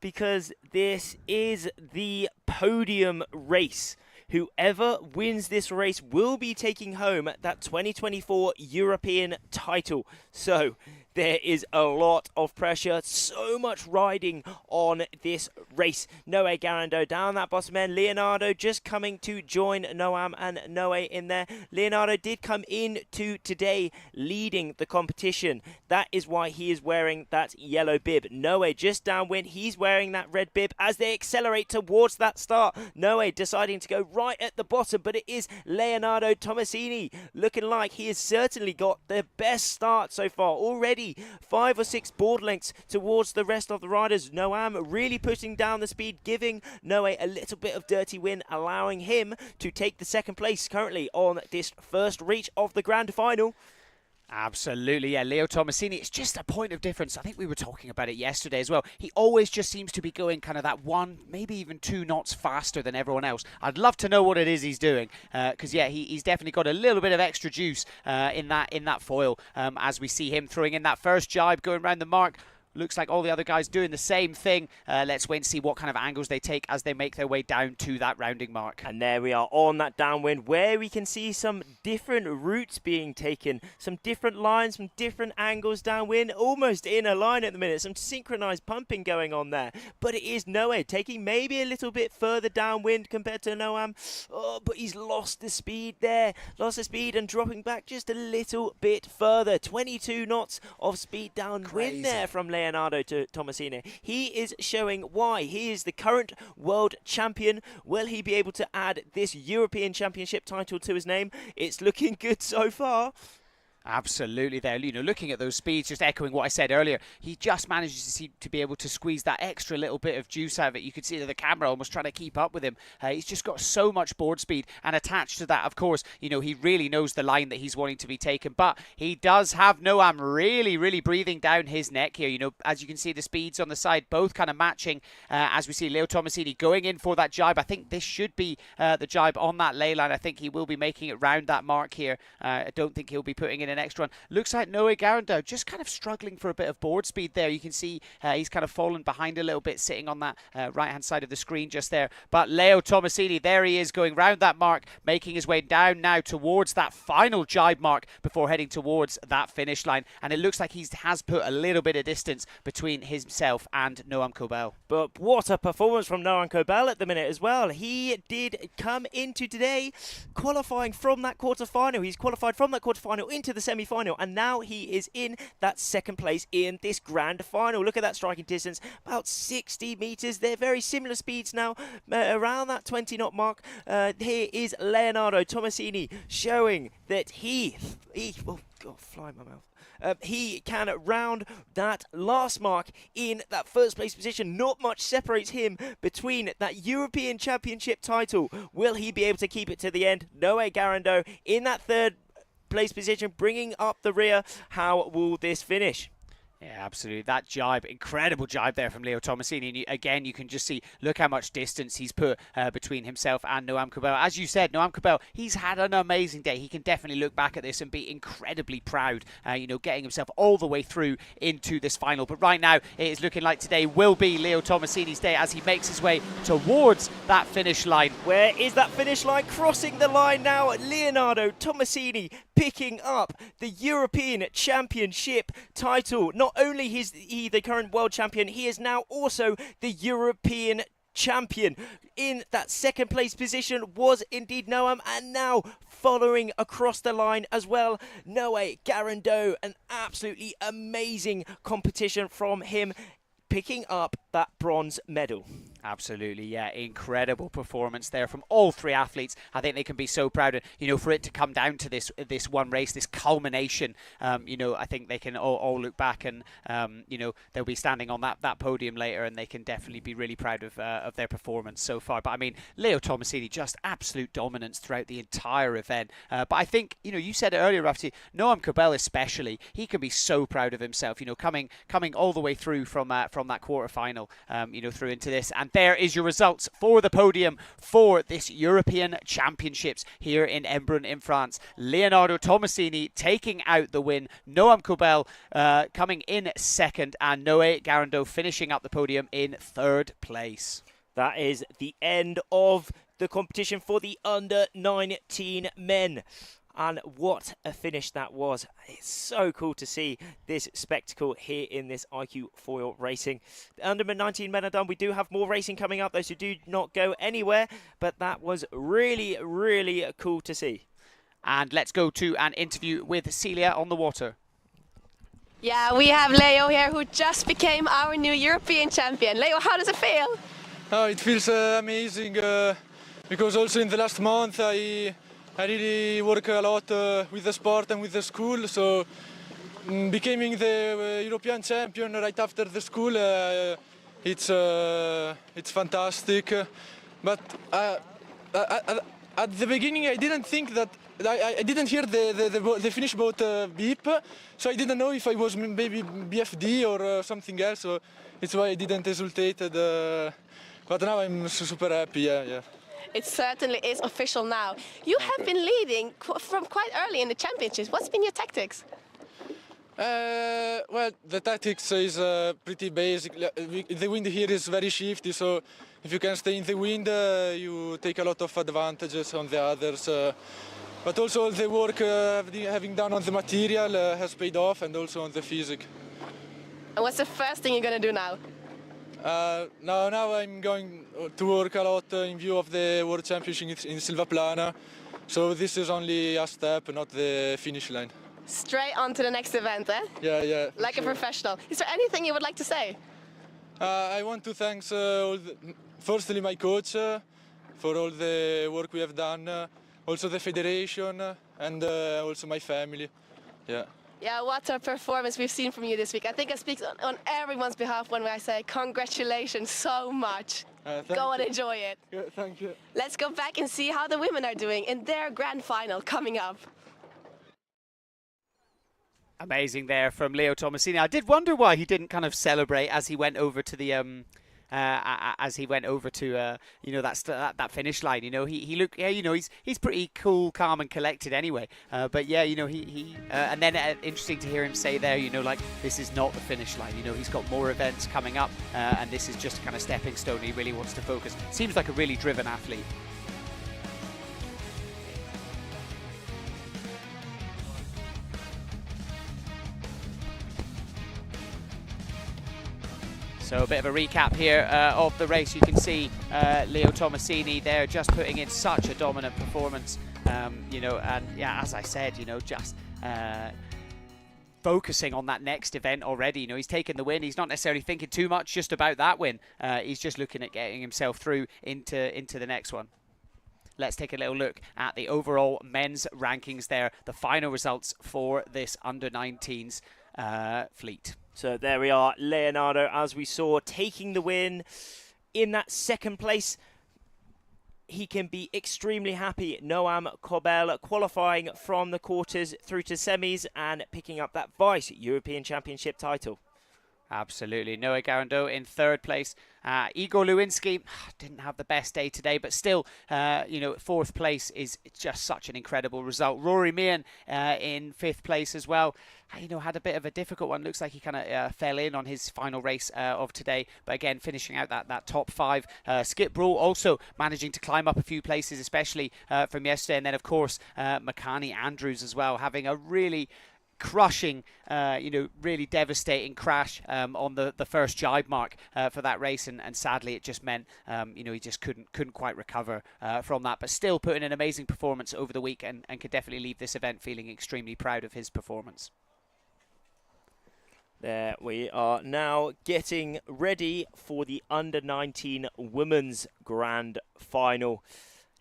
because this is the podium race. Whoever wins this race will be taking home that 2024 European title. So there is a lot of pressure, so much riding on this race. Noé Garandot down that bottom end. Leonardo just coming to join Noam and Noé in there. Leonardo did come in to today leading the competition. That is why he is wearing that yellow bib. Noé just downwind. He's wearing that red bib as they accelerate towards that start. Noé deciding to go right at the bottom, but it is Leonardo Tomasini looking like he has certainly got the best start so far. Already 5 or 6 board lengths towards the rest of the riders. Noam really pushing down the speed, giving Noé a little bit of dirty win, allowing him to take the second place currently on this first reach of the grand final. Absolutely, yeah. Leo Tomasini, it's just a point of difference. I think we were talking about it yesterday as well. He always just seems to be going kind of that 1, maybe even 2 knots faster than everyone else. I'd love to know what it is he's doing, because yeah, he's definitely got a little bit of extra juice in that foil, as we see him throwing in that first jibe, going around the mark. Looks like all the other guys doing the same thing. Let's wait and see what kind of angles they take as they make their way down to that rounding mark. And there we are on that downwind, where we can see some different routes being taken, some different lines, some different angles downwind, almost in a line at the minute. Some synchronized pumping going on there. But it is Noé taking maybe a little bit further downwind compared to Noam. Oh, but he's lost the speed there. Lost the speed and dropping back just a little bit further. 22 knots of speed downwind there from Leonardo to Tomasini. He is showing why he is the current world champion. Will he be able to add this European Championship title to his name? It's looking good so far. Absolutely there. Looking at those speeds, just echoing what I said earlier, he just manages to be able to squeeze that extra little bit of juice out of it. You could see the camera almost trying to keep up with him. He's just got so much board speed, and attached to that, of course, he really knows the line that he's wanting to be taken, but he does have Noam really breathing down his neck here. As you can see, the speeds on the side both kind of matching, as we see Leo Tomasini going in for that jibe. I think this should be the jibe on that ley line. I think he will be making it round that mark here. I don't think he'll be putting in an next one. Looks like Noé Garandau just kind of struggling for a bit of board speed there. You can see he's kind of fallen behind a little bit, sitting on that right-hand side of the screen just there. But Leo Tomasini, there he is, going round that mark, making his way down now towards that final jibe mark before heading towards that finish line. And it looks like he has put a little bit of distance between himself and Noam Kobel. But what a performance from Noam Kobel at the minute as well. He did come into today qualifying from that quarterfinal. He's qualified from that quarterfinal into the semi-final, and now he is in that second place in this grand final. Look at that striking distance, about 60 metres. They're very similar speeds now, around that 20 knot mark. Here is Leonardo Tomasini showing that he oh God, fly in my mouth. He can round that last mark in that first place position. Not much separates him between that European Championship title. Will he be able to keep it to the end? Noé Garandau in that third place position, bringing up the rear. How will this finish? Yeah, absolutely. That jibe, incredible jibe there from Leo Tomasini. And again, you can just see, look how much distance he's put between himself and Noam Kobel. As you said, Noam Kobel, he's had an amazing day. He can definitely look back at this and be incredibly proud, getting himself all the way through into this final. But right now, it is looking like today will be Leo Tomasini's day as he makes his way towards that finish line. Where is that finish line? Crossing the line now, Leonardo Tomasini picking up the European Championship title. Not only is he the current world champion, he is now also the European champion. In that second place position was indeed Noam, and now following across the line as well, Noé Garandau. An absolutely amazing competition from him, picking up that bronze medal. Absolutely, yeah, incredible performance there from all three athletes. I think they can be so proud, and for it to come down to this one race, this culmination. I think they can all look back and they'll be standing on that podium later, and they can definitely be really proud of their performance so far. But I mean, Leo Tomasini, just absolute dominance throughout the entire event. But I think you said it earlier, Rafti, Noam Kobel especially, he can be so proud of himself. Coming all the way through from that quarterfinal, through into this. And there is your results for the podium for this European Championships here in Embrun in France. Leonardo Tomasini taking out the win, Noam Kobel coming in second, and Noé Garandau finishing up the podium in third place. That is the end of the competition for the under-19 men. And what a finish that was. It's so cool to see this spectacle here in this iQFoil racing. The under-19 men are done. We do have more racing coming up, though, so do not go anywhere. But that was really, really cool to see. And let's go to an interview with Celia on the water. Yeah, we have Leo here, who just became our new European champion. Leo, how does it feel? Oh, it feels amazing because also in the last month I really work a lot with the sport and with the school, so becoming the European champion right after the school, it's fantastic. But at the beginning I didn't think that, I didn't hear the finish boat beep, so I didn't know if I was maybe BFD or something else, so it's why I didn't resultate. But now I'm super happy, yeah. It certainly is official now. You have been leading from quite early in the championships. What's been your tactics? Well, the tactics is pretty basic. The wind here is very shifty, so if you can stay in the wind, you take a lot of advantages on the others. But also all the work having done on the material has paid off, and also on the physics. And what's the first thing you're going to do now? Now I'm going to work a lot in view of the World Championship in Silvaplana. So this is only a step, not the finish line. Straight on to the next event, eh? Yeah. Like a professional. Is there anything you would like to say? I want to thank firstly my coach for all the work we have done, also the federation, and also my family. Yeah, what a performance we've seen from you this week. I think I speak on everyone's behalf when I say congratulations so much. Go and enjoy it. Yeah, thank you. Let's go back and see how the women are doing in their grand final coming up. Amazing there from Leo Tomasini. I did wonder why he didn't kind of celebrate as he went over to the as he went over to that finish line. He looked, he's pretty cool, calm, and collected anyway. But yeah, he and then interesting to hear him say there, like this is not the finish line. He's got more events coming up, and this is just a kind of stepping stone. He really wants to focus. Seems like a really driven athlete. So a bit of a recap here of the race. You can see Leo Tomasini there just putting in such a dominant performance, and yeah, as I said, just focusing on that next event already. He's taken the win. He's not necessarily thinking too much just about that win. He's just looking at getting himself through into the next one. Let's take a little look at the overall men's rankings there, the final results for this under-19s fleet. So there we are, Leonardo, as we saw, taking the win in that second place. He can be extremely happy. Noam Kobel qualifying from the quarters through to semis and picking up that Vice European Championship title. Absolutely. Noah Garando in third place. Igor Lewinsky didn't have the best day today, but still, fourth place is just such an incredible result. Rory Meehan in fifth place as well. Had a bit of a difficult one. Looks like he kind of fell in on his final race of today. But again, finishing out that top five. Skip Brule also managing to climb up a few places, especially from yesterday. And then, of course, Makani Andrews as well, having a really crushing, really devastating crash on the first jibe mark for that race, and sadly it just meant he just couldn't quite recover from that, but still put in an amazing performance over the week and could definitely leave this event feeling extremely proud of his performance. There we are now getting ready for the under-19 women's grand final,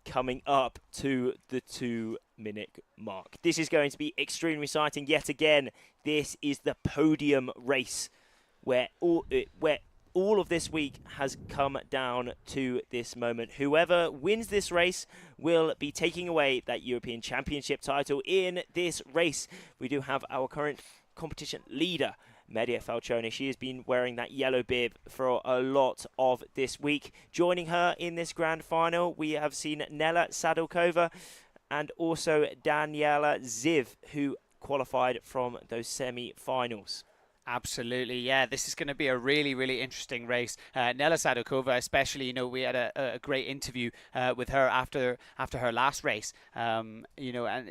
coming up to the 2-minute mark. This is going to be extremely exciting yet again. This is the podium race where all of this week has come down to this moment. Whoever wins this race will be taking away that European Championship title in this race. We do have our current competition leader, Medea Falcioni. She has been wearing that yellow bib for a lot of this week. Joining her in this grand final, we have seen Nela Sadokova and also Daniela Ziv, who qualified from those semi-finals. Absolutely, yeah. This is going to be a really, really interesting race. Nela Sadokova, especially, we had a great interview with her after her last race. And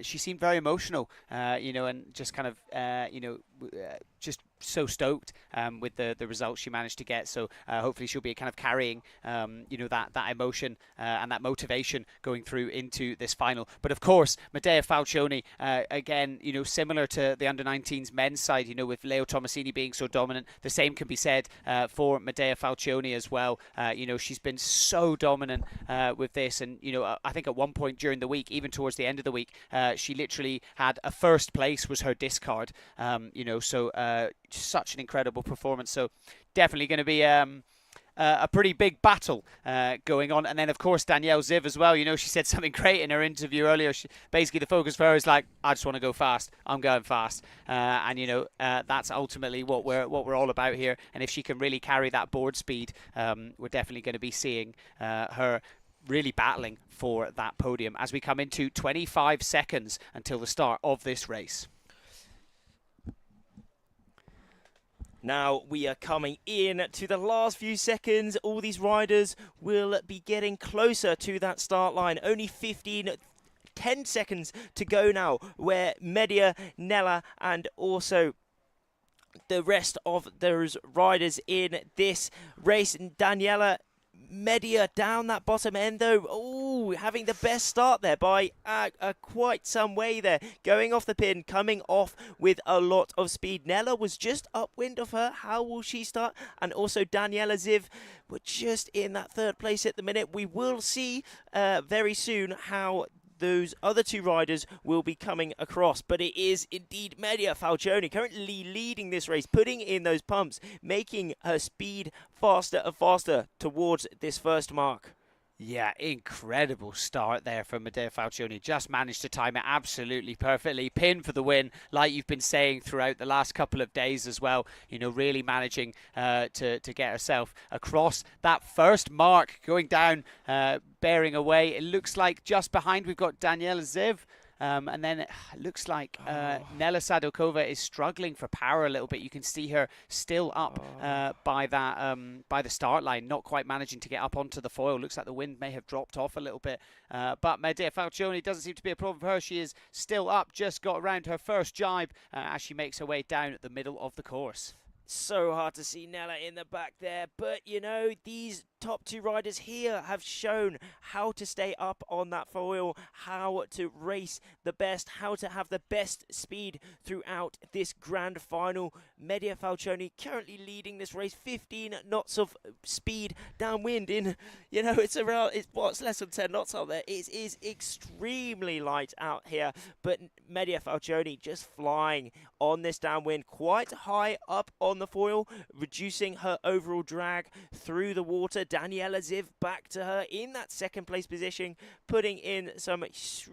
she seemed very emotional. And just kind of, just so stoked with the results she managed to get. So hopefully she'll be kind of carrying, that emotion and that motivation going through into this final. But of course, Medea Falcioni, again, similar to the under-19s men's side, with Leo Tomasini being so dominant, the same can be said for Medea Falcioni as well. She's been so dominant with this, and I think at one point during the week, even towards the end of the week, she literally had a first place was her discard. Such an incredible performance. So definitely going to be a pretty big battle going on. And then, of course, Danielle Ziv as well. She said something great in her interview earlier. Basically, the focus for her is like, I just want to go fast. I'm going fast. That's ultimately what we're all about here. And if she can really carry that board speed, we're definitely going to be seeing her really battling for that podium as we come into 25 seconds until the start of this race. Now we are coming in to the last few seconds. All these riders will be getting closer to that start line. Only 10 seconds to go now, where Medea, Nela, and also the rest of those riders in this race. And Daniela, Medea down that bottom end though. Oh, having the best start there by quite some way there. Going off the pin, coming off with a lot of speed. Nella was just upwind of her. How will she start? And also Daniela Ziv were just in that third place at the minute. We will see very soon how those other two riders will be coming across, but it is indeed Medea Falcioni currently leading this race, putting in those pumps, making her speed faster and faster towards this first mark. Yeah, incredible start there from Medea Falcioni. Just managed to time it absolutely perfectly. Pin for the win, like you've been saying throughout the last couple of days as well. You know, really managing to get herself across that first mark, going down, bearing away. It looks like just behind we've got Daniela Ziv. And then it looks like Nela Sadokova is struggling for power a little bit. You can see her still up by the start line, not quite managing to get up onto the foil. Looks like the wind may have dropped off a little bit. But Medea Falcioni doesn't seem to be a problem for her. She is still up, just got around her first jibe as she makes her way down at the middle of the course. So hard to see Nella in the back there, but you know, these top two riders here have shown how to stay up on that foil, how to race the best, how to have the best speed throughout this grand final. Medea Falcioni currently leading this race, 15 knots of speed downwind in, you know, it's less than 10 knots out there. It is extremely light out here, but Medea Falcioni just flying on this downwind, quite high up on the foil, reducing her overall drag through the water. Daniela Ziv back to her in that second place position, putting in some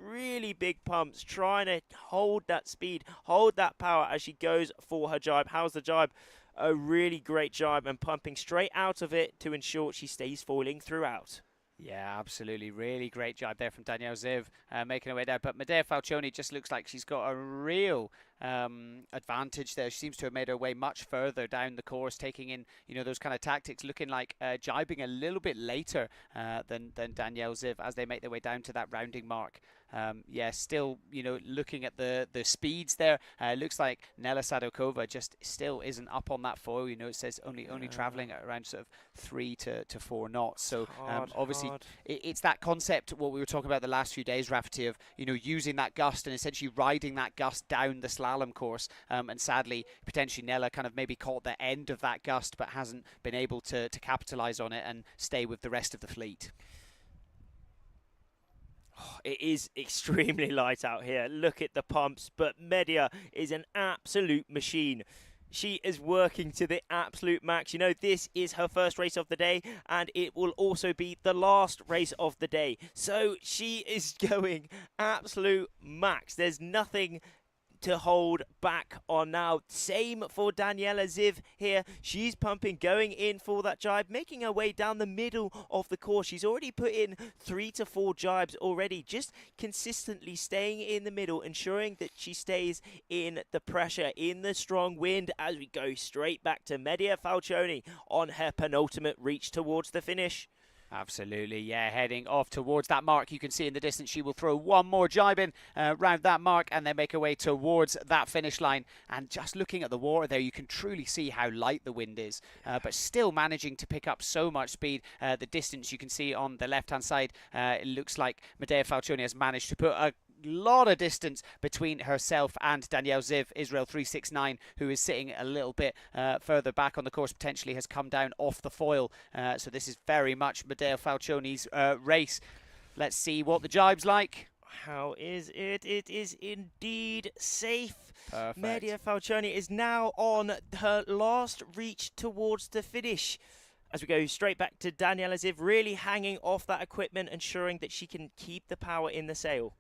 really big pumps, trying to hold that speed, hold that power as she goes for her jibe. How's the jibe? A really great jibe and pumping straight out of it to ensure she stays foiling throughout. Yeah, absolutely. Really great job there from Danielle Ziv, making her way down. But Medea Falcioni just looks like she's got a real advantage there. She seems to have made her way much further down the course, taking in, you know, those kind of tactics, looking like jibing a little bit later than Danielle Ziv as they make their way down to that rounding mark. Yeah, still, you know, looking at the speeds there, it looks like Nela Sadokova just still isn't up on that foil. You know, it says only traveling at around sort of 3 to 4 knots. So obviously it's that concept, what we were talking about the last few days, Rafferty, of, you know, using that gust and essentially riding that gust down the slalom course. And sadly, potentially Nela kind of maybe caught the end of that gust, but hasn't been able to capitalize on it and stay with the rest of the fleet. It is extremely light out here. Look at the pumps, but Medea is an absolute machine. She is working to the absolute max. You know, this is her first race of the day, and it will also be the last race of the day. So she is going absolute max. There's nothing to hold back on now. Same for Daniela Ziv here. She's pumping, going in for that jibe, making her way down the middle of the course. She's already put in 3 to 4 jibes already, just consistently staying in the middle, ensuring that she stays in the pressure, in the strong wind, as we go straight back to Medea Falcioni on her penultimate reach towards the finish. Absolutely, yeah, heading off towards that mark. You can see in the distance she will throw one more jibe in round that mark and then make her way towards that finish line. And just looking at the water there, you can truly see how light the wind is, but still managing to pick up so much speed. The distance you can see on the left-hand side, it looks like Medea Falcioni has managed to put a lot of distance between herself and Danielle Ziv. Israel 369, who is sitting a little bit further back on the course, potentially has come down off the foil. So this is very much Medea Falcioni's race. Let's see what the jibe's like. How is it? It is indeed safe. Perfect. Medea Falcioni is now on her last reach towards the finish. As we go straight back to Daniela Ziv, really hanging off that equipment, ensuring that she can keep the power in the sail.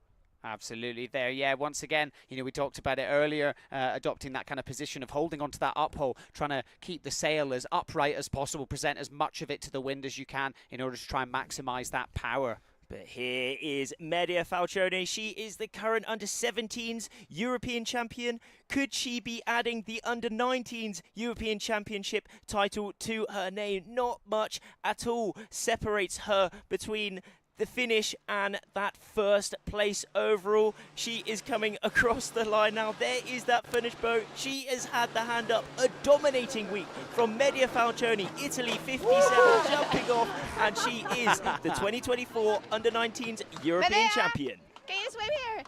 Absolutely there, yeah. Once again, you know, we talked about it earlier, adopting that kind of position of holding onto that uphole, trying to keep the sail as upright as possible, present as much of it to the wind as you can in order to try and maximize that power. But here is Medea Falcioni. She is the current under-17s European champion. Could she be adding the under-19s European championship title to her name? Not much at all separates her between the finish and that first place overall. She is coming across the line now. There is that finish boat. She has had the hand up. A dominating week from Medea Falcioni, Italy 57, jumping off, and she is the 2024 Under-19s European champion. Can you swim here?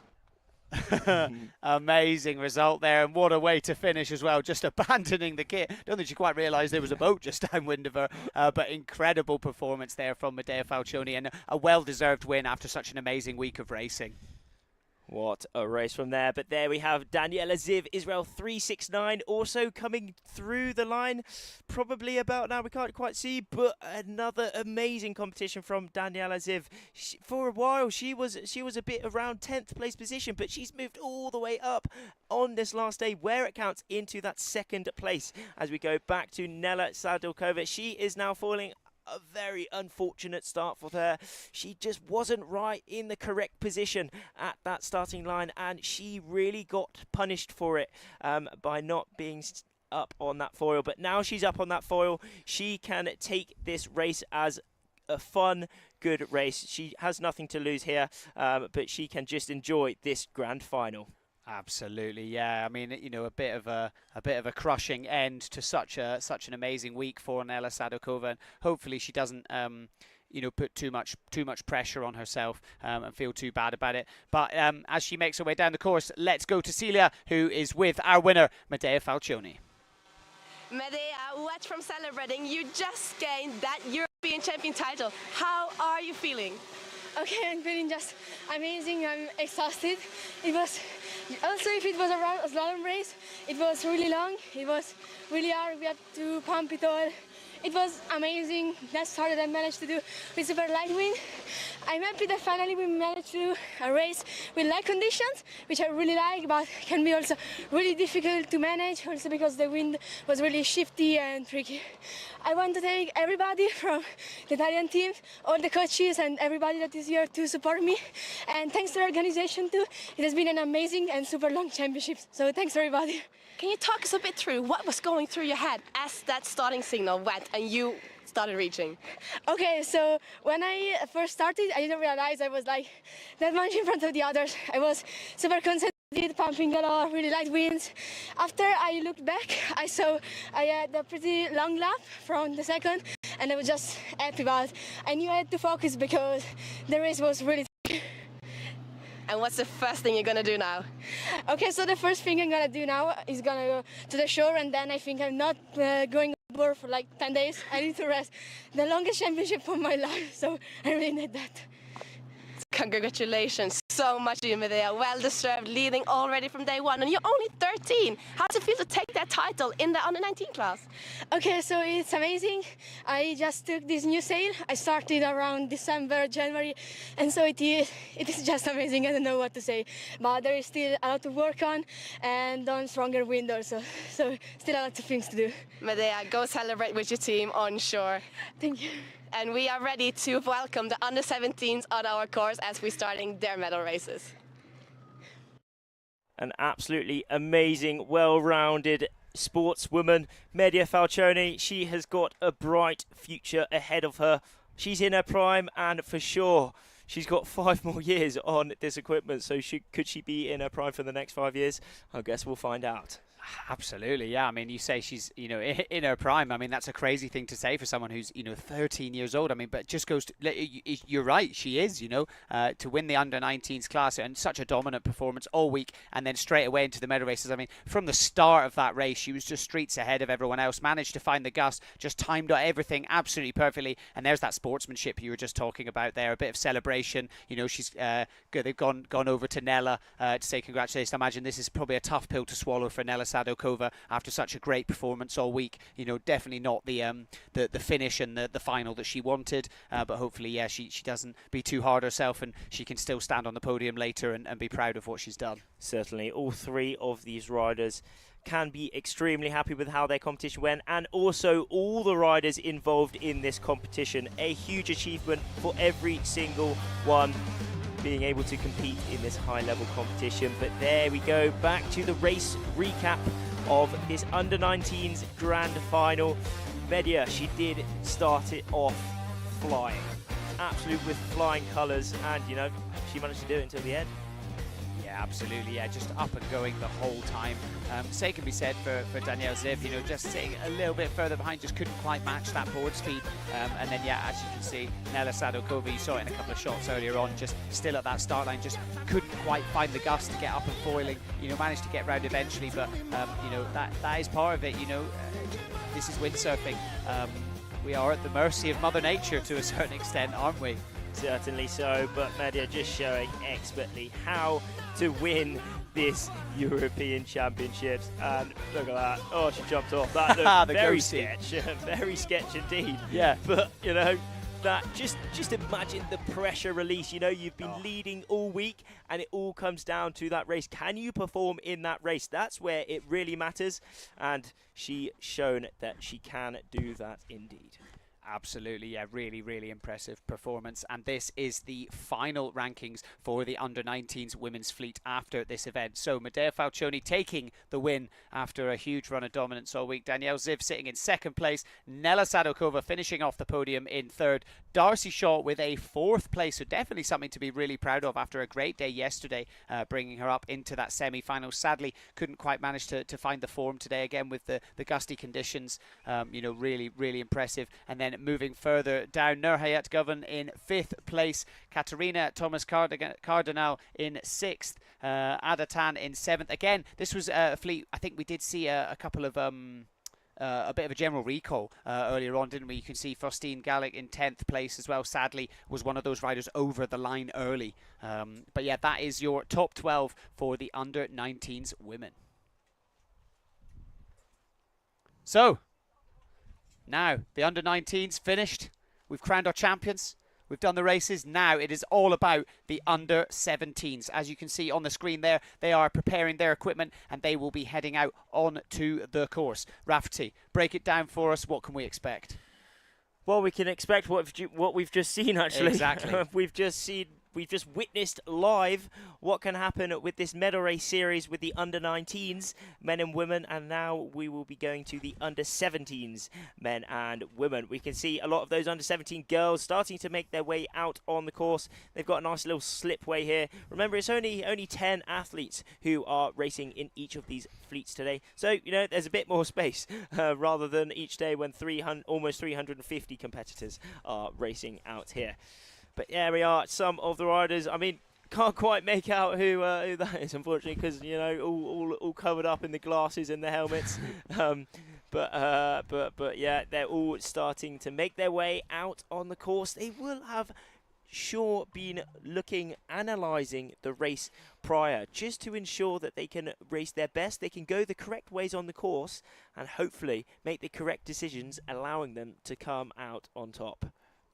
Amazing result there, and what a way to finish as well, just abandoning the kit. Don't think she quite realised there was a boat just downwind of her, but incredible performance there from Medea Falcioni, and a well-deserved win after such an amazing week of racing. What a race from there. But there we have Daniela Ziv, Israel 369, also coming through the line. Probably about now, we can't quite see, but another amazing competition from Daniela Ziv. For a while, she was a bit around 10th place position, but she's moved all the way up on this last day, where it counts into that 2nd place. As we go back to Nela Sadokova, she is now falling. A very unfortunate start for her. She just wasn't right in the correct position at that starting line, and she really got punished for it by not being up on that foil. But now she's up on that foil, she can take this race as a fun, good race. She has nothing to lose here, but she can just enjoy this grand final. Absolutely, yeah. I mean, you know, a bit of a crushing end to such an amazing week for Nela Sadokova, and hopefully she doesn't you know, put too much pressure on herself and feel too bad about it. But as she makes her way down the course, let's go to Celia, who is with our winner, Medea Falcioni. Medea, watch from celebrating. You just gained that European champion title. How are you feeling? Okay, I'm feeling just amazing. I'm exhausted. It was also, if it was a slalom race, it was really long. It was really hard. We had to pump it all. It was amazing. That's hard that I managed to do with super light wind. I'm happy that finally we managed to do a race with light conditions, which I really like, but can be also really difficult to manage, also because the wind was really shifty and tricky. I want to thank everybody from the Italian team, all the coaches and everybody that is here to support me. And thanks to the organization too. It has been an amazing and super long championship. So thanks everybody. Can you talk us a bit through what was going through your head as that starting signal went and you started reaching? Okay, so when I first started, I didn't realize I was like that much in front of the others. I was super concentrated, pumping a lot, really light winds. After I looked back, I saw I had a pretty long lap from the second, and I was just happy, but I knew I had to focus because the race was really. And what's the first thing you're gonna do now? Okay, so the first thing I'm gonna do now is gonna go to the shore, and then I think I'm not going over for like 10 days. I need to rest. The longest championship of my life, so I really need that. Congratulations so much to you, Medea. Well deserved, leading already from day one, and you're only 13. How does it feel to take that title in the under-19 class? Okay, so it's amazing. I just took this new sail. I started around December, January, and so it is just amazing. I don't know what to say, but there is still a lot to work on and on stronger wind also. So still a lot of things to do. Medea, go celebrate with your team on shore. Thank you. And we are ready to welcome the under-17s on our course as we're starting their medal races. An absolutely amazing, well-rounded sportswoman, Medea Falcioni. She has got a bright future ahead of her. She's in her prime, and for sure, she's got 5 more years on this equipment. So could she be in her prime for the next 5 years? I guess we'll find out. Absolutely, yeah. I mean, you say she's, you know, in her prime. I mean, that's a crazy thing to say for someone who's, you know, 13 years old. I mean, but it just goes to, you're right, she is, you know, to win the under-19s class and such a dominant performance all week and then straight away into the medal races. I mean, from the start of that race, she was just streets ahead of everyone else, managed to find the gust, just timed out everything absolutely perfectly. And there's that sportsmanship you were just talking about there, a bit of celebration. You know, she's good. They've gone over to Nela to say congratulations. I imagine this is probably a tough pill to swallow for Nela Sadokova after such a great performance all week. You know, definitely not the finish and the final that she wanted, but hopefully, yeah, she doesn't be too hard herself and she can still stand on the podium later and be proud of what she's done. Certainly, all 3 of these riders can be extremely happy with how their competition went, and also all the riders involved in this competition. A huge achievement for every single one, being able to compete in this high-level competition. But there we go, back to the race recap of this under-19s grand final. Medea, she did start it off flying, absolute with flying colours, and you know, she managed to do it until the end. Yeah, absolutely, yeah, just up and going the whole time. Same can be said for Danielle Ziv, you know, just sitting a little bit further behind, just couldn't quite match that board speed. And then, yeah, as you can see, Nela Sadokova, you saw it in a couple of shots earlier on, just still at that start line, just couldn't quite find the gust to get up and foiling. You know, managed to get round eventually, but, you know, that is part of it, you know. This is windsurfing. We are at the mercy of Mother Nature to a certain extent, aren't we? Certainly so, but Medya just showing expertly how to win this European Championships. And look at that. Oh, she jumped off. That looked very sketch. Very sketch indeed. Yeah. But, you know, that just imagine the pressure release. You know, you've been leading all week and it all comes down to that race. Can you perform in that race? That's where it really matters. And she shown that she can do that indeed. Absolutely, yeah, really, really impressive performance. And this is the final rankings for the under-19s women's fleet after this event. So Medea Falcioni taking the win after a huge run of dominance all week. Danielle Ziv sitting in second place. Nela Sadokova finishing off the podium in third. Darcy Shaw with a fourth place, so definitely something to be really proud of after a great day yesterday, bringing her up into that semi-final. Sadly, couldn't quite manage to find the form today again with the gusty conditions. You know, really, really impressive. And then moving further down, Nurhayat Govan in fifth place, Katerina Thomas Cardinal in sixth, Adatan in seventh. Again, this was a fleet, I think we did see a couple of a bit of a general recall earlier on, didn't we? You can see Faustine Gallic in 10th place as well. Sadly, was one of those riders over the line early. But yeah, that is your top 12 for the under-19s women. So, now the under-19s finished. We've crowned our champions. We've done the races. Now it is all about the under-17s. As you can see on the screen there, they are preparing their equipment and they will be heading out onto the course. Rafferty, break it down for us. What can we expect? Well, we can expect what we've just seen, actually. Exactly. We've just witnessed live what can happen with this medal race series with the under-19s men and women, and now we will be going to the under-17s men and women. We can see a lot of those under-17 girls starting to make their way out on the course. They've got a nice little slipway here. Remember, it's only 10 athletes who are racing in each of these fleets today, so you know there's a bit more space rather than each day when almost 350 competitors are racing out here. But there we are, some of the riders. I mean, can't quite make out who that is, unfortunately, because you know all covered up in the glasses and the helmets. But yeah, they're all starting to make their way out on the course. They will have sure been analysing the race prior, just to ensure that they can race their best. They can go the correct ways on the course, and hopefully make the correct decisions, allowing them to come out on top.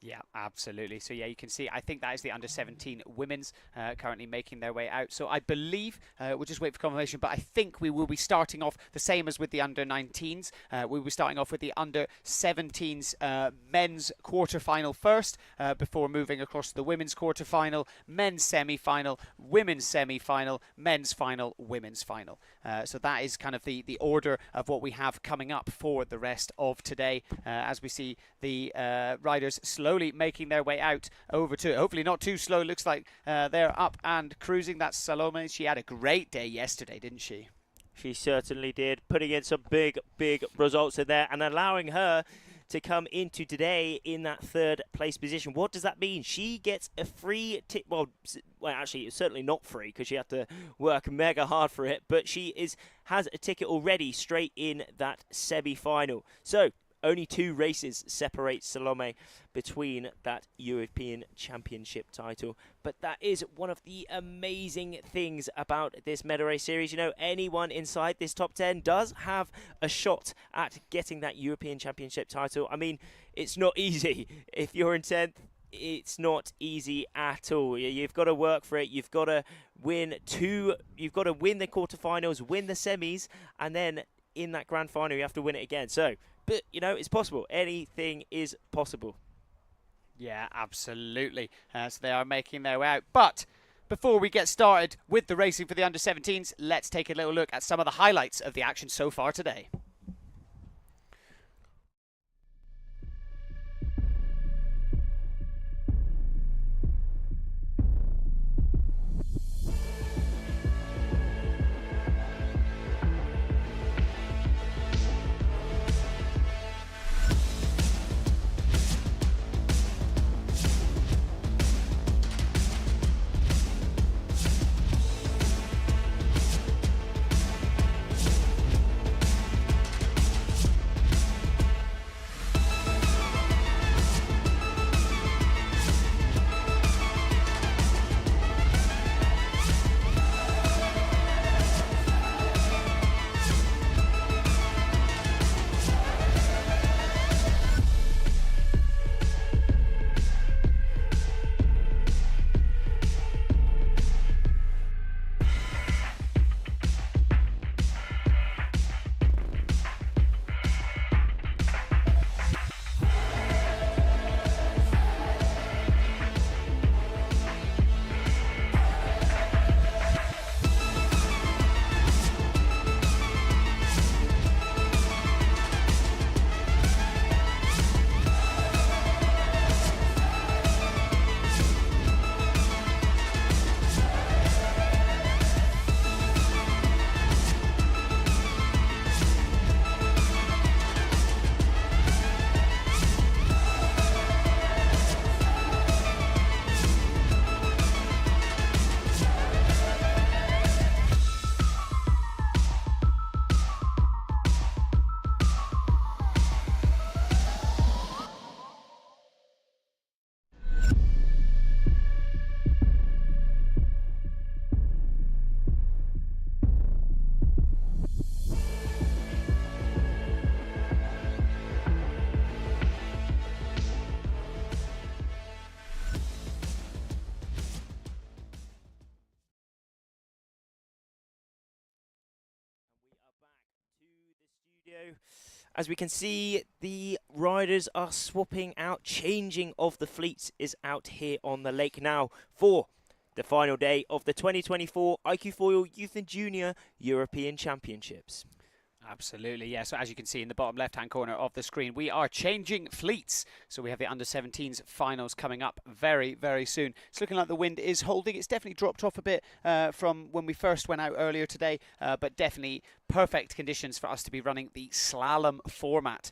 Yeah, absolutely. So yeah, you can see, I think that is the under-17 women's currently making their way out. So I believe, we'll just wait for confirmation, but I think we will be starting off the same as with the under-19s. We'll be starting off with the under-17s men's quarterfinal first, before moving across to the women's quarterfinal, men's semi-final, women's semi-final, men's final, women's final. So that is kind of the order of what we have coming up for the rest of today, as we see the riders slowly making their way out over to, hopefully not too slow. Looks like they're up and cruising. That's Salome. She had a great day yesterday, didn't she? She certainly did, putting in some big results in there and allowing her to come into today in that third place position. What does that mean? She gets a free ticket. Well, actually, it's certainly not free because she had to work mega hard for it, but she has a ticket already straight in that semi-final. So only 2 races separate Salome between that European Championship title. But that is one of the amazing things about this medal race series. You know, anyone inside this top 10 does have a shot at getting that European Championship title. I mean, it's not easy. If you're in 10th, it's not easy at all. You've got to work for it. You've got to win you've got to win the quarterfinals, win the semis, and then in that grand final, you have to win it again. So, but, you know, it's possible. Anything is possible. Yeah, absolutely. So they are making their way out. But before we get started with the racing for the under-17s, let's take a little look at some of the highlights of the action so far today. As we can see, the riders are swapping out, changing of the fleets is out here on the lake now for the final day of the 2024 iQFoil Youth and Junior European Championships. Absolutely, yeah. So as you can see in the bottom left-hand corner of the screen, we are changing fleets. So we have the under-17s finals coming up very, very soon. It's looking like the wind is holding. It's definitely dropped off a bit from when we first went out earlier today, but definitely perfect conditions for us to be running the slalom format.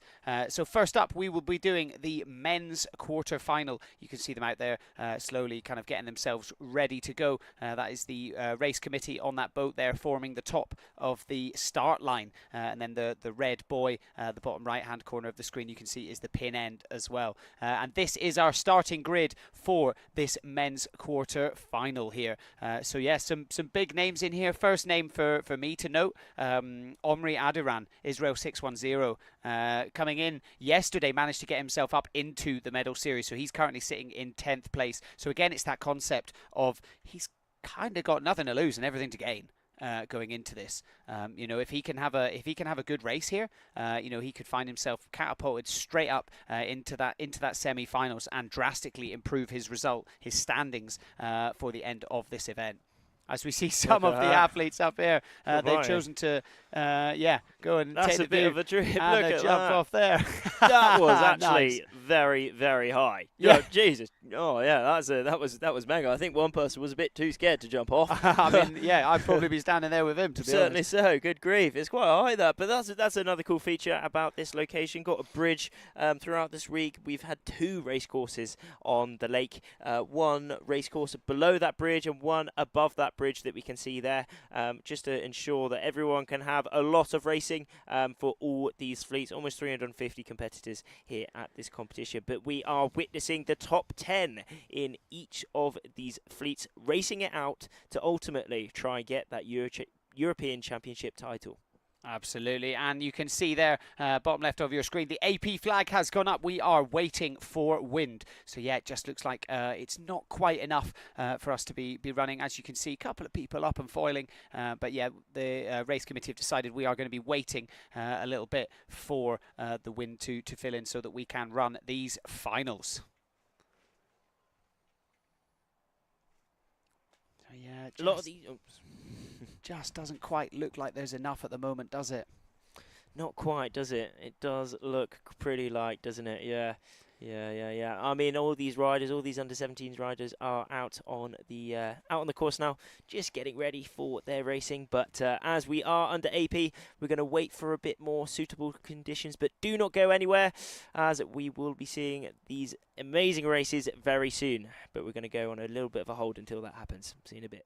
So first up, we will be doing the men's quarter-final. You can see them out there slowly kind of getting themselves ready to go. That is the race committee on that boat there forming the top of the start line. And then the red buoy, the bottom right-hand corner of the screen, you can see is the pin end as well. And this is our starting grid for this men's quarter final here. So yeah, some big names in here. First name for me to note, Omri Aduran, Israel 610, coming in yesterday, managed to get himself up into the medal series. So he's currently sitting in 10th place. So again, it's that concept of he's kind of got nothing to lose and everything to gain. Going into this, you know, if he can have a good race here, you know, he could find himself catapulted straight up into that semi-finals and drastically improve his result, his standings for the end of this event. As we see some of the athletes up here, they've chosen to, go and That's take a bit of a trip. and Look at jump that. off there. That was actually Nice. very, very high. Yeah. Yeah, Jesus. Oh yeah, that was mega. I think one person was a bit too scared to jump off. I mean, yeah, I'd probably be standing there with him, to be Certainly honest. so. Good grief, it's quite high that. But that's another cool feature about this location. Got a bridge throughout this week. We've had 2 race courses on the lake. One race course below that bridge and one above that bridge that we can see there, just to ensure that everyone can have a lot of racing for all these fleets. Almost 350 competitors here at this competition. But we are witnessing the top 10 in each of these fleets racing it out to ultimately try and get that European Championship title. Absolutely, and you can see there, bottom left of your screen, the AP flag has gone up. We are waiting for wind. So yeah, it just looks like it's not quite enough for us to be running. As you can see, a couple of people up and foiling, but yeah, the race committee have decided we are going to be waiting a little bit for the wind to fill in so that we can run these finals. So yeah, A lot of these... just doesn't quite look like there's enough at the moment, does it? Not quite, does it? It does look pretty light, doesn't it? Yeah. I mean, all these riders, all these under-17s riders are out on the course now, just getting ready for their racing. But as we are under AP, we're going to wait for a bit more suitable conditions. But do not go anywhere, as we will be seeing these amazing races very soon. But we're going to go on a little bit of a hold until that happens. See you in a bit.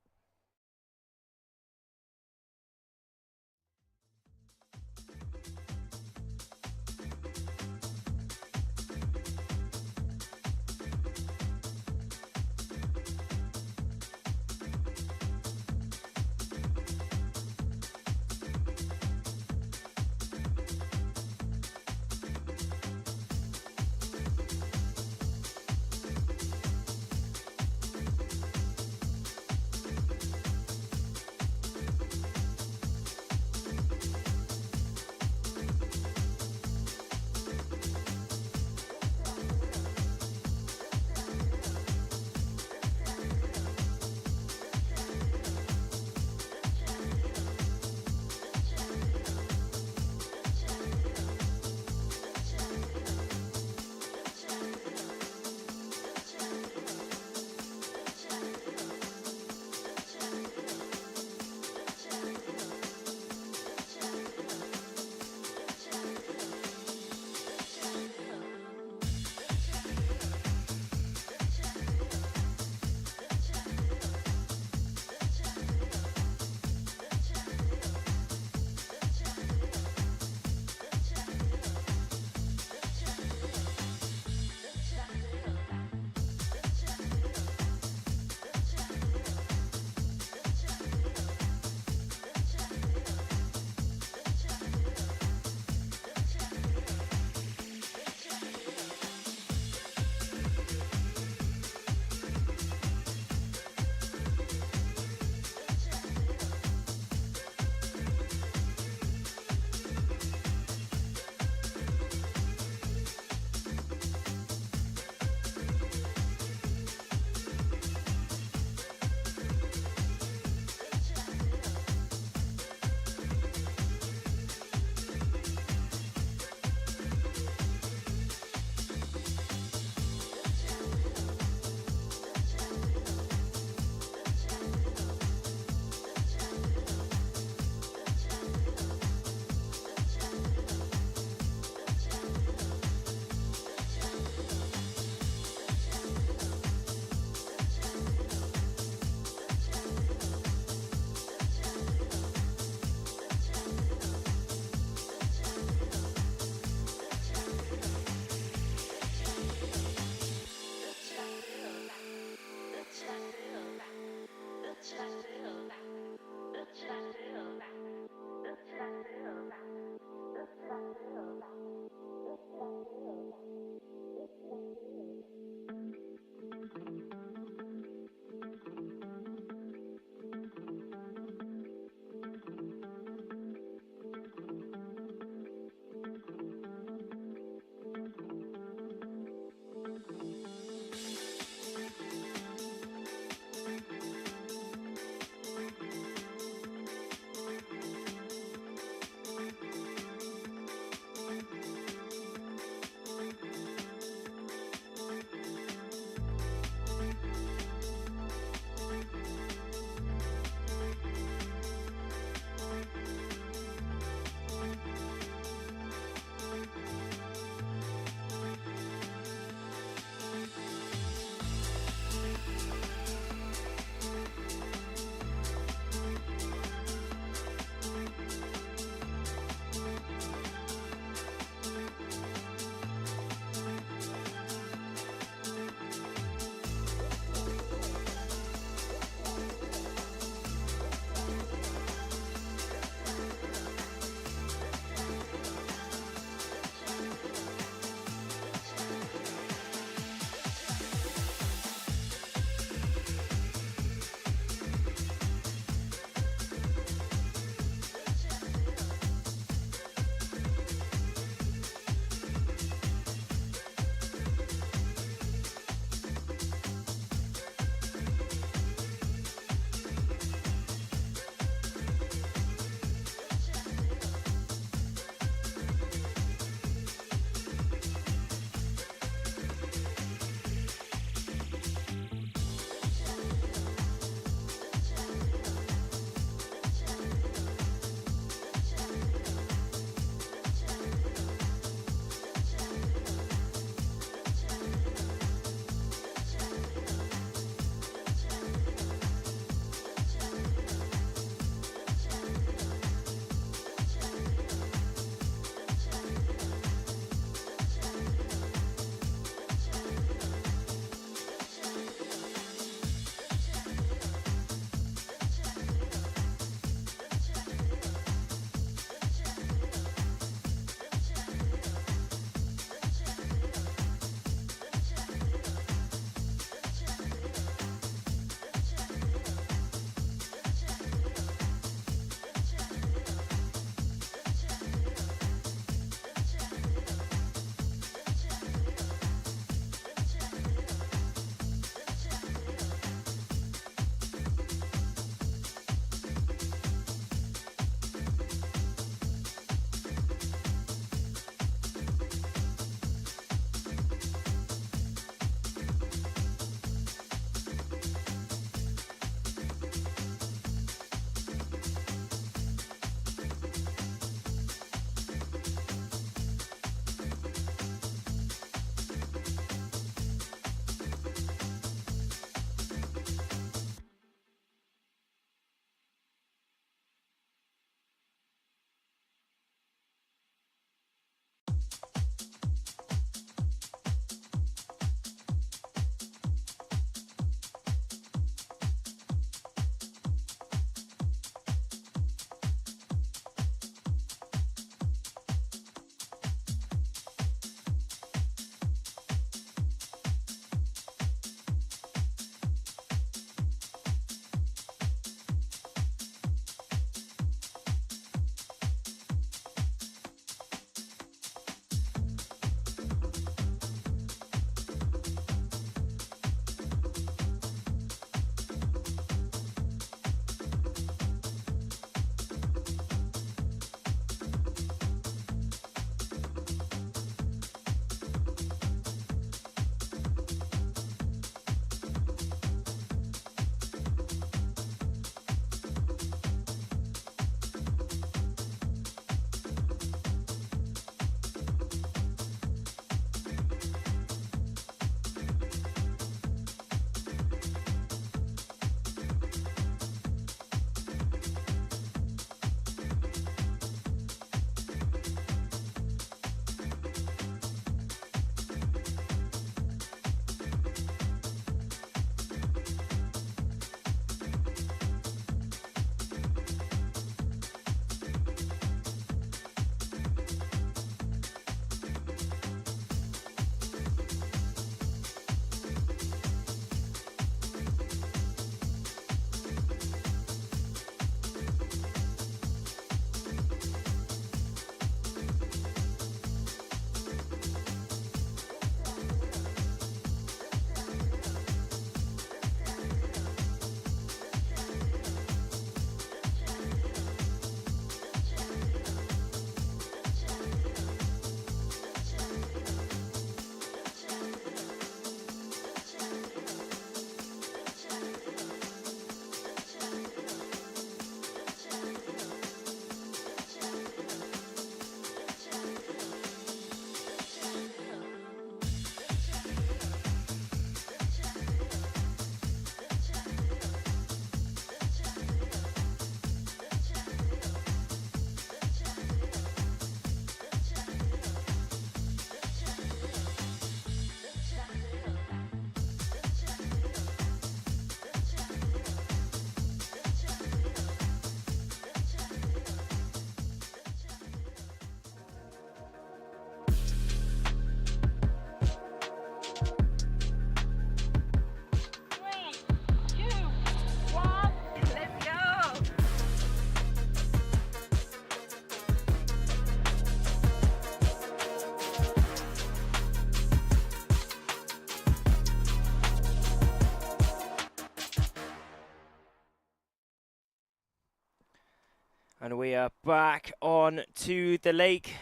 And we are back on to the lake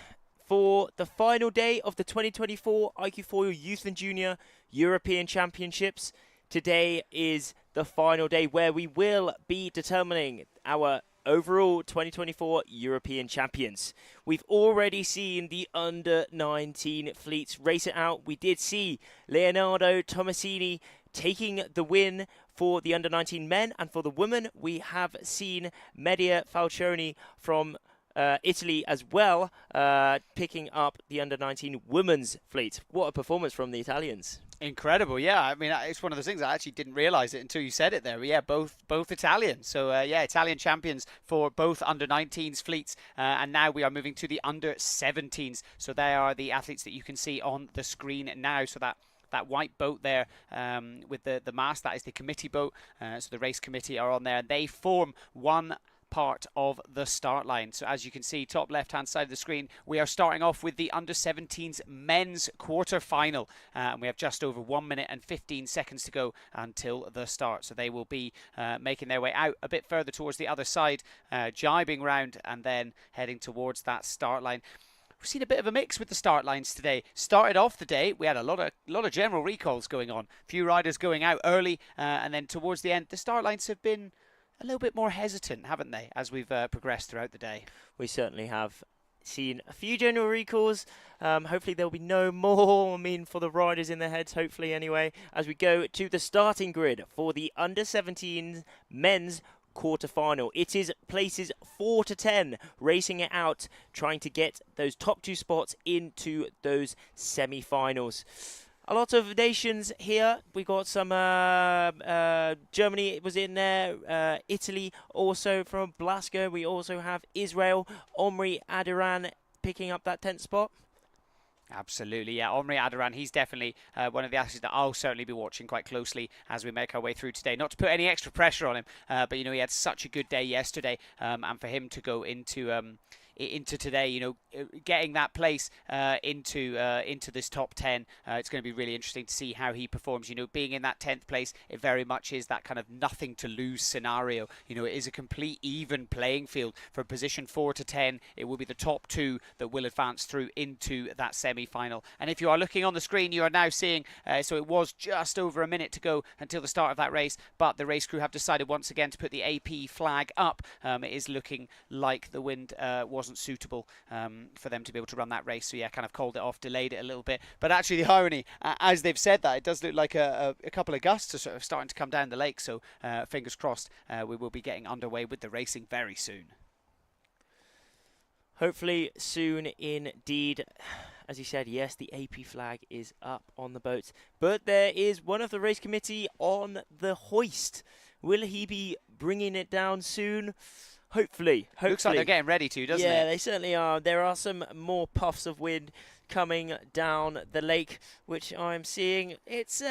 for the final day of the 2024 iQFoil Youth and Junior European Championships. Today is the final day where we will be determining our overall 2024 European champions. We've already seen the under-19 fleets race it out. We did see Leonardo Tomasini taking the win for the under-19 men, and for the women we have seen Medea Falcioni from Italy as well, picking up the under-19 women's fleet. What a performance from the Italians. Incredible, yeah. I mean, it's one of those things I actually didn't realise it until you said it there. But yeah, both Italian. So yeah, Italian champions for both under-19s fleets, and now we are moving to the under-17s. So they are the athletes that you can see on the screen now. So that white boat there with the mast, that is the committee boat. So the race committee are on there, and they form one part of the start line. So as you can see, top left hand side of the screen, we are starting off with the under-17s men's quarter-final, and we have just over 1 minute and 15 seconds to go until the start. So they will be making their way out a bit further towards the other side, jibing round and then heading towards that start line. We've seen a bit of a mix with the start lines today. Started off the day, we had a lot of general recalls going on. Few riders going out early, and then towards the end, the start lines have been a little bit more hesitant, haven't they, as we've progressed throughout the day? We certainly have seen a few general recalls. Hopefully there'll be no more, I mean, for the riders in their heads, hopefully anyway, as we go to the starting grid for the under-17 men's quarter-final. It is places 4 to 10, racing it out, trying to get those top 2 spots into those semi-finals. A lot of nations here. We got some Germany was in there, Italy also from Blasco. We also have Israel, Omri Adiran picking up that 10th spot. Absolutely, yeah. Omri Adiran, he's definitely one of the athletes that I'll certainly be watching quite closely as we make our way through today. Not to put any extra pressure on him, but you know, he had such a good day yesterday, and for him to go into today, you know, getting that place into this top 10, it's going to be really interesting to see how he performs. You know, being in that 10th place, it very much is that kind of nothing to lose scenario. You know, it is a complete even playing field. From position 4 to 10, it will be the top 2 that will advance through into that semi-final. And if you are looking on the screen, you are now seeing, so it was just over a minute to go until the start of that race, but the race crew have decided once again to put the AP flag up. It is looking like the wind wasn't suitable for them to be able to run that race, so yeah, kind of called it off, delayed it a little bit. But actually the irony, as they've said that, it does look like a couple of gusts are sort of starting to come down the lake, so fingers crossed we will be getting underway with the racing very soon. Hopefully soon indeed. As you said, yes, the AP flag is up on the boat, but there is one of the race committee on the hoist. Will he be bringing it down soon? Hopefully. Looks like they're getting ready to, doesn't it? Yeah, they certainly are. There are some more puffs of wind coming down the lake, which I'm seeing. It's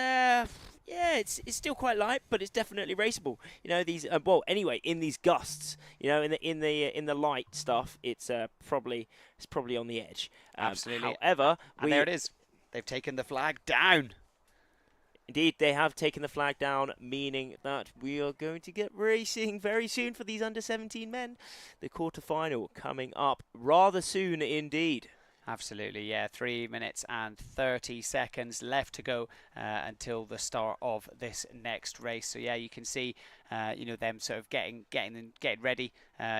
it's still quite light, but it's definitely raceable. You know, these anyway, in these gusts, you know, in the light stuff, it's probably on the edge. Absolutely. However, and there it is. They've taken the flag down. Indeed, they have taken the flag down, meaning that we are going to get racing very soon for these under-17 men. The quarter-final coming up rather soon indeed. Absolutely, yeah. 3 minutes and 30 seconds left to go until the start of this next race. So yeah, you can see, you know, them sort of getting ready.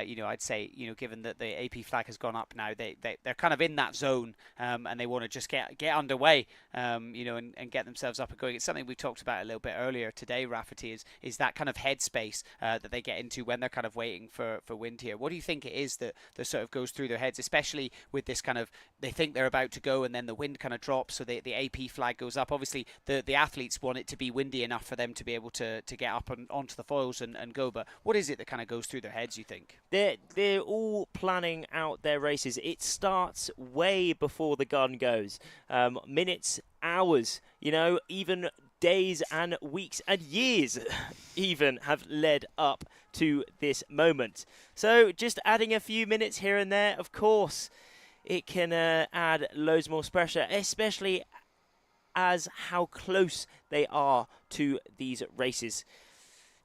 You know, I'd say, you know, given that the AP flag has gone up now, they're kind of in that zone, and they want to just get underway, you know, and get themselves up and going. It's something we talked about a little bit earlier today, Rafferty, is that kind of headspace that they get into when they're kind of waiting for wind here. What do you think it is that sort of goes through their heads, especially with this kind of, they think they're about to go and then the wind kind of drops, so the AP flag goes up. Obviously, the athletes want it to be windy enough for them to be able to get up and onto the foils and go. But what is it that kind of goes through their heads, you think? They're all planning out their races. It starts way before the gun goes. Minutes, hours, you know, even days and weeks and years even have led up to this moment. So just adding a few minutes here and there, of course, it can add loads more pressure, especially as how close they are to these races.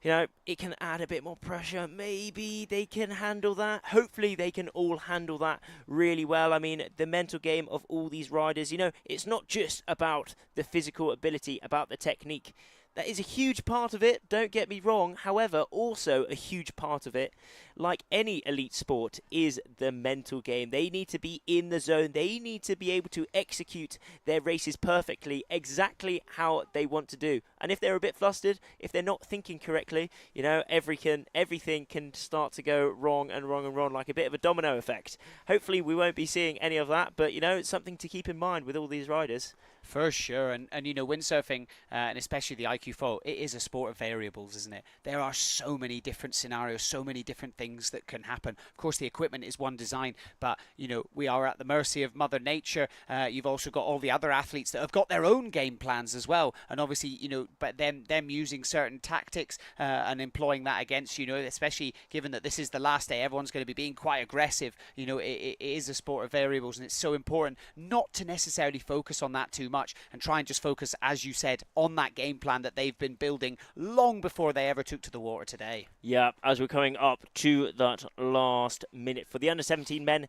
you know, it can add a bit more pressure. Maybe they can handle that. Hopefully they can all handle that really well. I mean, the mental game of all these riders, you know, it's not just about the physical ability, about the technique. That is a huge part of it, don't get me wrong. However, also a huge part of it, like any elite sport, is the mental game. They need to be in the zone. They need to be able to execute their races perfectly, exactly how they want to do. And if they're a bit flustered, if they're not thinking correctly, you know, everything can start to go wrong and wrong and wrong, like a bit of a domino effect. Hopefully we won't be seeing any of that, but, you know, it's something to keep in mind with all these riders. For sure, and you know, windsurfing, and especially the iQFoil, it is a sport of variables, isn't it? There are so many different scenarios, so many different things that can happen. Of course, the equipment is one design, but, you know, we are at the mercy of Mother Nature. You've also got all the other athletes that have got their own game plans as well, and obviously, you know, but them using certain tactics and employing that against, you know, especially given that this is the last day, everyone's going to be being quite aggressive. You know, it is a sport of variables, and it's so important not to necessarily focus on that too much and try and just focus, as you said, on that game plan that they've been building long before they ever took to the water today. Yeah, as we're coming up to that last minute for the under-17 men,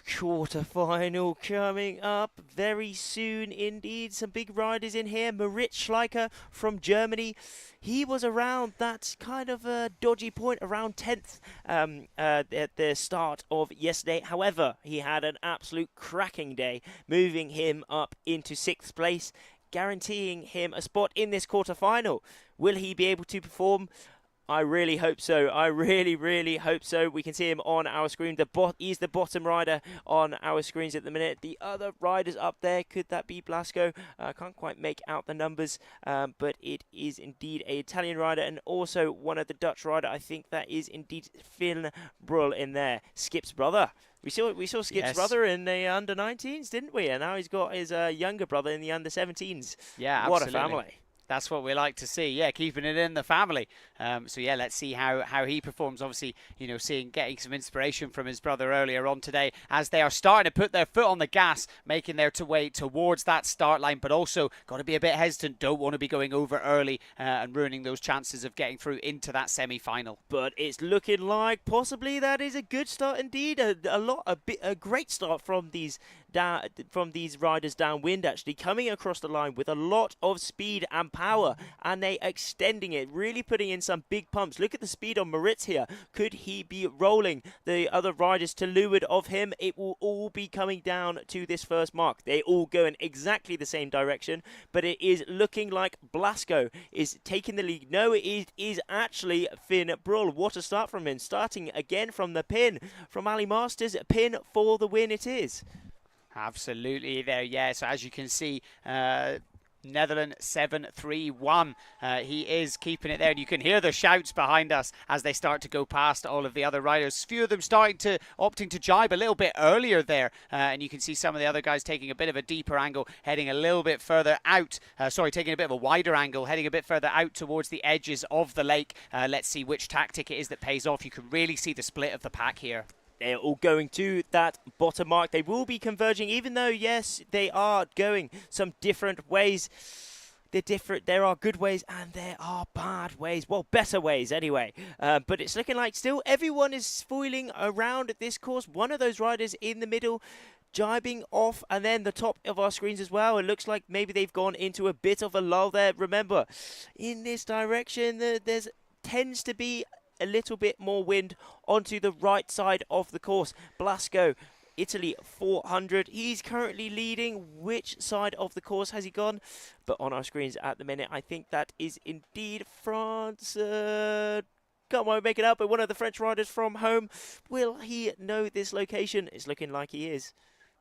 quarterfinal coming up very soon indeed. Some big riders in here. Moritz Schleicher from Germany. He was around that kind of a dodgy point, around 10th at the start of yesterday. However, he had an absolute cracking day, moving him up into 6th place, guaranteeing him a spot in this quarterfinal. Will he be able to perform? I really hope so. I really, really hope so. We can see him on our screen. He's the bottom rider on our screens at the minute. The other riders up there, could that be Blasco? I can't quite make out the numbers, but it is indeed an Italian rider and also one of the Dutch rider. I think that is indeed Finn Brull in there. Skip's brother. We saw Skip's brother in the under-19s, didn't we? And now he's got his younger brother in the under-17s. Yeah, what absolutely. a family. That's what we like to see, yeah, keeping it in the family. So yeah, let's see how he performs. Obviously, you know, getting some inspiration from his brother earlier on today as they are starting to put their foot on the gas, making their way towards that start line, but also got to be a bit hesitant. Don't want to be going over early and ruining those chances of getting through into that semi-final. But it's looking like possibly that is a good start indeed. A great start from these riders downwind, actually coming across the line with a lot of speed and power, and they extending it, really putting in some big pumps. Look at the speed on Moritz here. Could he be rolling the other riders to leeward of him? It will all be coming down to this first mark. They all go in exactly the same direction, but it is looking like Blasco is taking the lead. No, it is actually Finn Brull. What a start from him, starting again from the pin, from Ali Masters. Pin for the win it is. Absolutely there, yeah. So as you can see, Netherlands 7-3-1. He is keeping it there, and you can hear the shouts behind us as they start to go past all of the other riders. Few of them opting to jibe a little bit earlier there, and you can see some of the other guys taking a bit of a deeper angle, heading a little bit further out. Taking a bit of a wider angle, heading a bit further out towards the edges of the lake. Let's see which tactic it is that pays off. You can really see the split of the pack here. They're all going to that bottom mark. They will be converging, even though, yes, they are going some different ways. They're different. There are good ways and there are bad ways. Well, better ways anyway. But it's looking like still everyone is foiling around at this course. One of those riders in the middle jibing off, and then the top of our screens as well. It looks like maybe they've gone into a bit of a lull there. Remember, in this direction, there's tends to be a little bit more wind onto the right side of the course. Blasco, Italy 400. He's currently leading. Which side of the course has he gone? But on our screens at the minute, I think that is indeed France. Can't quite make it out, but one of the French riders from home. Will he know this location? It's looking like he is.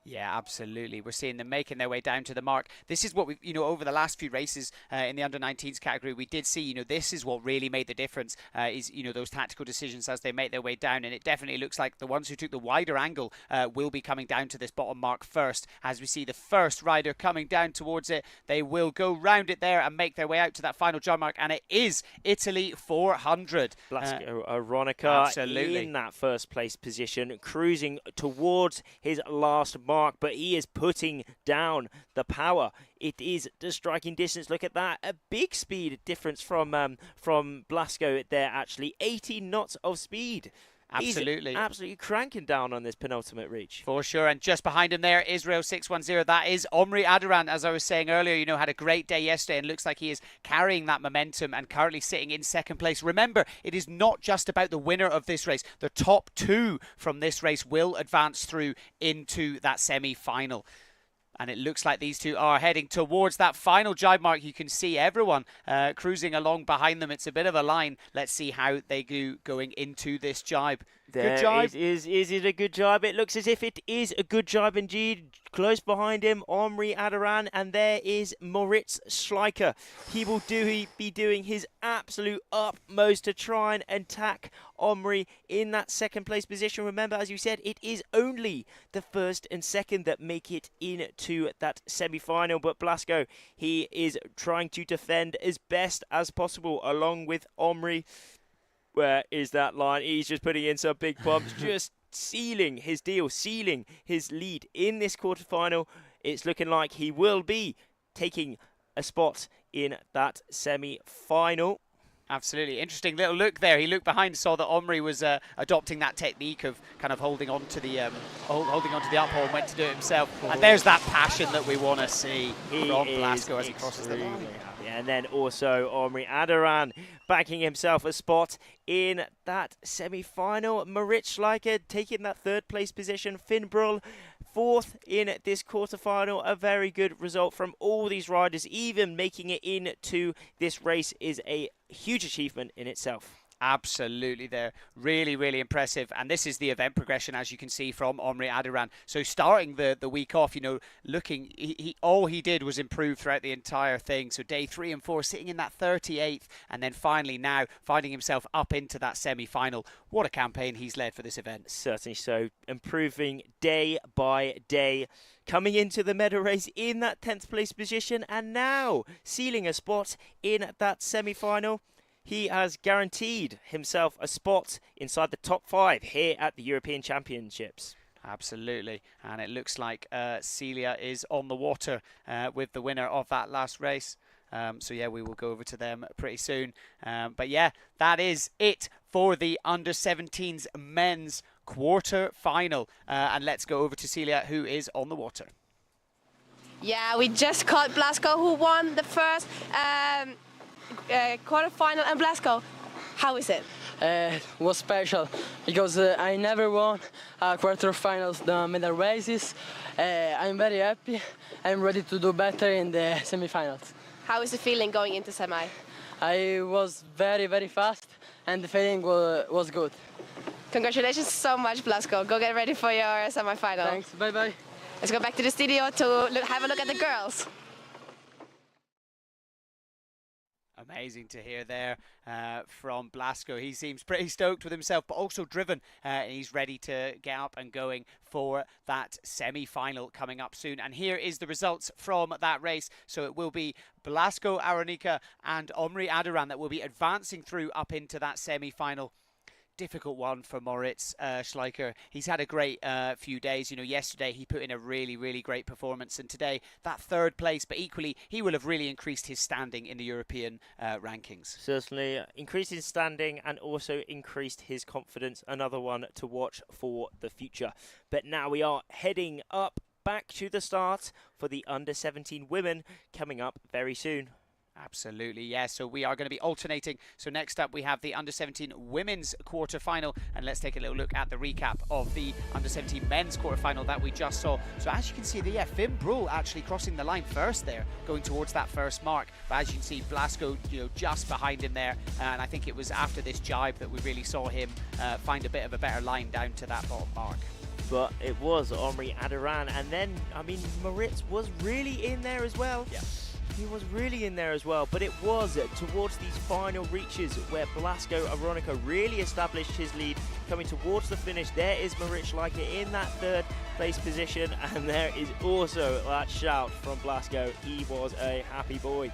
Yeah, absolutely. We're seeing them making their way down to the mark. This is what we've, over the last few races in the under-19s category, we did see, this is what really made the difference is, those tactical decisions as they make their way down. And it definitely looks like the ones who took the wider angle will be coming down to this bottom mark first. As we see the first rider coming down towards it, they will go round it there and make their way out to that final jump mark. And it is Italy 400. Blasco Aronica absolutely in that first place position, cruising towards his last mark. mark, but he is putting down the power. It is the striking distance. Look at that. A big speed difference from Blasco there, actually. 80 knots of speed. Absolutely. He's absolutely cranking down on this penultimate reach. For sure. And just behind him there, Israel 610. That is Omri Adaran, as I was saying earlier, had a great day yesterday and looks like he is carrying that momentum and currently sitting in second place. Remember, it is not just about the winner of this race. The top 2 from this race will advance through into that semi-final. And it looks like these two are heading towards that final jibe mark. You can see everyone cruising along behind them. It's a bit of a line. Let's see how they do going into this jibe. Good jibe. Is it a good jibe? It looks as if it is a good jibe indeed. Close behind him, Omri Adaran, and there is Moritz Schleicher. He will be doing his absolute utmost to try and attack Omri in that second place position. Remember, as you said, it is only the first and second that make it into that semi-final. But Blasco, he is trying to defend as best as possible along with Omri. Where is that line? He's just putting in some big bumps, just sealing his deal, sealing his lead in this quarterfinal. It's looking like he will be taking a spot in that semi-final. Absolutely. Interesting little look there. He looked behind, saw that Omri was adopting that technique of kind of holding on to the uphole and went to do it himself. And there's that passion that we want to see from Blasco as he crosses the line. And then also Omri Adaran backing himself a spot in that semi-final. Moritz Schleicher taking that third place position. Finn Brull fourth in this quarterfinal. A very good result from all these riders. Even making it into this race is a huge achievement in itself. Absolutely, they're really, really impressive. And this is the event progression, as you can see, from Omri Adaran. So starting the week off, looking, all he did was improve throughout the entire thing. So day 3 and 4, sitting in that 38th, and then finally now finding himself up into that semi-final. What a campaign he's led for this event. Certainly so, improving day by day. Coming into the medal race in that 10th place position, and now sealing a spot in that semi-final. He has guaranteed himself a spot inside the top 5 here at the European Championships. Absolutely. And it looks like Celia is on the water with the winner of that last race. So yeah, we will go over to them pretty soon. But yeah, that is it for the under-17s men's quarter final. And let's go over to Celia, who is on the water. Yeah, we just caught Blasco, who won the first quarterfinal. And Blasco, how is it? Was special because I never won quarterfinals, the medal races. I'm very happy. I'm ready to do better in the semifinals. How is the feeling going into semi? I was very, very fast and the feeling was good. Congratulations so much, Blasco. Go get ready for your semi-final. Thanks, bye-bye. Let's go back to the studio to have a look at the girls. Amazing to hear there from Blasco. He seems pretty stoked with himself, but also driven. He's ready to get up and going for that semi-final coming up soon. And here is the results from that race. So it will be Blasco Aronica and Omri Adaran that will be advancing through up into that semi-final. Difficult one for Moritz Schleicher. He's had a great few days. Yesterday he put in a really, really great performance, and today that third place, but equally he will have really increased his standing in the European rankings. Certainly increased his standing and also increased his confidence. Another one to watch for the future. But now we are heading up back to the start for the under-17 women coming up very soon. Absolutely, yeah. So we are going to be alternating. So next up we have the under-17 women's quarter-final, and let's take a little look at the recap of the under-17 men's quarter-final that we just saw. So as you can see, Finn Brull actually crossing the line first there, going towards that first mark. But as you can see, Blasco, just behind him there, and I think it was after this jibe that we really saw him find a bit of a better line down to that bottom mark. But it was Omri Adaran, and then, Moritz was really in there as well. Yeah. He was really in there as well, but it was towards these final reaches where Blasco Aronica really established his lead. Coming towards the finish, there is Moritz Schleicher in that third place position, and there is also that shout from Blasco. He was a happy boy.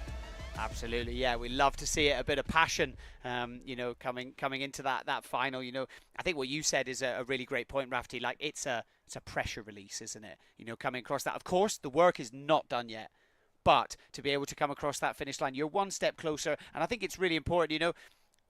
Absolutely, yeah. We love to see it, a bit of passion, coming into that final. I think what you said is a really great point, Rafty. Like it's a it's a pressure release, isn't it? You know, coming across that. Of course, the work is not done yet. But to be able to come across that finish line, you're one step closer. And I think it's really important, you know,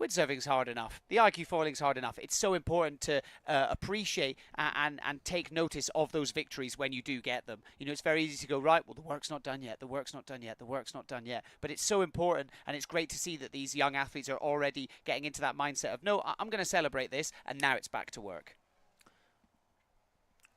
windsurfing's hard enough. The IQ foiling's hard enough. It's so important to appreciate and take notice of those victories when you do get them. You know, it's very easy to go, right, well, the work's not done yet. The work's not done yet. The work's not done yet. But it's so important, and it's great to see that these young athletes are already getting into that mindset of, no, I'm going to celebrate this, and now it's back to work.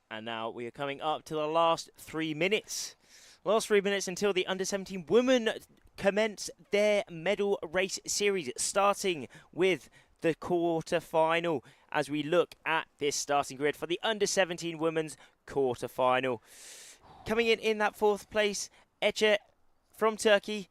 And now we are coming up to the last 3 minutes. Last 3 minutes until the under-17 women commence their medal race series, starting with the quarter-final as we look at this starting grid for the under-17 women's quarter-final. Coming in that 4th place, Ece from Turkey,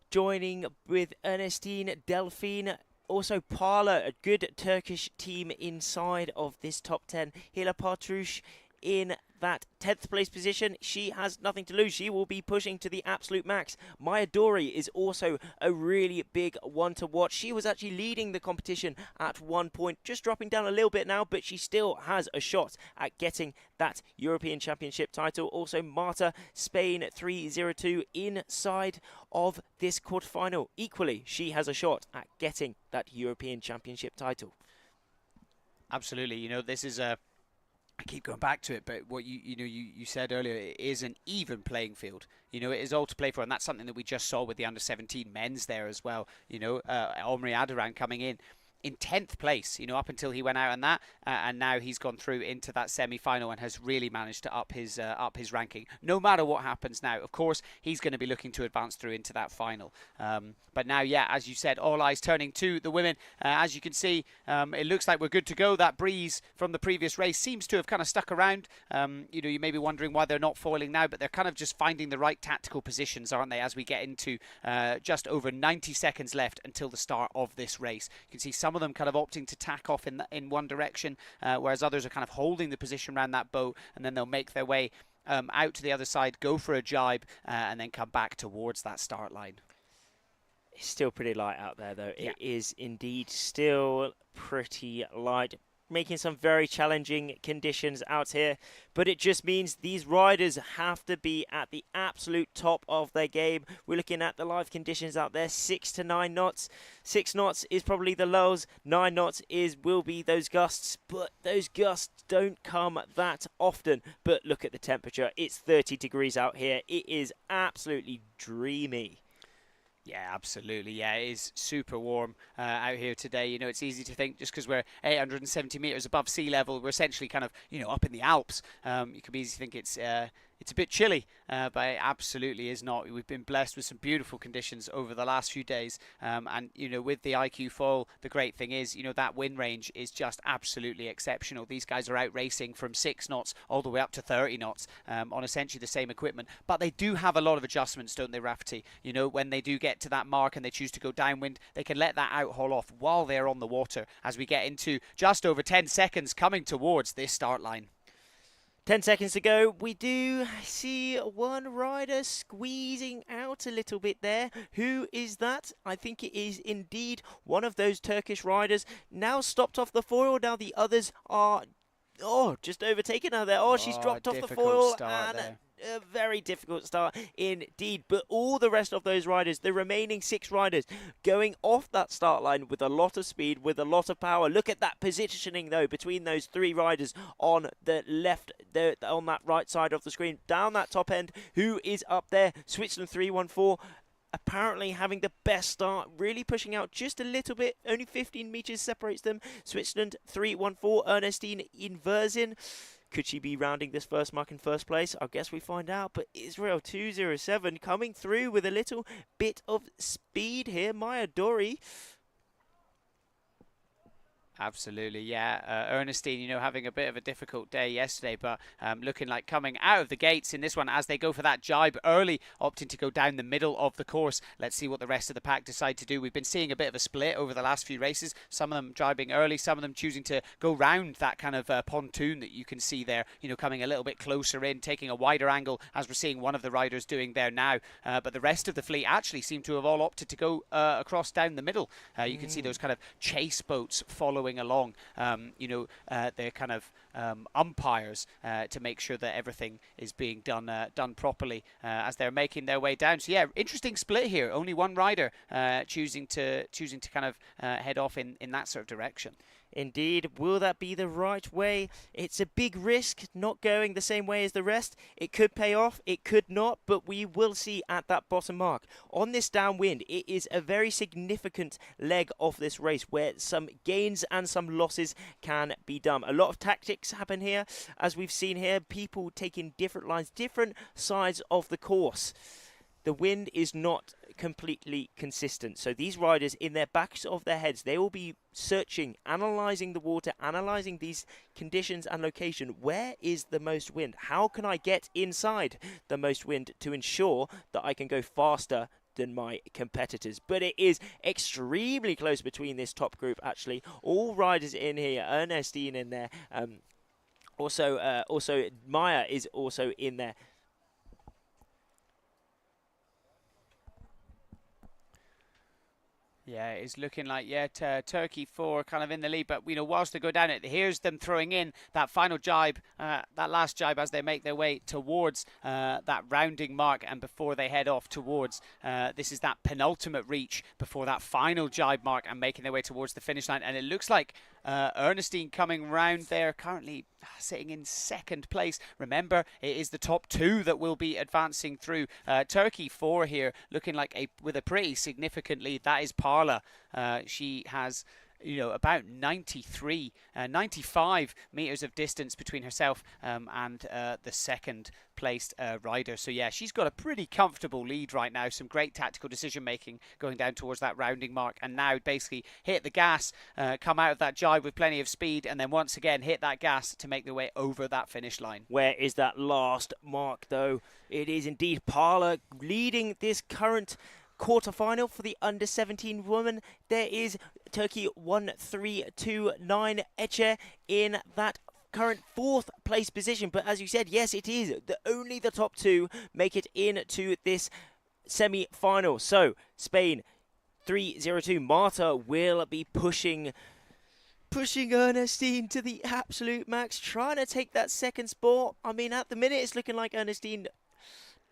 joining with Ernestine Delphine. Also Parla, a good Turkish team inside of this top 10. Hila Partrush in that 10th place position. She has nothing to lose. She will be pushing to the absolute max. Maya Dori is also a really big one to watch. She was actually leading the competition at one point, just dropping down a little bit now, but she still has a shot at getting that European Championship title. Also Marta, Spain 302 inside of this quarterfinal. Equally, she has a shot at getting that European Championship title. Absolutely. You know, this is a I keep going back to it, but what you said earlier, it is an even playing field. You know, it is all to play for, and that's something that we just saw with the under-17 men's there as well. You know, Omri Adoran coming in 10th place, you know, up until he went out on that, and now he's gone through into that semi-final and has really managed to up his ranking. No matter what happens now, of course, he's going to be looking to advance through into that final. But now, yeah, as you said, all eyes turning to the women. As you can see, it looks like we're good to go. That breeze from the previous race seems to have kind of stuck around. You know, you may be wondering why they're not foiling now, but they're kind of just finding the right tactical positions, aren't they, as we get into just over 90 seconds left until the start of this race. You can see some of them kind of opting to tack off in one direction, whereas others are kind of holding the position around that boat, and then they'll make their way out to the other side, go for a jibe, and then come back towards that start line. It's still pretty light out there, though. Yeah. It is indeed still pretty light, making some very challenging conditions out here. But it just means these riders have to be at the absolute top of their game. We're looking at the live conditions out there, 6 to 9 knots. 6 knots is probably the lows. 9 knots will be those gusts, but those gusts don't come that often. But look at the temperature. It's 30 degrees out here. It is absolutely dreamy. Yeah, absolutely. Yeah, it is super warm out here today. You know, it's easy to think just because we're 870 meters above sea level, we're essentially kind of, you know, up in the Alps. You could be easy to think it's a bit chilly, but it absolutely is not. We've been blessed with some beautiful conditions over the last few days. And, you know, with the iQFoil, the great thing is, you know, that wind range is just absolutely exceptional. These guys are out racing from 6 knots all the way up to 30 knots on essentially the same equipment. But they do have a lot of adjustments, don't they, Rafferty? You know, when they do get to that mark and they choose to go downwind, they can let that out haul off while they're on the water as we get into just over 10 seconds coming towards this start line. 10 seconds to go. We do see one rider squeezing out a little bit there. Who is that? I think it is indeed one of those Turkish riders. Now stopped off the foil. Now the others are just overtaken her there. She's dropped off the foil, and a very difficult start indeed. But all the rest of those riders, the remaining 6 riders, going off that start line with a lot of speed, with a lot of power. Look at that positioning though between those 3 riders on the left, on that right side of the screen, down that top end. Who is up there? Switzerland 314. Apparently having the best start, really pushing out just a little bit. Only 15 meters separates them. Switzerland 314, Ernestine Inversin. Could she be rounding this first mark in first place? I guess we find out. But Israel 207 coming through with a little bit of speed here. Maya Dori. Absolutely, yeah. Ernestine, you know, having a bit of a difficult day yesterday, but looking like coming out of the gates in this one as they go for that jibe early, opting to go down the middle of the course. Let's see what the rest of the pack decide to do. We've been seeing a bit of a split over the last few races. Some of them jibing early, some of them choosing to go round that kind of pontoon that you can see there, you know, coming a little bit closer in, taking a wider angle, as we're seeing one of the riders doing there now. But the rest of the fleet actually seem to have all opted to go across down the middle. You can see those kind of chase boats following along. You know, they're kind of umpires to make sure that everything is being done properly as they're making their way down. So yeah, interesting split here. Only one rider choosing to kind of head off in that sort of direction. Indeed, will that be the right way? It's a big risk not going the same way as the rest. It could pay off, it could not, but we will see at that bottom mark. On this downwind, it is a very significant leg of this race where some gains and some losses can be done. A lot of tactics happen here, as we've seen here, people taking different lines, different sides of the course. The wind is not completely consistent. So these riders, in their backs of their heads, they will be searching, analysing the water, analysing these conditions and location. Where is the most wind? How can I get inside the most wind to ensure that I can go faster than my competitors? But it is extremely close between this top group, actually. All riders in here, Ernestine in there. Also, Maya is also in there. Yeah, it's looking like, Turkey 4 kind of in the lead. But, whilst they go down it, here's them throwing in that final jibe, that last jibe as they make their way towards that rounding mark and before they head off towards, this is that penultimate reach before that final jibe mark and making their way towards the finish line. And it looks like Ernestine coming round there, currently sitting in second place. Remember, it is the top 2 that will be advancing through. Turkey 4 here, looking like with a pretty significant lead. That is Parla. She has about 95 meters of distance between herself and the second placed rider. So yeah, she's got a pretty comfortable lead right now. Some great tactical decision making going down towards that rounding mark, and now basically hit the gas, come out of that jibe with plenty of speed, and then once again hit that gas to make their way over that finish line. Where is that last mark though? It is indeed Parla leading this current quarterfinal for the under-17 woman. There is Turkey 1329 Ece in that current 4th place position. But as you said, yes, it is only the top 2 make it into this semi-final. So Spain 302. Marta will be pushing Ernestine to the absolute max, trying to take that second spot. I mean, at the minute it's looking like Ernestine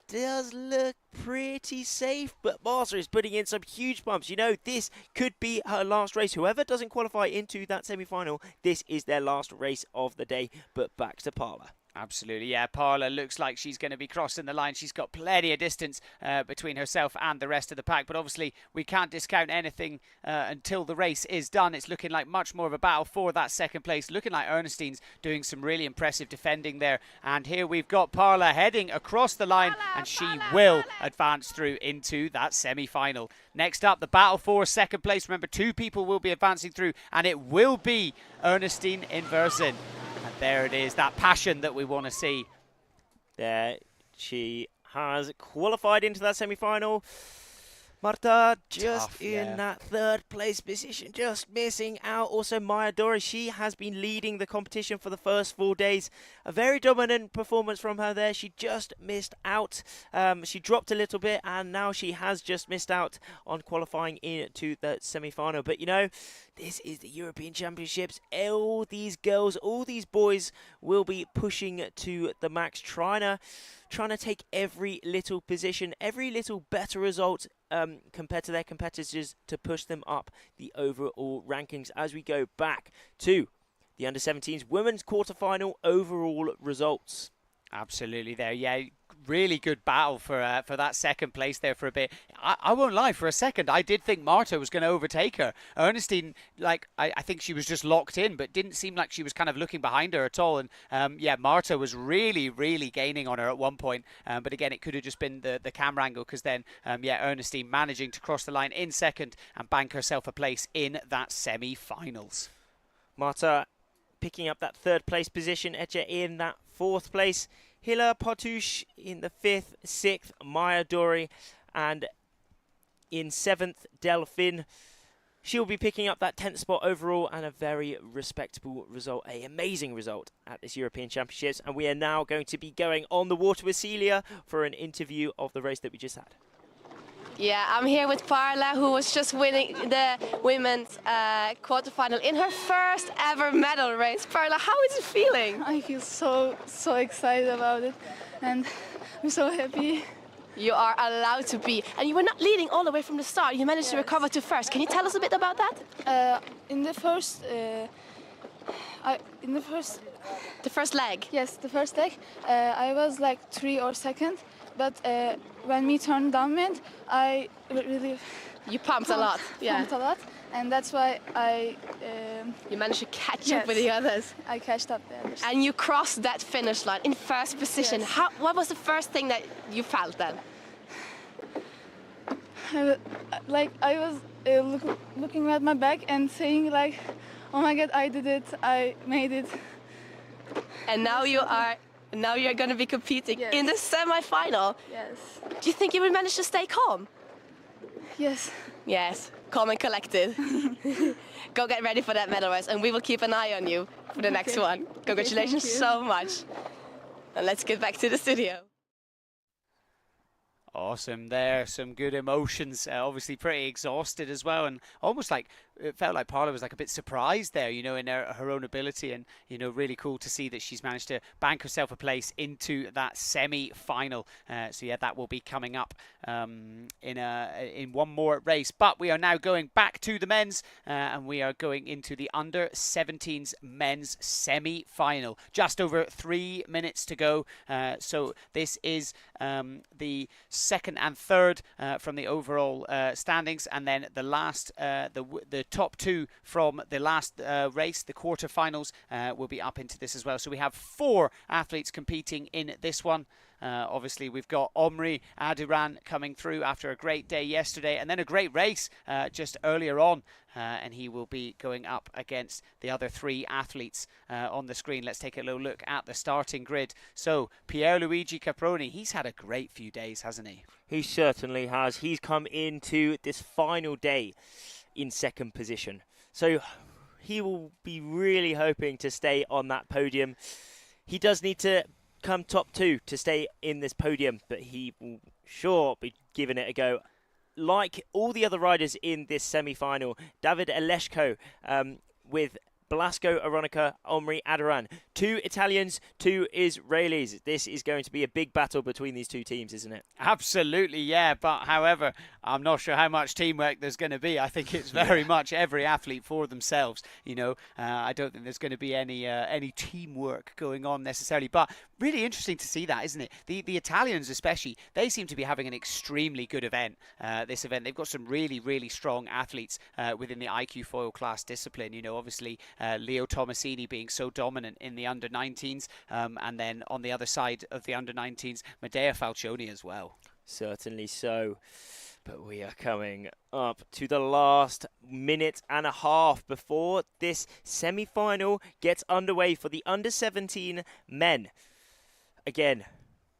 does look pretty safe, but Marta is putting in some huge bumps. This could be her last race. Whoever doesn't qualify into that semi-final, this is their last race of the day. But back to Parla. Absolutely, yeah. Parla looks like she's going to be crossing the line. She's got plenty of distance between herself and the rest of the pack. But obviously, we can't discount anything until the race is done. It's looking like much more of a battle for that second place. Looking like Ernestine's doing some really impressive defending there. And here we've got Parla heading across the line, and she will advance through into that semi-final. Next up, the battle for second place. Remember, 2 people will be advancing through, and it will be Ernestine Inversen. And there it is, that passion that we want to see. There, she has qualified into that semi-final. Marta just in that 3rd place position, just missing out. Also Maya Dori, she has been leading the competition for the first 4 days. A very dominant performance from her there. She just missed out. She dropped a little bit, and now she has just missed out on qualifying into the semi-final. But this is the European Championships. All these girls, all these boys will be pushing to the max, trying to take every little position, every little better result compared to their competitors to push them up the overall rankings as we go back to the under-17s women's quarterfinal overall results. Absolutely there, yeah. Really good battle for that second place there for a bit. I won't lie, for a second I did think Marta was going to overtake her. Ernestine, I think she was just locked in, but didn't seem like she was kind of looking behind her at all. And Marta was really, really gaining on her at one point. But again, it could have just been the camera angle, because then, Ernestine managing to cross the line in second and bank herself a place in that semi-finals. Marta picking up that 3rd place position, Ece in that 4th place. Hila Potush in the 5th, 6th, Maya Dori, and in 7th, Delphine. She'll be picking up that 10th spot overall, and a very respectable result, an amazing result at this European Championships. And we are now going to be going on the water with Celia for an interview of the race that we just had. Yeah, I'm here with Parla, who was just winning the women's quarterfinal in her first ever medal race. Parla, how is it feeling? I feel so excited about it, and I'm so happy. You are allowed to be, and you were not leading all the way from the start. You managed to recover to first. Can you tell us a bit about that? In the first, the first leg. Yes, the first leg, I was like 3 or second, but when we turned downwind, I really pumped a lot. Pumped a lot, and that's why you managed to catch up with the others. I catched up the others. And you crossed that finish line in first position. Yes. What was the first thing that you felt then? I was looking at my back and saying like, oh my God, I did it, I made it. And now you're going to be competing in the semi-final. Yes. Do you think you will manage to stay calm? Yes. Yes, calm and collected. Go get ready for that medal race, and we will keep an eye on you for the next one. Congratulations so much. And let's get back to the studio. Awesome there, some good emotions, obviously pretty exhausted as well, and almost like it felt like Parla was like a bit surprised there, you know, in her own ability, and you know, really cool to see that she's managed to bank herself a place into that semi-final. So yeah, that will be coming up in one more race. But we are now going back to the men's, and we are going into the under-17s men's semi-final. Just over 3 minutes to go. So this is the second and third from the overall standings, and then the last, the top two from the last race, the quarterfinals, will be up into this as well. So we have 4 athletes competing in this one. Obviously, we've got Omri Adiran coming through after a great day yesterday, and then a great race just earlier on. And he will be going up against the other 3 athletes on the screen. Let's take a little look at the starting grid. So, Pierluigi Caproni, he's had a great few days, hasn't he? He certainly has. He's come into this final day in second position. So, he will be really hoping to stay on that podium. He does need to come top 2 to stay in this podium, but he will sure be giving it a go. Like all the other riders in this semi-final, David Eleshko with Blasco Aronica, Omri Adiran. 2 Italians, 2 Israelis. This is going to be a big battle between these 2 teams, isn't it? Absolutely, yeah. But however, I'm not sure how much teamwork there's going to be. I think it's very much every athlete for themselves. You know, I don't think there's going to be any teamwork going on necessarily. But really interesting to see that, isn't it? The Italians especially, they seem to be having an extremely good event. This event, they've got some really, really strong athletes within the iQFoil class discipline. You know, obviously Leo Tomasini being so dominant in the under-19s, and then on the other side of the under-19s, Medea Falcioni as well. Certainly so. But we are coming up to the last minute and a half before this semi-final gets underway for the under-17 men. Again,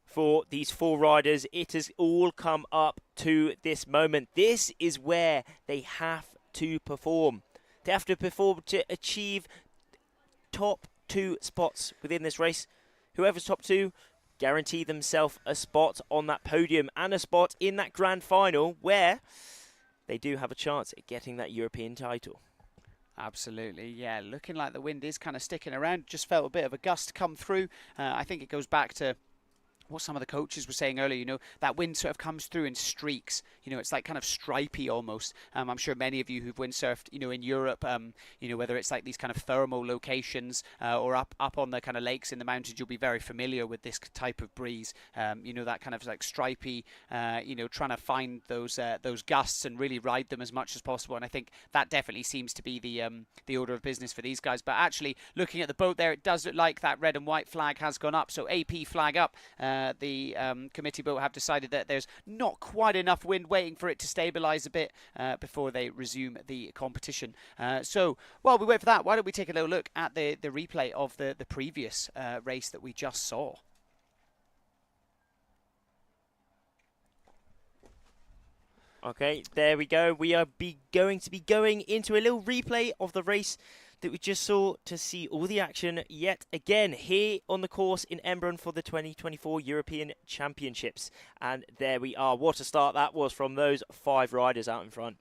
for these 4 riders, it has all come up to this moment. This is where they have to perform. They have to perform to achieve top 2 spots within this race. Whoever's top 2 guarantee themselves a spot on that podium and a spot in that grand final where they do have a chance at getting that European title. Absolutely, yeah. Looking like the wind is kind of sticking around. Just felt a bit of a gust come through. I think it goes back to what some of the coaches were saying earlier, you know, that wind sort of comes through in streaks. You know, it's like kind of stripy almost. I'm sure many of you who've windsurfed, you know, in Europe, you know, whether it's like these kind of thermal locations or up on the kind of lakes in the mountains, you'll be very familiar with this type of breeze. You know, that kind of like stripy, you know, trying to find those gusts and really ride them as much as possible. And I think that definitely seems to be the order of business for these guys. But actually, looking at the boat there, it does look like that red and white flag has gone up. So AP flag up. The committee boat have decided that there's not quite enough wind waiting for it to stabilize a bit before they resume the competition. So while we wait for that, why don't we take a little look at the replay of the previous race that we just saw. Okay, there we go. We are going to be going into a little replay of the race that we just saw to see all the action yet again here on the course in Embrun for the 2024 European Championships. And there we are. What a start that was from those 5 riders out in front.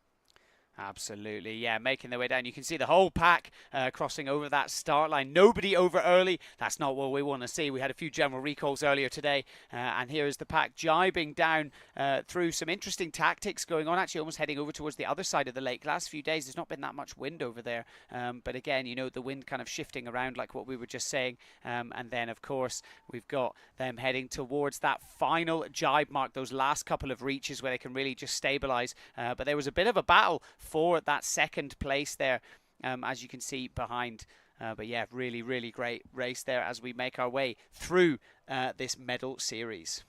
Absolutely, yeah, making their way down. You can see the whole pack crossing over that start line. Nobody over early. That's not what we want to see. We had a few general recalls earlier today, and here is the pack jibing down through some interesting tactics going on, actually almost heading over towards the other side of the lake. Last few days, there's not been that much wind over there, but again, you know, the wind kind of shifting around like what we were just saying, and then, of course, we've got them heading towards that final jibe mark, those last couple of reaches where they can really just stabilize, but there was a bit of a battle for that second place there, as you can see behind. But yeah, really, really great race there as we make our way through this medal series.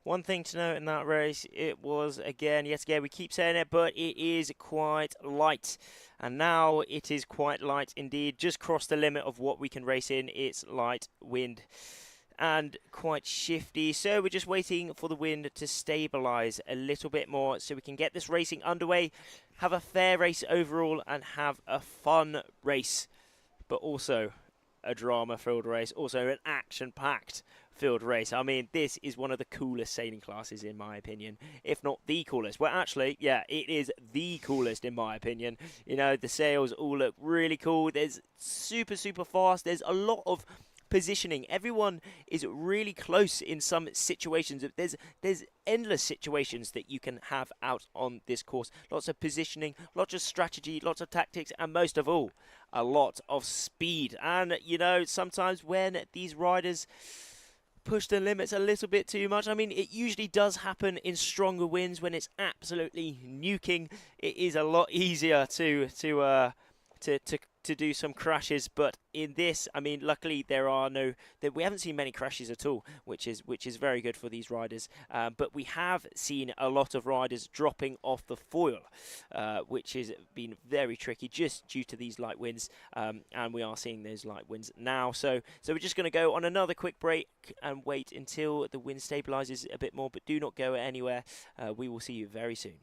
One thing to note in that race, it was, again, yet again, we keep saying it, but it is quite light. And now it is quite light indeed. Just crossed the limit of what we can race in. It's light wind and quite shifty, so we're just waiting for the wind to stabilize a little bit more so we can get this racing underway, have a fair race overall, and have a fun race, but also a drama-filled race, also an action-packed field race. I mean, this is one of the coolest sailing classes in my opinion, if not the coolest. Well, actually, yeah, it is the coolest in my opinion. You know, the sails all look really cool. There's super fast. There's a lot of positioning. Everyone is really close in some situations. There's endless situations that you can have out on this course. Lots of positioning, lots of strategy, lots of tactics, and most of all, a lot of speed. And, you know, sometimes when these riders push the limits a little bit too much, I mean, it usually does happen in stronger winds when it's absolutely nuking. It is a lot easier to do some crashes, but in this, I mean, luckily we haven't seen many crashes at all, which is very good for these riders. But we have seen a lot of riders dropping off the foil, which has been very tricky just due to these light winds, and we are seeing those light winds now. So we're just going to go on another quick break and wait until the wind stabilizes a bit more, but do not go anywhere. We will see you very soon.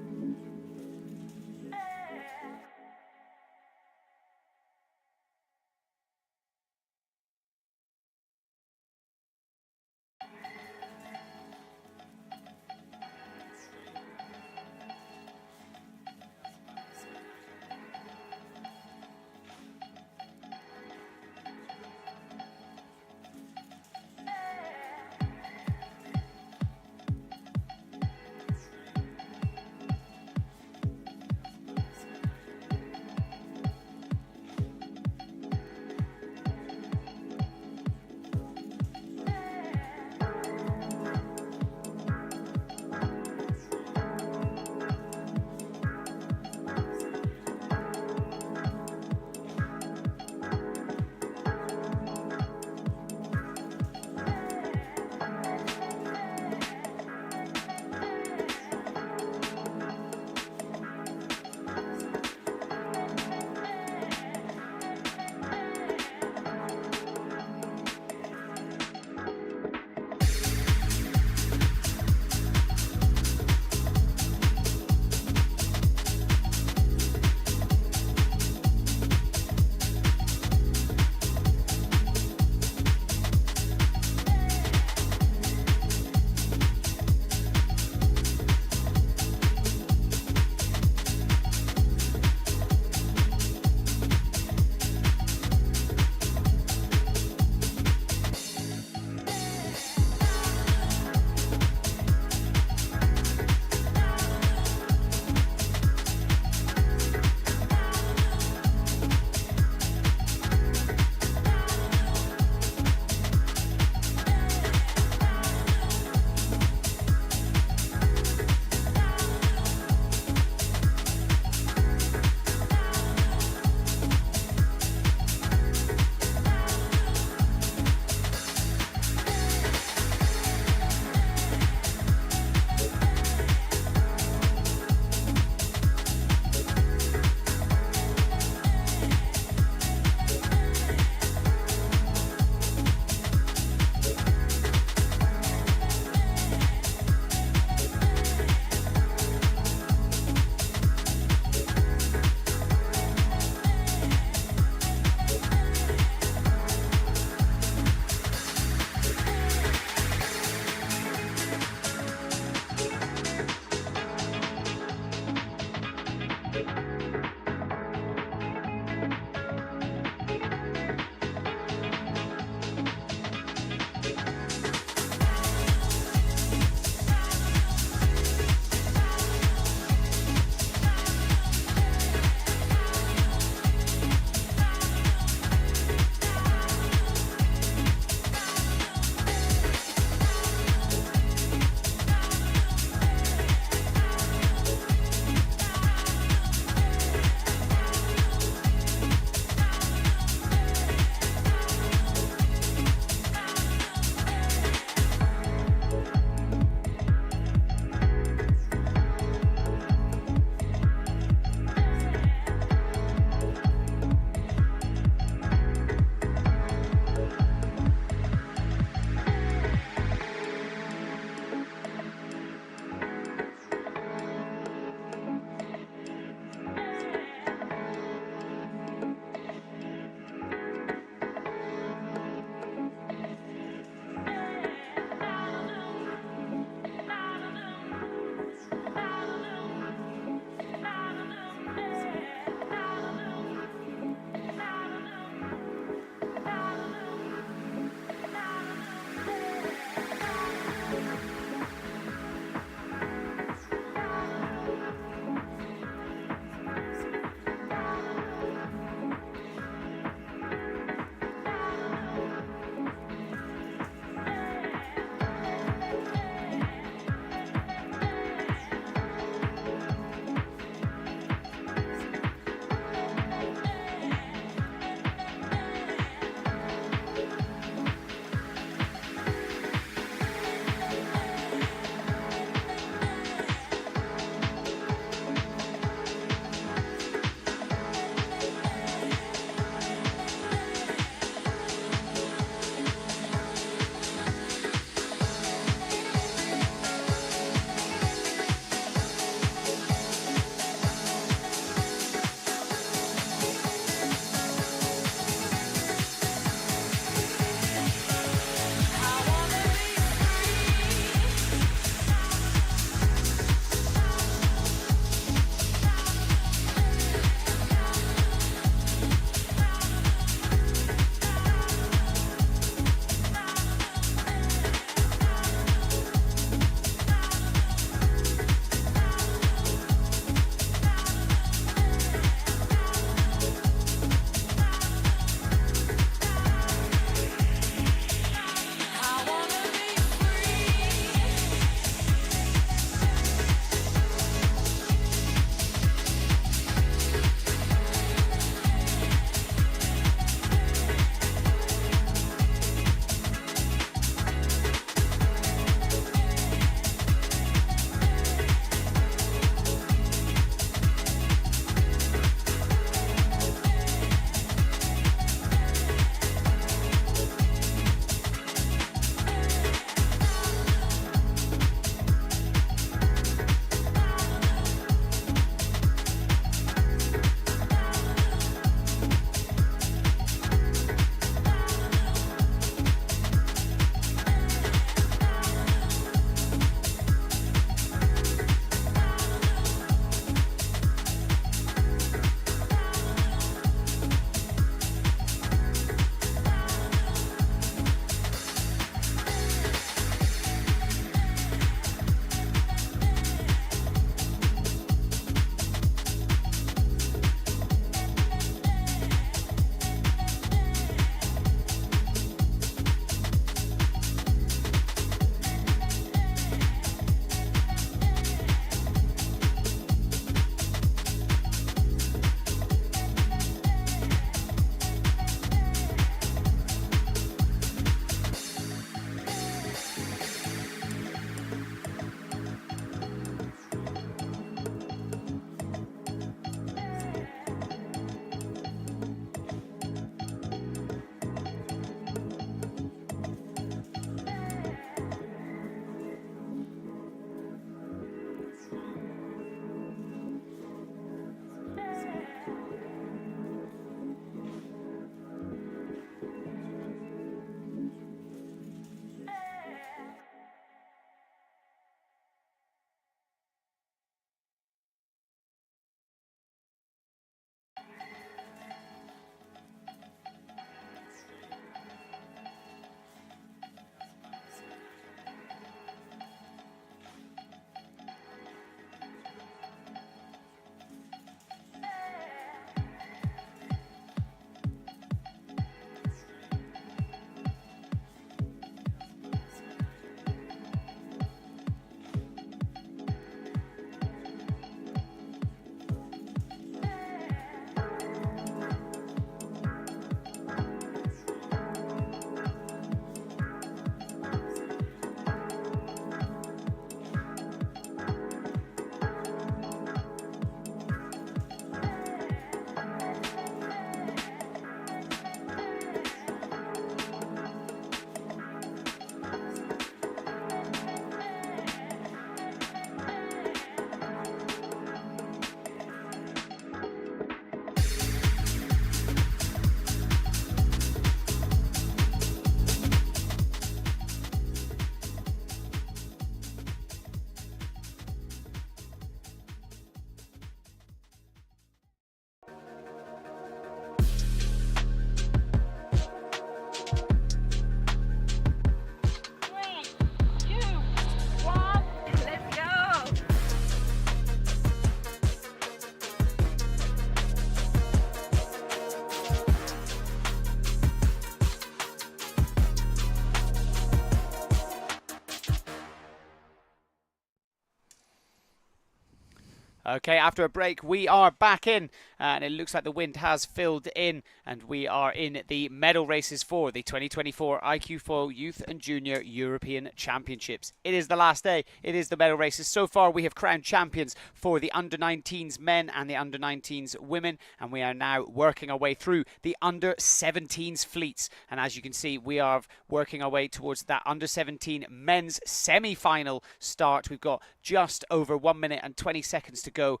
Okay, after a break, we are back in, and it looks like the wind has filled in, and we are in the medal races for the 2024 iQFoil Youth and Junior European Championships. It is the last day. It is the medal races. So far, we have crowned champions for the under-19s men and the under-19s women, and we are now working our way through the under-17s fleets. And as you can see, we are working our way towards that under-17 men's semi-final start. We've got just over 1 minute and 20 seconds to go.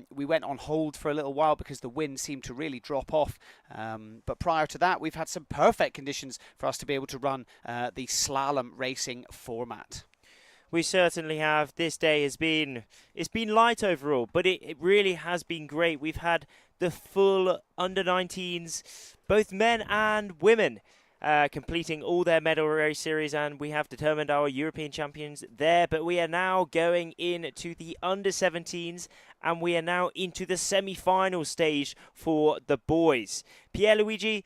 We went on hold for a little while because the wind seemed to really drop off. But prior to that, we've had some perfect conditions for us to be able to run the slalom racing format. We certainly have. This day it's been light overall, but it really has been great. We've had the full under-19s, both men and women, completing all their medal race series, and we have determined our European champions there. But we are now going into the under-17s, and we are now into the semi-final stage for the boys. Pierluigi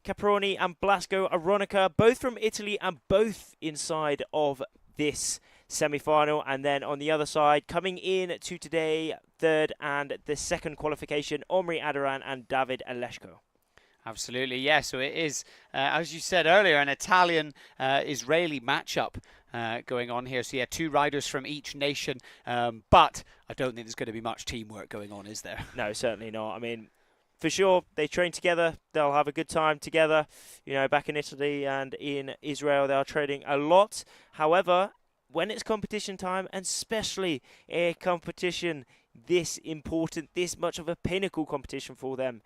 Caproni and Blasco Aronica, both from Italy and both inside of this semi-final. And then on the other side, coming in to today, third and the second qualification, Omri Adoran and David Aleshko. Absolutely, yeah. So it is, as you said earlier, an Italian-Israeli matchup going on here. So yeah, two riders from each nation, but I don't think there's going to be much teamwork going on, is there? No, certainly not. I mean, for sure, they train together. They'll have a good time together. You know, back in Italy and in Israel, they are training a lot. However, when it's competition time, and especially a competition this important, this much of a pinnacle competition for them,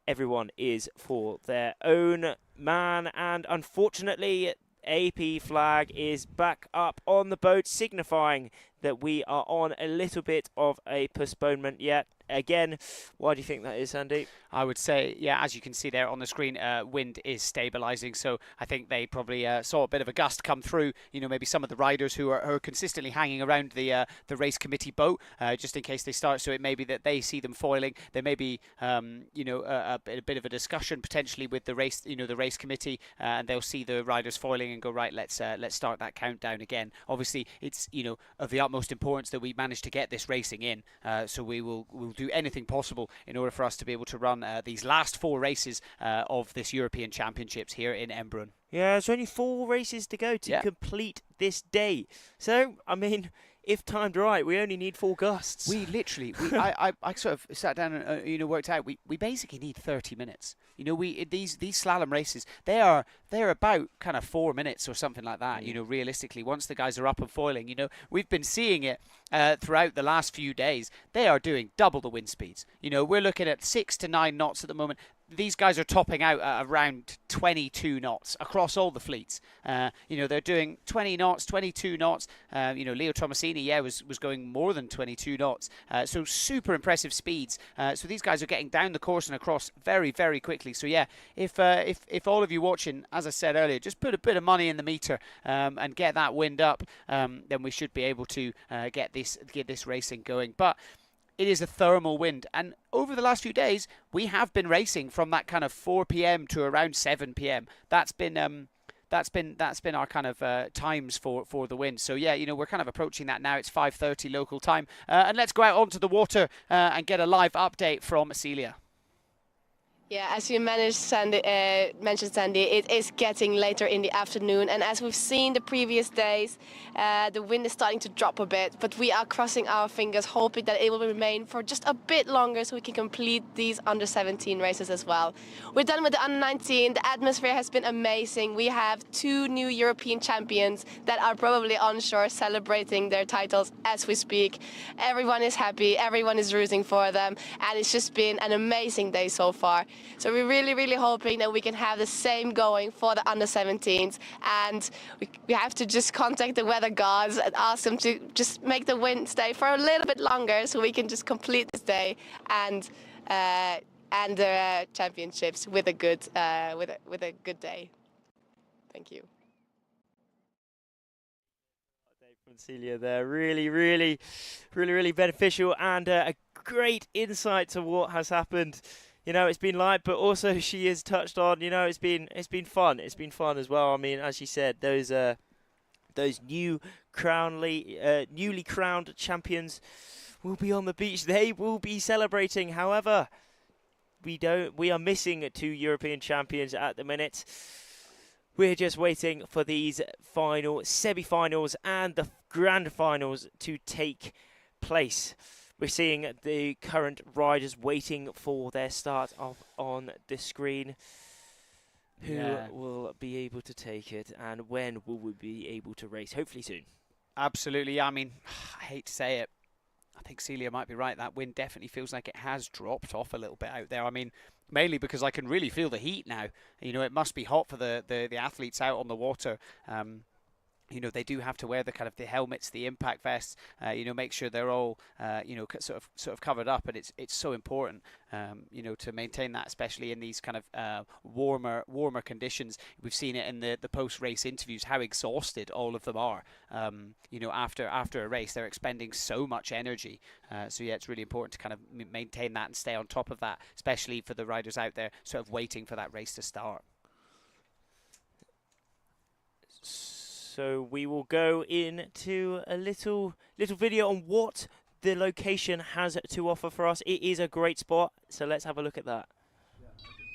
everyone is for their own man. And unfortunately, AP flag is back up on the boat, signifying that we are on a little bit of a postponement yet. Again, why do you think that is, Andy? I would say, yeah, as you can see there on the screen, wind is stabilizing. So I think they probably saw a bit of a gust come through. You know, maybe some of the riders who are consistently hanging around the race committee boat, just in case they start. So it may be that they see them foiling. There may be, you know, a bit of a discussion potentially with the race, you know, the race committee, and they'll see the riders foiling and go, right, let's start that countdown again. Obviously, it's, you know, of the utmost importance that we manage to get this racing in. So we'll do anything possible in order for us to be able to run these last 4 races of this European Championships here in Embrun. Yeah, there's only 4 races to go to complete this day. So, I mean, if timed right, we only need 4 gusts. We literally, I sort of sat down and you know, worked out. We basically need 30 minutes. You know, these slalom races, they're about kind of 4 minutes or something like that. You know, realistically, once the guys are up and foiling, you know, we've been seeing it throughout the last few days. They are doing double the wind speeds. You know, we're looking at 6 to 9 knots at the moment. These guys are topping out at around 22 knots across all the fleets. You know, they're doing 20 knots, 22 knots. You know, Leo Tomasini, was going more than 22 knots. So super impressive speeds. So these guys are getting down the course and across very, very quickly. So yeah, if all of you watching, as I said earlier, just put a bit of money in the meter and get that wind up, then we should be able to get this racing going. But it is a thermal wind, and over the last few days we have been racing from that kind of 4 p.m. to around 7 p.m. That's been our kind of times for the wind. So yeah, you know, we're kind of approaching that now. It's 5:30 local time, and let's go out onto the water and get a live update from Celia. Yeah, as you mentioned, Sandy, it is getting later in the afternoon, and as we've seen the previous days, the wind is starting to drop a bit, but we are crossing our fingers, hoping that it will remain for just a bit longer so we can complete these under-17 races as well. We're done with the under-19. The atmosphere has been amazing. We have 2 new European champions that are probably on shore celebrating their titles as we speak. Everyone is happy, everyone is rooting for them, and it's just been an amazing day so far. So we're really, really hoping that we can have the same going for the under-17s, and we have to just contact the weather gods and ask them to just make the wind stay for a little bit longer so we can just complete this day and the championships with a good day. Thank you. From Celia there, really beneficial, and a great insight to what has happened. You know, it's been light, but also she has touched on, you know, it's been fun. It's been fun as well. I mean, as she said, those newly crowned champions will be on the beach. They will be celebrating. However, we are missing 2 European champions at the minute. We're just waiting for these final semi-finals and the grand finals to take place. We're seeing the current riders waiting for their start off on the screen. Who will be able to take it, and when will we be able to race? Hopefully soon. Absolutely. I mean, I hate to say it. I think Celia might be right. That wind definitely feels like it has dropped off a little bit out there. I mean, mainly because I can really feel the heat now. You know, it must be hot for the athletes out on the water. You know, they do have to wear the kind of the helmets, the impact vests. You know, make sure they're all you know, sort of covered up, and it's so important. You know, to maintain that, especially in these kind of warmer conditions. We've seen it in the post-race interviews how exhausted all of them are. You know, after a race, they're expending so much energy. So yeah, it's really important to kind of maintain that and stay on top of that, especially for the riders out there sort of waiting for that race to start. So we will go into a little video on what the location has to offer for us. It is a great spot, so let's have a look at that.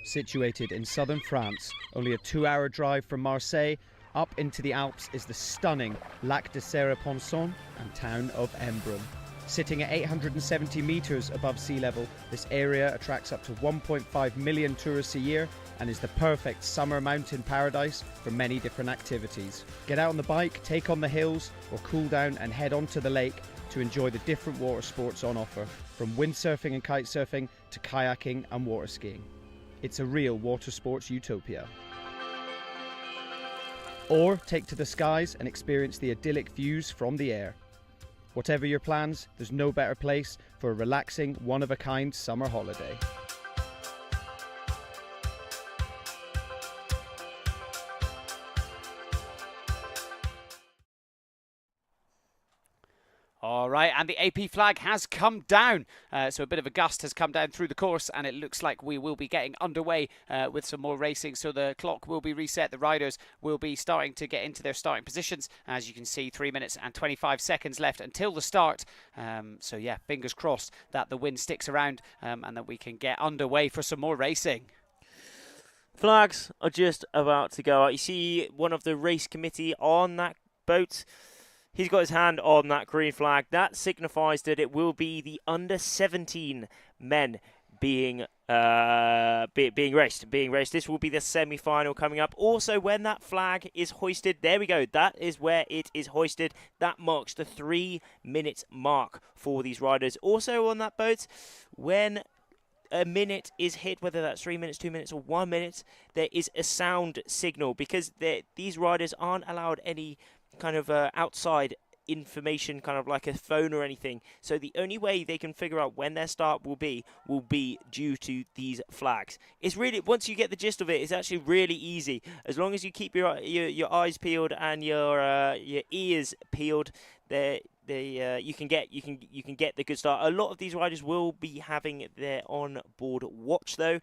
Situated in southern France, only a 2-hour drive from Marseille, up into the Alps is the stunning Lac de Serre-Ponson and town of Embrun. Sitting at 870 metres above sea level, this area attracts up to 1.5 million tourists a year and is the perfect summer mountain paradise for many different activities. Get out on the bike, take on the hills, or cool down and head onto the lake to enjoy the different water sports on offer, from windsurfing and kitesurfing to kayaking and water skiing. It's a real water sports utopia. Or take to the skies and experience the idyllic views from the air. Whatever your plans, there's no better place for a relaxing, one-of-a-kind summer holiday. All right, and the AP flag has come down. So a bit of a gust has come down through the course, and it looks like we will be getting underway with some more racing. So the clock will be reset. The riders will be starting to get into their starting positions. As you can see, 3 minutes and 25 seconds left until the start. So yeah, fingers crossed that the wind sticks around and that we can get underway for some more racing. Flags are just about to go out. You see one of the race committee on that boat. He's got his hand on that green flag. That signifies that it will be the under-17 men being raced. This will be the semi-final coming up. Also, when that flag is hoisted, there we go. That is where it is hoisted. That marks the 3-minute mark for these riders. Also on that boat, when a minute is hit, whether that's 3 minutes, 2 minutes, or 1 minute, there is a sound signal, because these riders aren't allowed any kind of outside information, kind of like a phone or anything. So the only way they can figure out when their start will be due to these flags. It's really, once you get the gist of it, it's actually really easy. As long as you keep your eyes peeled and your ears peeled, you can get the good start. A lot of these riders will be having their on-board watch though,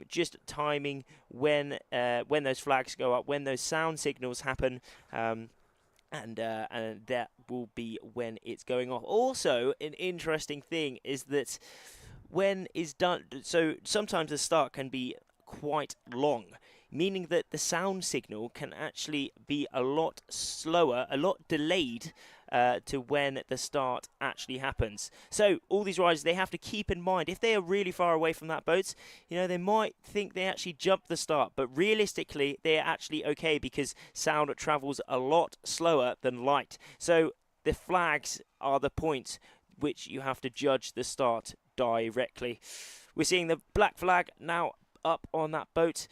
just timing when those flags go up, when those sound signals happen. And that will be when it's going off. Also, an interesting thing is that when it's done, so sometimes the start can be quite long, meaning that the sound signal can actually be a lot slower, a lot delayed to when the start actually happens. So all these riders, they have to keep in mind, if they are really far away from that boat, you know, they might think they actually jumped the start, but realistically they're actually okay, because sound travels a lot slower than light. So the flags are the points which you have to judge the start directly. We're seeing the black flag now up on that boat.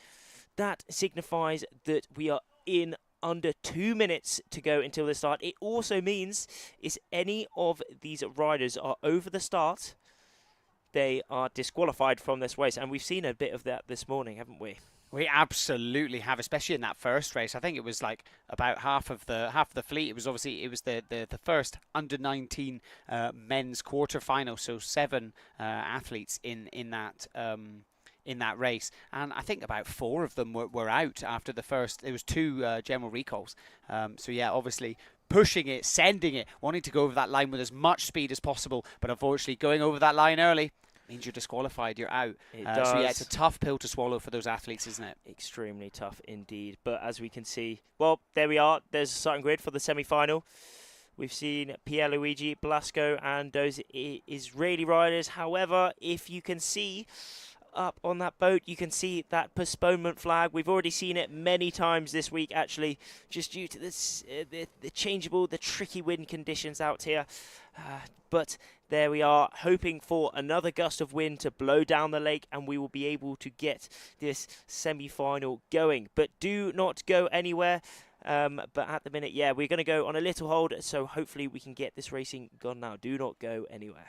That signifies that we are in under 2 minutes to go until the start. It also means if any of these riders are over the start, they are disqualified from this race, and we've seen a bit of that this morning, haven't we? We absolutely have, especially in that first race. I think it was like about half of the fleet. It was the first under-19 men's quarterfinal, so 7 athletes in that race, and I think about 4 of them were out after the first. There was 2 general recalls. So yeah, obviously pushing it, sending it, wanting to go over that line with as much speed as possible. But unfortunately, going over that line early means you're disqualified, you're out. So yeah, it's a tough pill to swallow for those athletes, isn't it? Extremely tough indeed. But as we can see, well, there we are. There's a starting grid for the semi-final. We've seen Pierluigi, Blasco, and those Israeli riders. However, if you can see up on that boat, you can see that postponement flag. We've already seen it many times this week, actually, just due to this, the changeable, the tricky wind conditions out here. But there we are, hoping for another gust of wind to blow down the lake, and we will be able to get this semi-final going. But do not go anywhere. But at the minute, yeah, we're going to go on a little hold, so hopefully we can get this racing gone now. Do not go anywhere.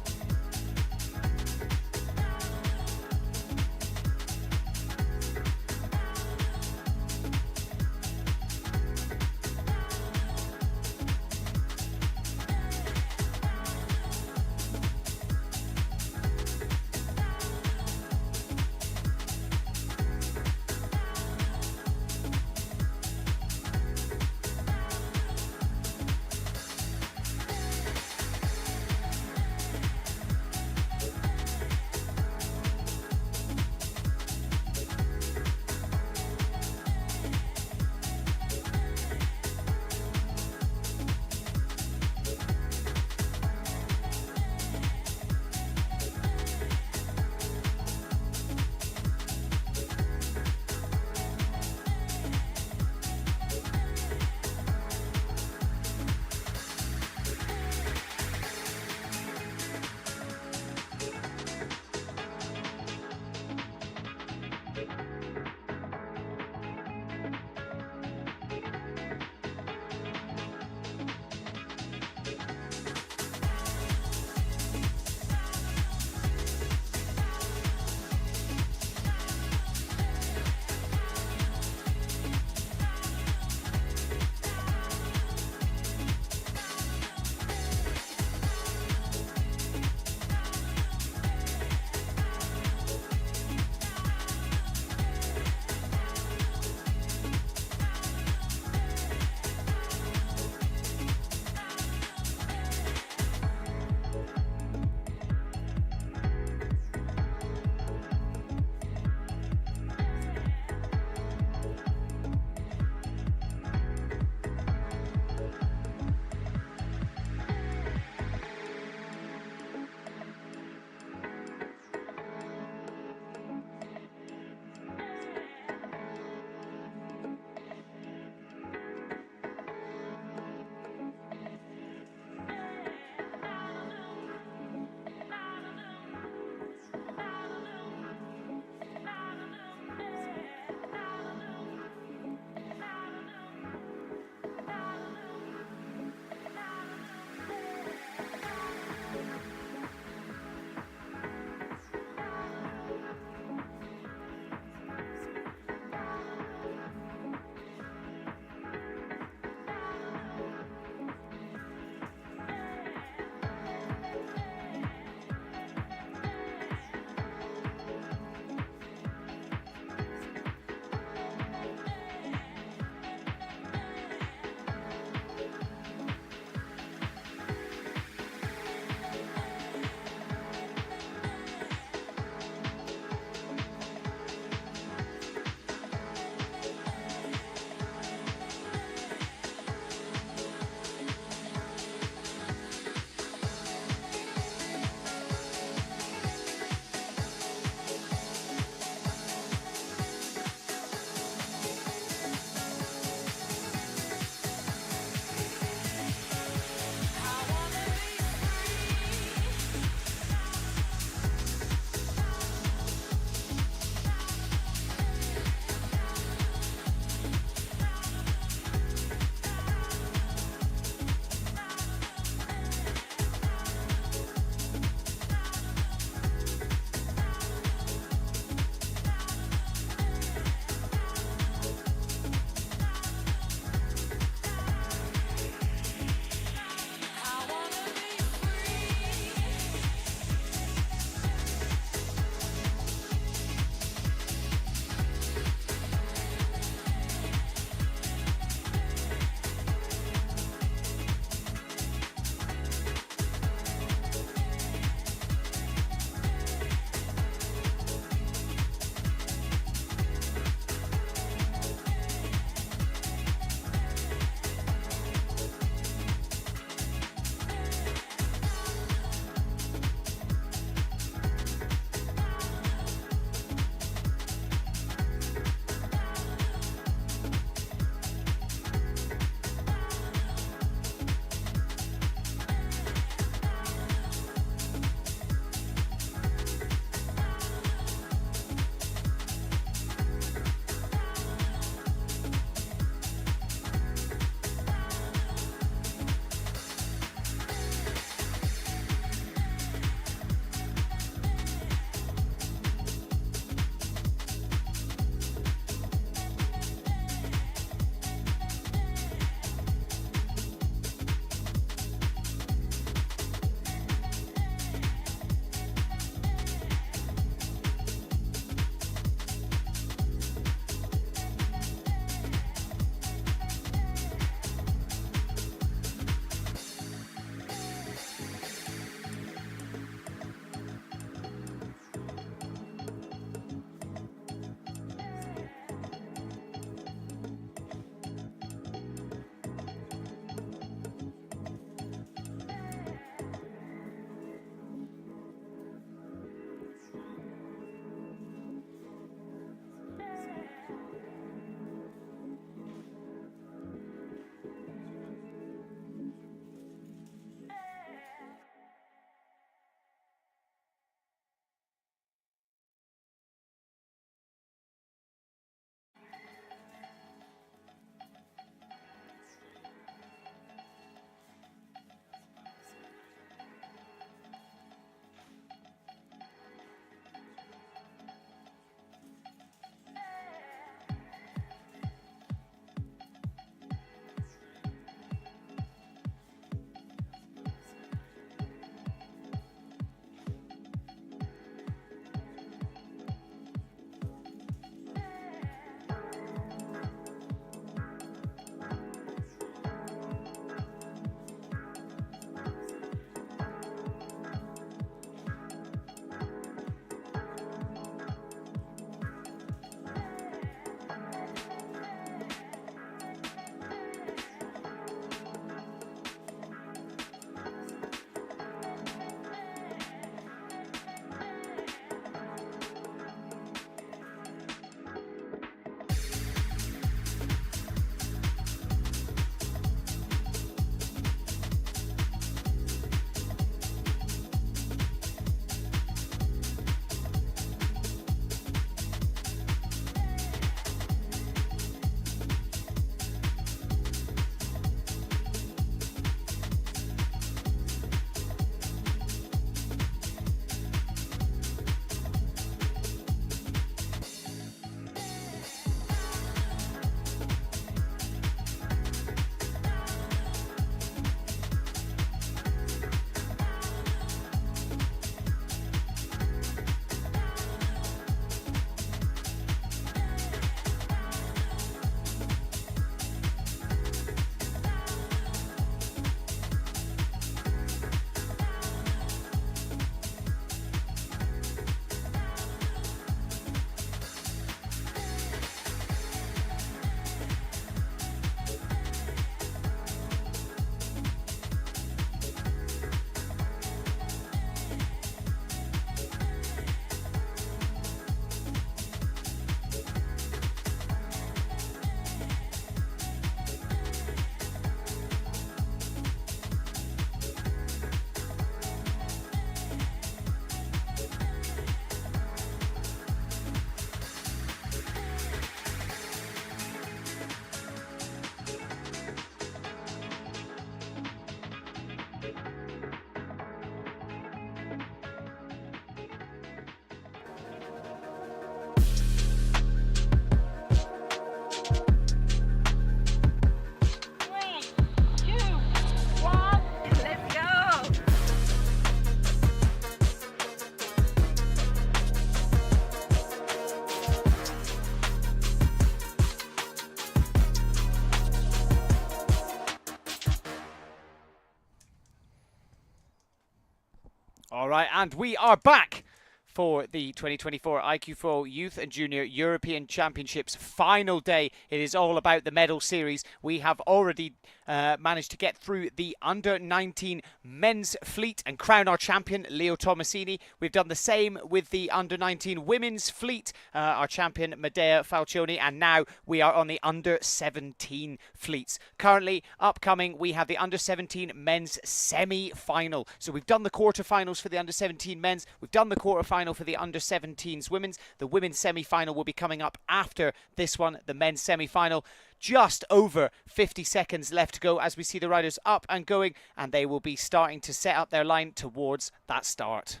All right, and we are back for the 2024 iQFoil Youth and Junior European Championships final day. It is all about the medal series. We have already managed to get through the under-19 men's fleet and crown our champion, Leo Tomasini. We've done the same with the under-19 women's fleet, our champion, Medea Falcioni, and now we are on the under-17 fleets. Currently, upcoming, we have the under-17 men's semi-final. So we've done the quarterfinals for the under-17 men's. We've done the quarterfinal for the under-17s women's. The women's semi-final will be coming up after this one, the men's semi-final. Just over 50 seconds left to go as we see the riders up and going, and they will be starting to set up their line towards that start.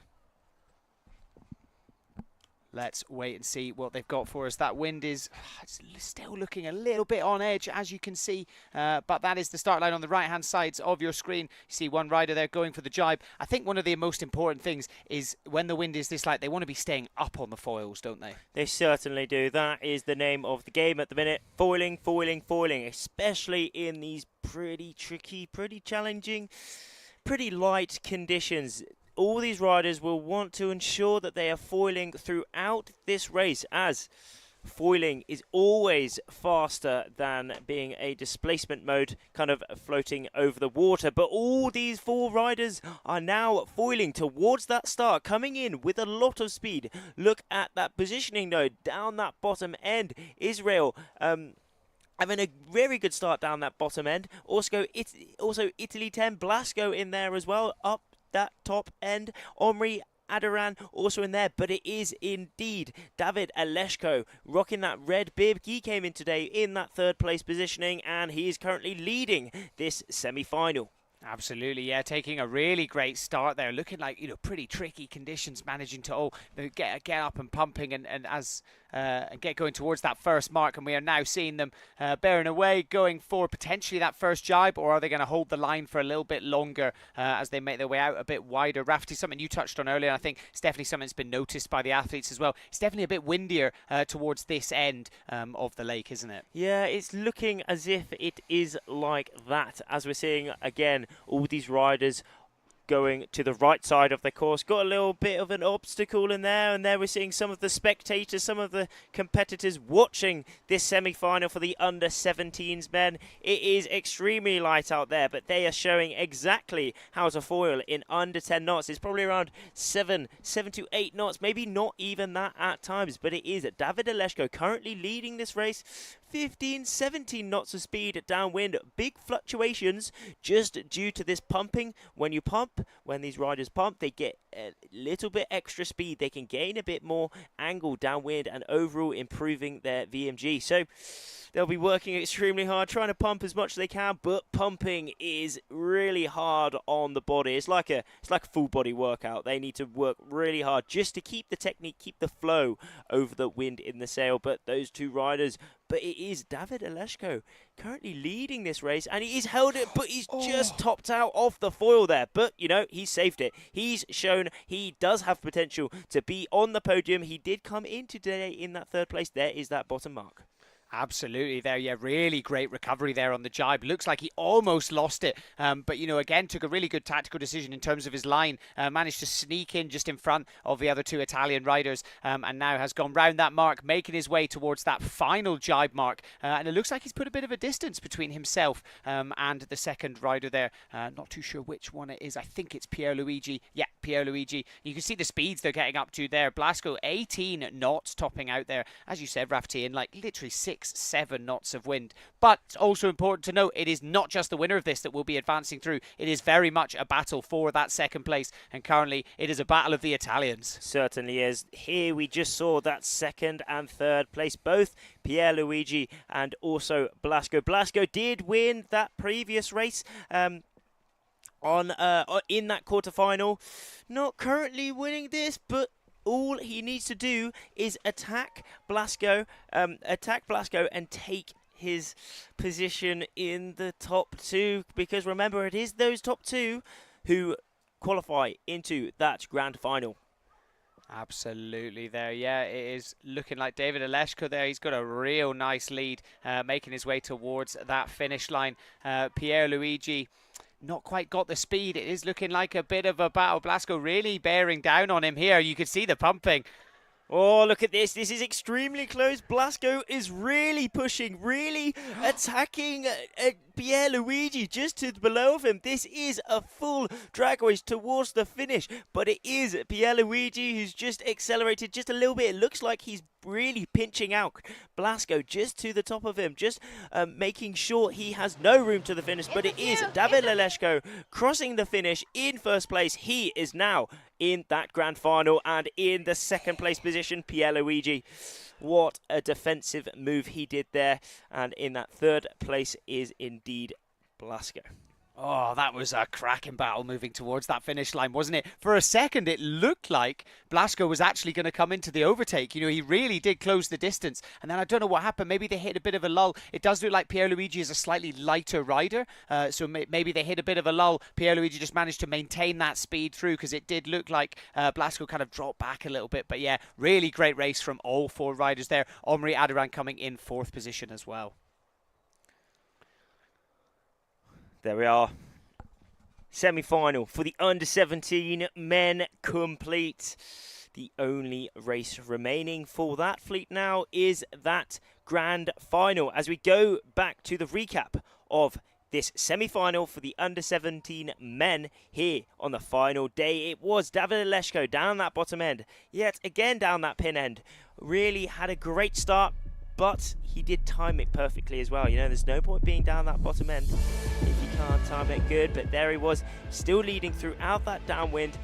Let's wait and see what they've got for us. That wind is still looking a little bit on edge, as you can see. But that is the start line on the right-hand sides of your screen. You see one rider there going for the jibe. I think one of the most important things is when the wind is this light, they want to be staying up on the foils, don't they? They certainly do. That is the name of the game at the minute. Foiling, foiling, foiling, especially in these pretty tricky, pretty challenging, pretty light conditions. All these riders will want to ensure that they are foiling throughout this race, as foiling is always faster than being a displacement mode, kind of floating over the water. But all these 4 riders are now foiling towards that start, coming in with a lot of speed. Look at that positioning though, down that bottom end. Israel having a very good start down that bottom end. Also Italy 10, Blasco in there as well, up that top end. Omri Adaran also in there, but it is indeed David Aleshko rocking that red bib. He came in today in that 3rd place positioning, and he is currently leading this semi-final. Absolutely, yeah, taking a really great start there, looking like, you know, pretty tricky conditions, managing to get up and pumping and get going towards that first mark. And we are now seeing them bearing away, going for potentially that first jibe, or are they going to hold the line for a little bit longer as they make their way out a bit wider? Rafty, something you touched on earlier, and I think it's definitely something that's been noticed by the athletes as well. It's definitely a bit windier towards this end of the lake, isn't it? Yeah, it's looking as if it is like that, as we're seeing again all these riders going to the right side of the course. Got a little bit of an obstacle in there, and there we're seeing some of the spectators, some of the competitors watching this semi-final for the under-17s men. It is extremely light out there, but they are showing exactly how to foil in under 10 knots. It's probably around 7 to 8 knots, maybe not even that at times, but it is David Aleshko currently leading this race. 15, 17 knots of speed downwind. Big fluctuations just due to this pumping. When you pump, when these riders pump, they get a little bit extra speed. They can gain a bit more angle downwind and overall improving their VMG. So they'll be working extremely hard, trying to pump as much as they can, but pumping is really hard on the body. It's like a full body workout. They need to work really hard just to keep the technique, keep the flow over the wind in the sail. But those 2 riders, but it is David Aleshko currently leading this race, and he is held it, but he's just topped out off the foil there. But, you know, he saved it. He's shown he does have potential to be on the podium. He did come in today in that 3rd place. There is that bottom mark. Absolutely there, yeah, really great recovery there on the jibe. Looks like he almost lost it, but, you know, again, took a really good tactical decision in terms of his line, managed to sneak in just in front of the other 2 Italian riders, and now has gone round that mark, making his way towards that final jibe mark, and it looks like he's put a bit of a distance between himself and the 2nd rider there. Not too sure which one it is. I think it's Pierluigi. Yeah, Pierluigi. You can see the speeds they're getting up to there. Blasco 18 knots topping out there, as you said, Rafti, in like literally 6-7 knots of wind. But it's also important to note, it is not just the winner of this that will be advancing through. It is very much a battle for that 2nd place, and currently it is a battle of the Italians. Certainly is. Here we just saw that 2nd and 3rd place, both Pierluigi and also Blasco. Blasco did win that previous race in that quarterfinal. Not currently winning this, but all he needs to do is attack Blasco and take his position in the top 2, because remember, it is those top 2 who qualify into that grand final. Absolutely there, yeah, it is looking like David Aleshko there. He's got a real nice lead, making his way towards that finish line. Pierluigi not quite got the speed. It is looking like a bit of a battle. Blasco really bearing down on him here. You can see the pumping. Oh, look at this. This is extremely close. Blasco is really pushing, really attacking Pierluigi just to below of him. This is a full drag race towards the finish, but it is Pierluigi who's just accelerated just a little bit. It looks like he's really pinching out Blasco just to the top of him, just making sure he has no room to the finish, but it is David Leleshko crossing the finish in first place. He is now in that grand final, and in the second place position, Pierluigi. What a defensive move he did there, and in that third place is indeed Blasco. Oh, that was a cracking battle moving towards that finish line, wasn't it? For a second, it looked like Blasco was actually going to come into the overtake. You know, he really did close the distance. And then I don't know what happened. Maybe they hit a bit of a lull. It does look like Pierluigi is a slightly lighter rider. So maybe they hit a bit of a lull. Pierluigi just managed to maintain that speed through, because it did look like Blasco kind of dropped back a little bit. But yeah, really great race from all four riders there. Omri Aduran coming in fourth position as well. There we are. Semi-final for the under-17 men complete. The only race remaining for that fleet now is that grand final. As we go back to the recap of this semi-final for the under-17 men here on the final day, it was David Leshko down that bottom end, yet again down that pin end. Really had a great start, but he did time it perfectly as well. You know, there's no point being down that bottom end if you can't time it good. But there he was, still leading throughout that downwind.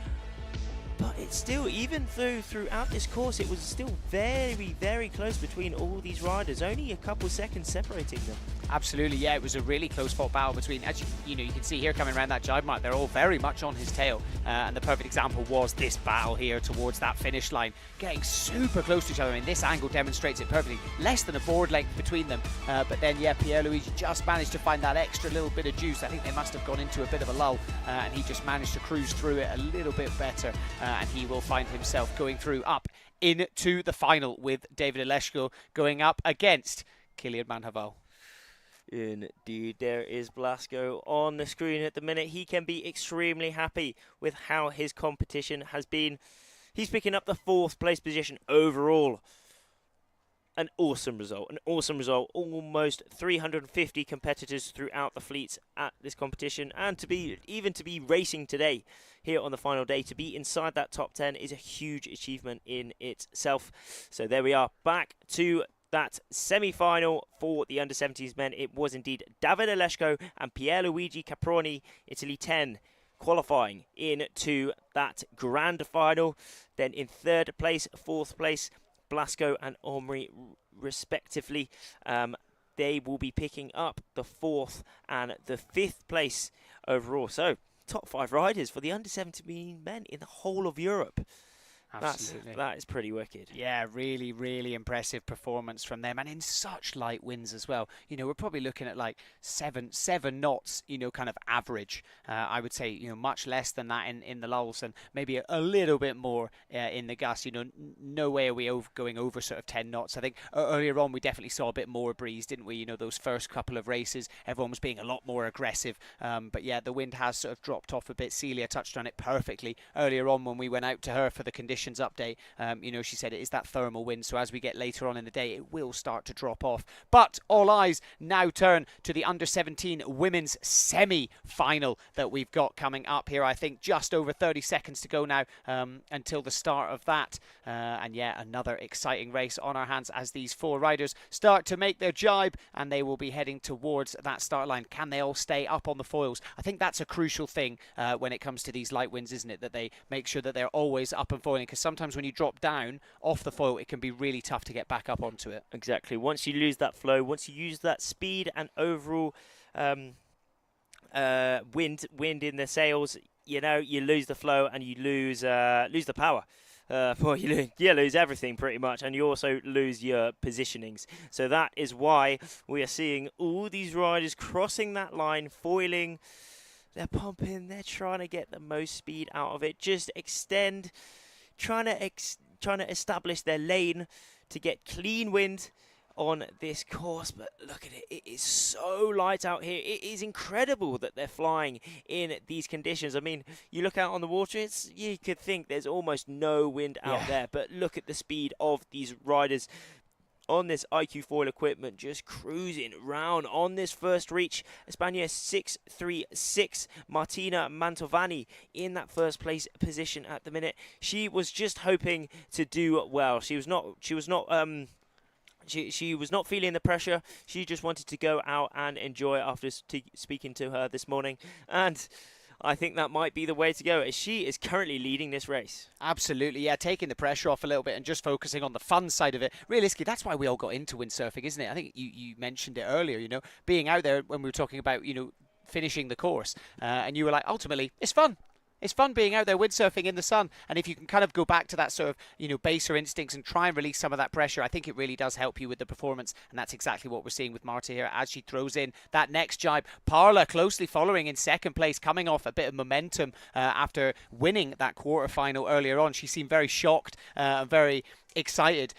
But it's still, even throughout this course, it was still very, very close between all these riders. Only a couple seconds separating them. Absolutely, yeah, it was a really close-fought battle between, as you know, you can see here coming around that jibe mark, they're all very much on his tail. And the perfect example was this battle here towards that finish line, getting super close to each other. I mean, this angle demonstrates it perfectly. Less than a board length between them. But then, yeah, Pierluigi just managed to find that extra little bit of juice. I think they must have gone into a bit of a lull, and he just managed to cruise through it a little bit better. And he will find himself going through up into the final with David Oleshko going up against Kilian Manhaval. Indeed, there is Blasco on the screen at the minute. He can be extremely happy with how his competition has been. He's picking up the fourth place position overall. An awesome result. Almost 350 competitors throughout the fleets at this competition, and to be racing today here on the final day, to be inside that top 10 is a huge achievement in itself. So there we are, back to that semi-final for the under-17s men. It was indeed David Oleshko and Pierluigi Caproni, Italy 10, qualifying into that grand final. Then in third place, fourth place, Blasco and Omri respectively. They will be picking up the fourth and the fifth place overall. So top 5 riders for the under-17 men in the whole of Europe. Absolutely. That is pretty wicked. Yeah, really, really impressive performance from them, and in such light winds as well. You know, we're probably looking at like seven knots, you know, kind of average. I would say, you know, much less than that in the lulls, and maybe a little bit more in the gusts. You know, no way are we going over sort of 10 knots. I think earlier on we definitely saw a bit more breeze, didn't we? You know, those first couple of races, everyone was being a lot more aggressive. But yeah, the wind has sort of dropped off a bit. Celia touched on it perfectly earlier on when we went out to her for the conditions update. You know, she said it is that thermal wind, so as we get later on in the day it will start to drop off. But all eyes now turn to the under-17 women's semi-final that we've got coming up here. I think just over 30 seconds to go now until the start of that, and yeah, another exciting race on our hands as these 4 riders start to make their jibe, and they will be heading towards that start line. Can they all stay up on the foils? I think that's a crucial thing when it comes to these light winds, isn't it, that they make sure that they're always up and foiling, because sometimes when you drop down off the foil, it can be really tough to get back up onto it. Exactly. Once you lose that flow, once you use that speed and overall wind in the sails, you know, you lose the flow and you lose the power. Well, you lose everything pretty much, and you also lose your positionings. So that is why we are seeing all these riders crossing that line, foiling. They're pumping. They're trying to get the most speed out of it. Just extend. Trying to establish their lane to get clean wind on this course, but look at it. It is so light out here. It is incredible that they're flying in these conditions. I mean, you look out on the water, you could think there's almost no wind out there, but look at the speed of these riders on this iQFoil equipment, just cruising round on this first reach. España 636. Martina Mantovani in that first place position at the minute. She was just hoping to do well. She was not feeling the pressure. She just wanted to go out and enjoy after speaking to her this morning. And I think that might be the way to go, as she is currently leading this race. Absolutely, yeah, taking the pressure off a little bit and just focusing on the fun side of it. Realistically, that's why we all got into windsurfing, isn't it? I think you mentioned it earlier, you know, being out there when we were talking about, you know, finishing the course. And you were like, ultimately, it's fun. It's fun being out there windsurfing in the sun. And if you can kind of go back to that sort of, you know, baser instincts and try and release some of that pressure, I think it really does help you with the performance. And that's exactly what we're seeing with Marta here as she throws in that next jibe. Parla closely following in second place, coming off a bit of momentum after winning that quarterfinal earlier on. She seemed very shocked, very excited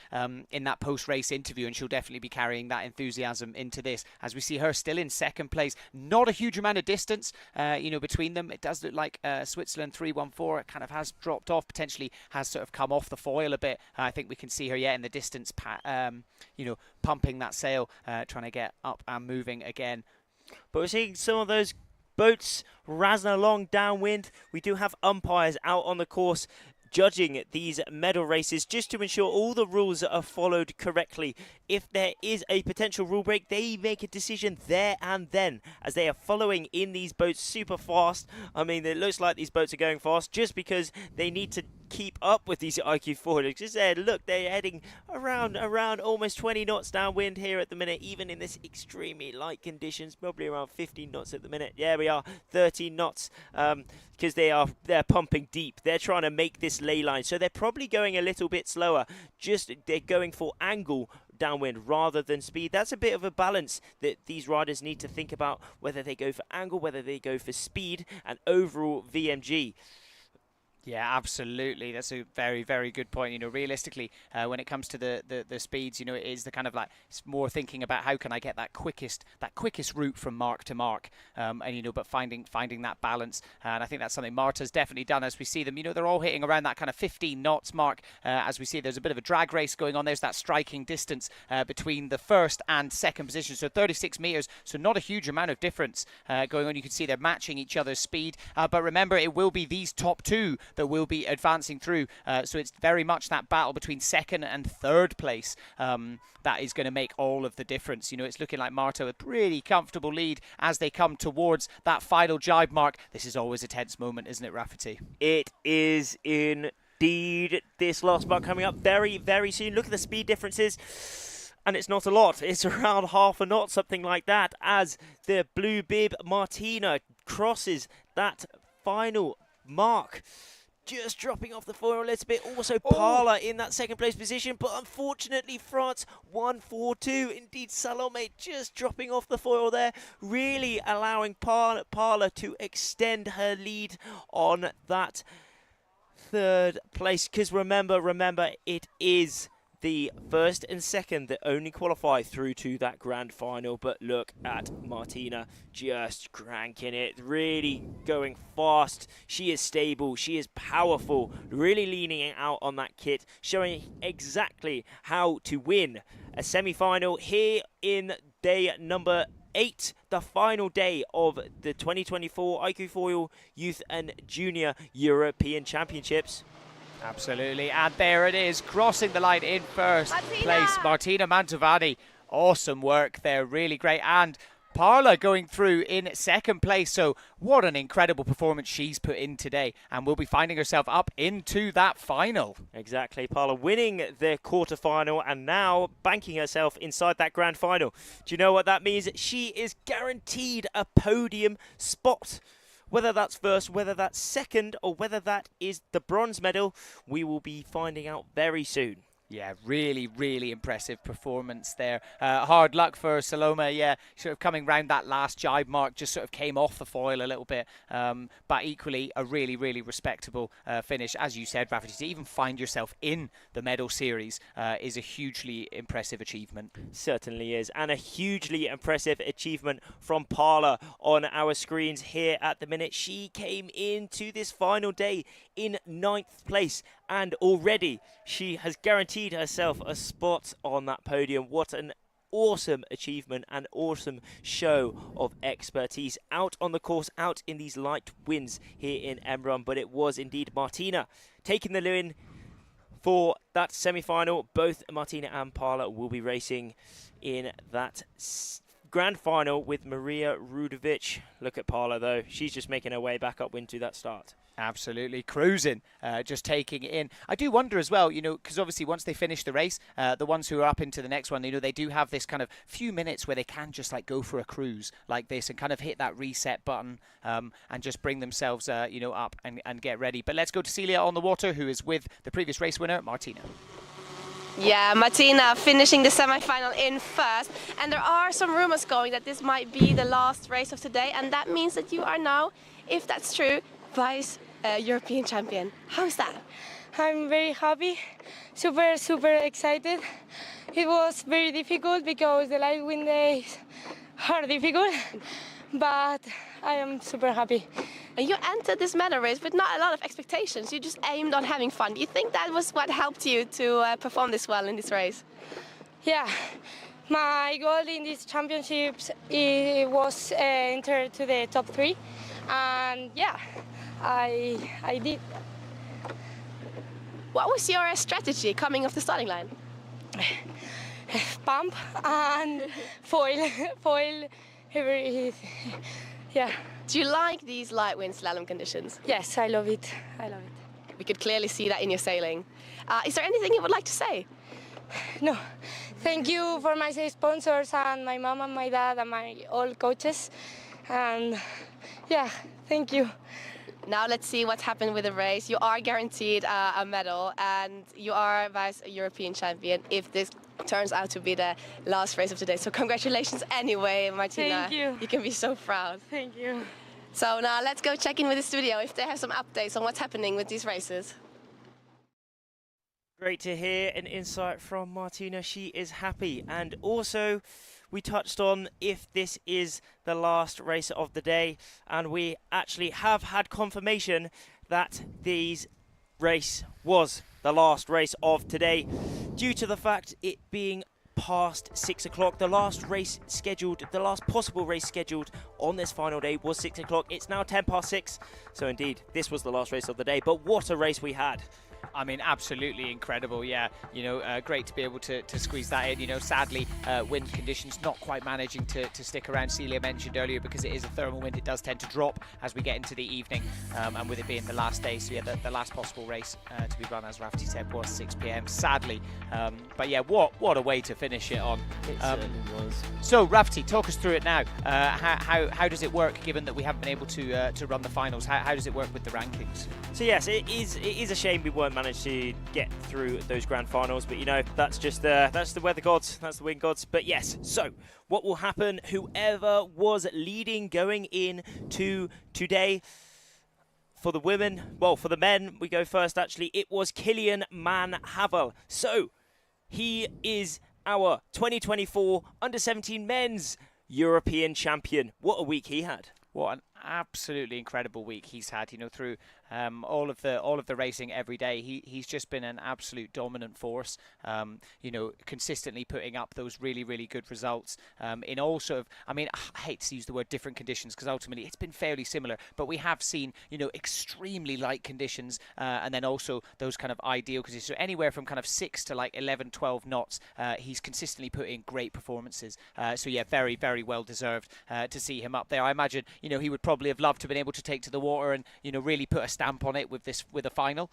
in that post-race interview, and she'll definitely be carrying that enthusiasm into this as we see her still in second place. Not a huge amount of distance you know, between them. It does look like Switzerland 314 kind of has dropped off, potentially has sort of come off the foil a bit. I think we can see her in the distance you know, pumping that sail, trying to get up and moving again. But we're seeing some of those boats razzing along downwind. We do have umpires out on the course judging these medal races just to ensure all the rules are followed correctly. If there is a potential rule break, they make a decision there and then, as they are following in these boats super fast. I mean, it looks like these boats are going fast just because they need to keep up with these iQFoilers. Just there, look, they're heading around almost 20 knots downwind here at the minute, even in this extremely light conditions, probably around 15 knots at the minute. Yeah, we are 13 knots because they're pumping deep. They're trying to make this ley line, so they're probably going a little bit slower. Just they're going for angle downwind rather than speed. That's a bit of a balance that these riders need to think about, whether they go for angle, whether they go for speed and overall VMG. Yeah, absolutely. That's a very, very good point. You know, realistically, when it comes to the speeds, you know, it is the kind of like, it's more thinking about how can I get that quickest route from mark to mark, and you know, but finding that balance. And I think that's something Marta's definitely done. As we see them, you know, they're all hitting around that kind of 15 knots mark. As we see, there's a bit of a drag race going on. There's that striking distance between the first and second position, so 36 meters. So not a huge amount of difference going on. You can see they're matching each other's speed. But remember, it will be these top two that will be advancing through. So it's very much that battle between second and third place that is going to make all of the difference. You know, it's looking like Marta with a pretty comfortable lead as they come towards that final jibe mark. This is always a tense moment, isn't it, Rafferty? It is indeed. This last mark coming up very, very soon. Look at the speed differences. And it's not a lot. It's around half a knot, something like that, as the blue bib Martina crosses that final mark. Just dropping off the foil a little bit. Also Parla in that second place position, but unfortunately France 1-4-2. Indeed, Salome just dropping off the foil there, really allowing Parla to extend her lead on that third place. Because remember, it is the first and second that only qualify through to that grand final. But look at Martina just cranking it, really going fast. She is stable, she is powerful, really leaning out on that kit, showing exactly how to win a semi-final here in day number 8, the final day of the 2024 iQFoil Youth and Junior European Championships. Absolutely, and there it is, crossing the line in first place, Martina Mantovani. Awesome work there, really great. And Parla going through in second place, so what an incredible performance she's put in today, and will be finding herself up into that final. Exactly, Parla winning the quarterfinal and now banking herself inside that grand final. Do you know what that means? She is guaranteed a podium spot. Whether that's first, whether that's second, or whether that is the bronze medal, we will be finding out very soon. Yeah, really, really impressive performance there. Hard luck for Salome, yeah, sort of coming round that last jibe mark, just sort of came off the foil a little bit. But equally, a really, really respectable finish. As you said, Rafferty, to even find yourself in the medal series is a hugely impressive achievement. Certainly is. And a hugely impressive achievement from Parla on our screens here at the minute. She came into this final day in 9th place, and already she has guaranteed herself a spot on that podium. What an awesome achievement and awesome show of expertise out on the course, out in these light winds here in Embrun. But it was indeed Martina taking the win for that semi-final. Both Martina and Parla will be racing in that grand final with Maria Rudovic. Look at Parla though, she's just making her way back upwind to that start. Absolutely cruising, just taking it in. I do wonder as well, you know, because obviously once they finish the race, the ones who are up into the next one, you know, they do have this kind of few minutes where they can just like go for a cruise like this and kind of hit that reset button and just bring themselves, you know, up and get ready. But let's go to Celia on the water, who is with the previous race winner, Martina. Yeah, Martina finishing the semi-final in first, and there are some rumors going that this might be the last race of today, and that means that you are now, if that's true, vice European champion. How is that? I'm very happy, super excited. It was very difficult because the light wind days are difficult, but I am super happy. And you entered this medal race with not a lot of expectations. You just aimed on having fun. Do you think that was what helped you to perform this well in this race? Yeah, my goal in these championships was enter to the top 3, and yeah, I did. What was your strategy coming off the starting line? Pump and foil, yeah. Do you like these light wind slalom conditions? Yes, I love it. We could clearly see that in your sailing. Is there anything you would like to say? No. Thank you for my sponsors and my mom and my dad and my all coaches. And yeah, thank you. Now let's see what's happened with the race. You are guaranteed a medal and you are vice European champion if this turns out to be the last race of today. So congratulations anyway, Martina. Thank you. You can be so proud. Thank you. So now let's go check in with the studio if they have some updates on what's happening with these races. Great to hear an insight from Martina. She is happy. And also, we touched on if this is the last race of the day, and we actually have had confirmation that this race was the last race of today due to the fact it being past 6 o'clock. The last race scheduled, the last possible race scheduled on this final day was 6 o'clock. It's now 10 past 6. So indeed, this was the last race of the day. But what a race we had. I mean, absolutely incredible, yeah. You know, great to be able to squeeze that in. You know, sadly, wind conditions not quite managing to stick around. Celia mentioned earlier, because it is a thermal wind, it does tend to drop as we get into the evening. And with it being the last day, so yeah, the last possible race to be run, as Rafferty said, was 6 p.m, sadly. But yeah, what a way to finish it on. It certainly was. So, Rafferty, talk us through it now. How does it work, given that we haven't been able to run the finals? How does it work with the rankings? So yes, it is a shame we weren't managed to get through those grand finals, but you know, that's the weather gods, that's the wind gods. But yes, so what will happen, whoever was leading going in to today, for the women, well, for the men, we go first actually, it was Kilian Man Havel. So he is our 2024 under-17 men's European champion. What a week he had. What an absolutely incredible week he's had, you know, through all of the racing every day. He's just been an absolute dominant force, you know, consistently putting up those really, really good results in all sort of, I mean, I hate to use the word different conditions, because ultimately it's been fairly similar, but we have seen, you know, extremely light conditions and then also those kind of ideal conditions. So anywhere from kind of 6 to like 11, 12 knots, he's consistently put in great performances. So yeah, very, very well deserved to see him up there. I imagine, you know, he would probably have loved to have been able to take to the water and, you know, really put a stamp on it with a final.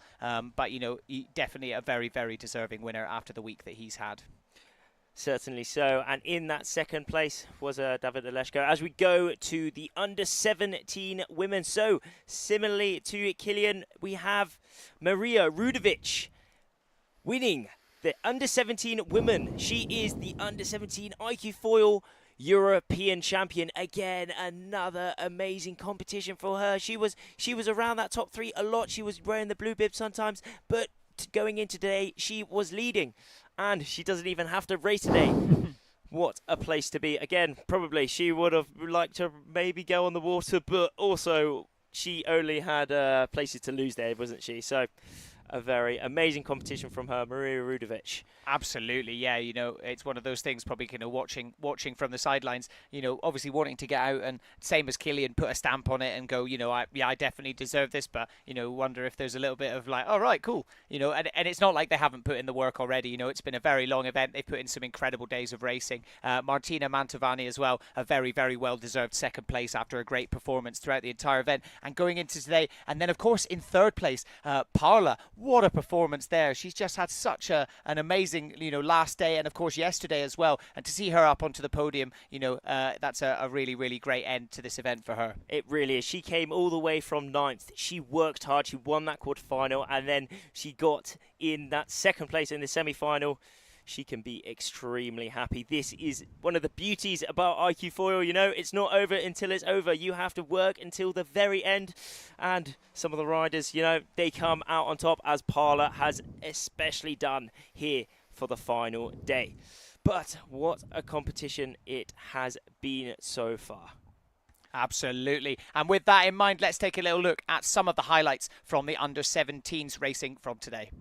But, you know, definitely a very, very deserving winner after the week that he's had. Certainly so. And in that second place was David Oleshko. As we go to the under-17 women. So similarly to Kilian, we have Maria Rudovic winning the under-17 women. She is the under-17 iQFoil European champion. Again, another amazing competition for her. She was around that top 3 a lot. She was wearing the blue bib sometimes, but going into today, she was leading, and she doesn't even have to race today. What a place to be. Again, probably she would have liked to maybe go on the water, but also she only had places to lose there, wasn't she? So a very amazing competition from her, Maria Rudovic. Absolutely, yeah. You know, it's one of those things. Probably, you know, watching from the sidelines. You know, obviously wanting to get out and same as Killian, put a stamp on it and go. You know, I definitely deserve this. But you know, wonder if there's a little bit of like, all right, cool. You know, and it's not like they haven't put in the work already. You know, it's been a very long event. They've put in some incredible days of racing. Martina Mantovani as well, a very, very well deserved second place after a great performance throughout the entire event. And going into today, and then of course in third place, Paula. What a performance there. She's just had such an amazing, you know, last day and of course yesterday as well. And to see her up onto the podium, you know, that's a really, really great end to this event for her. It really is. She came all the way from 9th. She worked hard. She won that quarterfinal, and then she got in that second place in the semi-final. She can be extremely happy. This is one of the beauties about iQFoil. You know, it's not over until it's over. You have to work until the very end. And some of the riders, you know, they come out on top, as Paula has especially done here for the final day. But what a competition it has been so far. Absolutely. And with that in mind, let's take a little look at some of the highlights from the under-17s racing from today.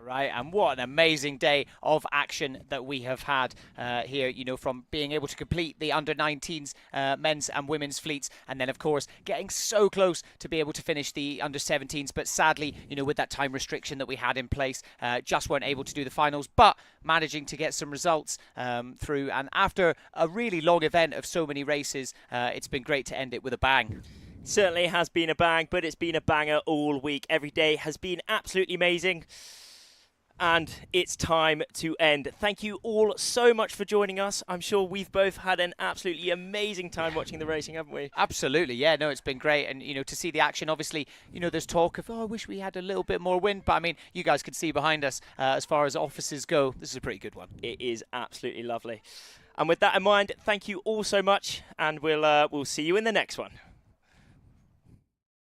Right, and what an amazing day of action that we have had here, you know, from being able to complete the under-19s men's and women's fleets, and then of course getting so close to be able to finish the under-17s, but sadly, you know, with that time restriction that we had in place, just weren't able to do the finals, but managing to get some results through. And after a really long event of so many races, it's been great to end it with a bang. Certainly has been a bang, but it's been a banger all week. Every day has been absolutely amazing. And it's time to end. Thank you all so much for joining us. I'm sure we've both had an absolutely amazing time watching the racing, haven't we? Absolutely, yeah. No, it's been great. And, you know, to see the action, obviously, you know, there's talk of, oh, I wish we had a little bit more wind. But, I mean, you guys can see behind us, as far as offices go, this is a pretty good one. It is absolutely lovely. And with that in mind, thank you all so much. And we'll see you in the next one.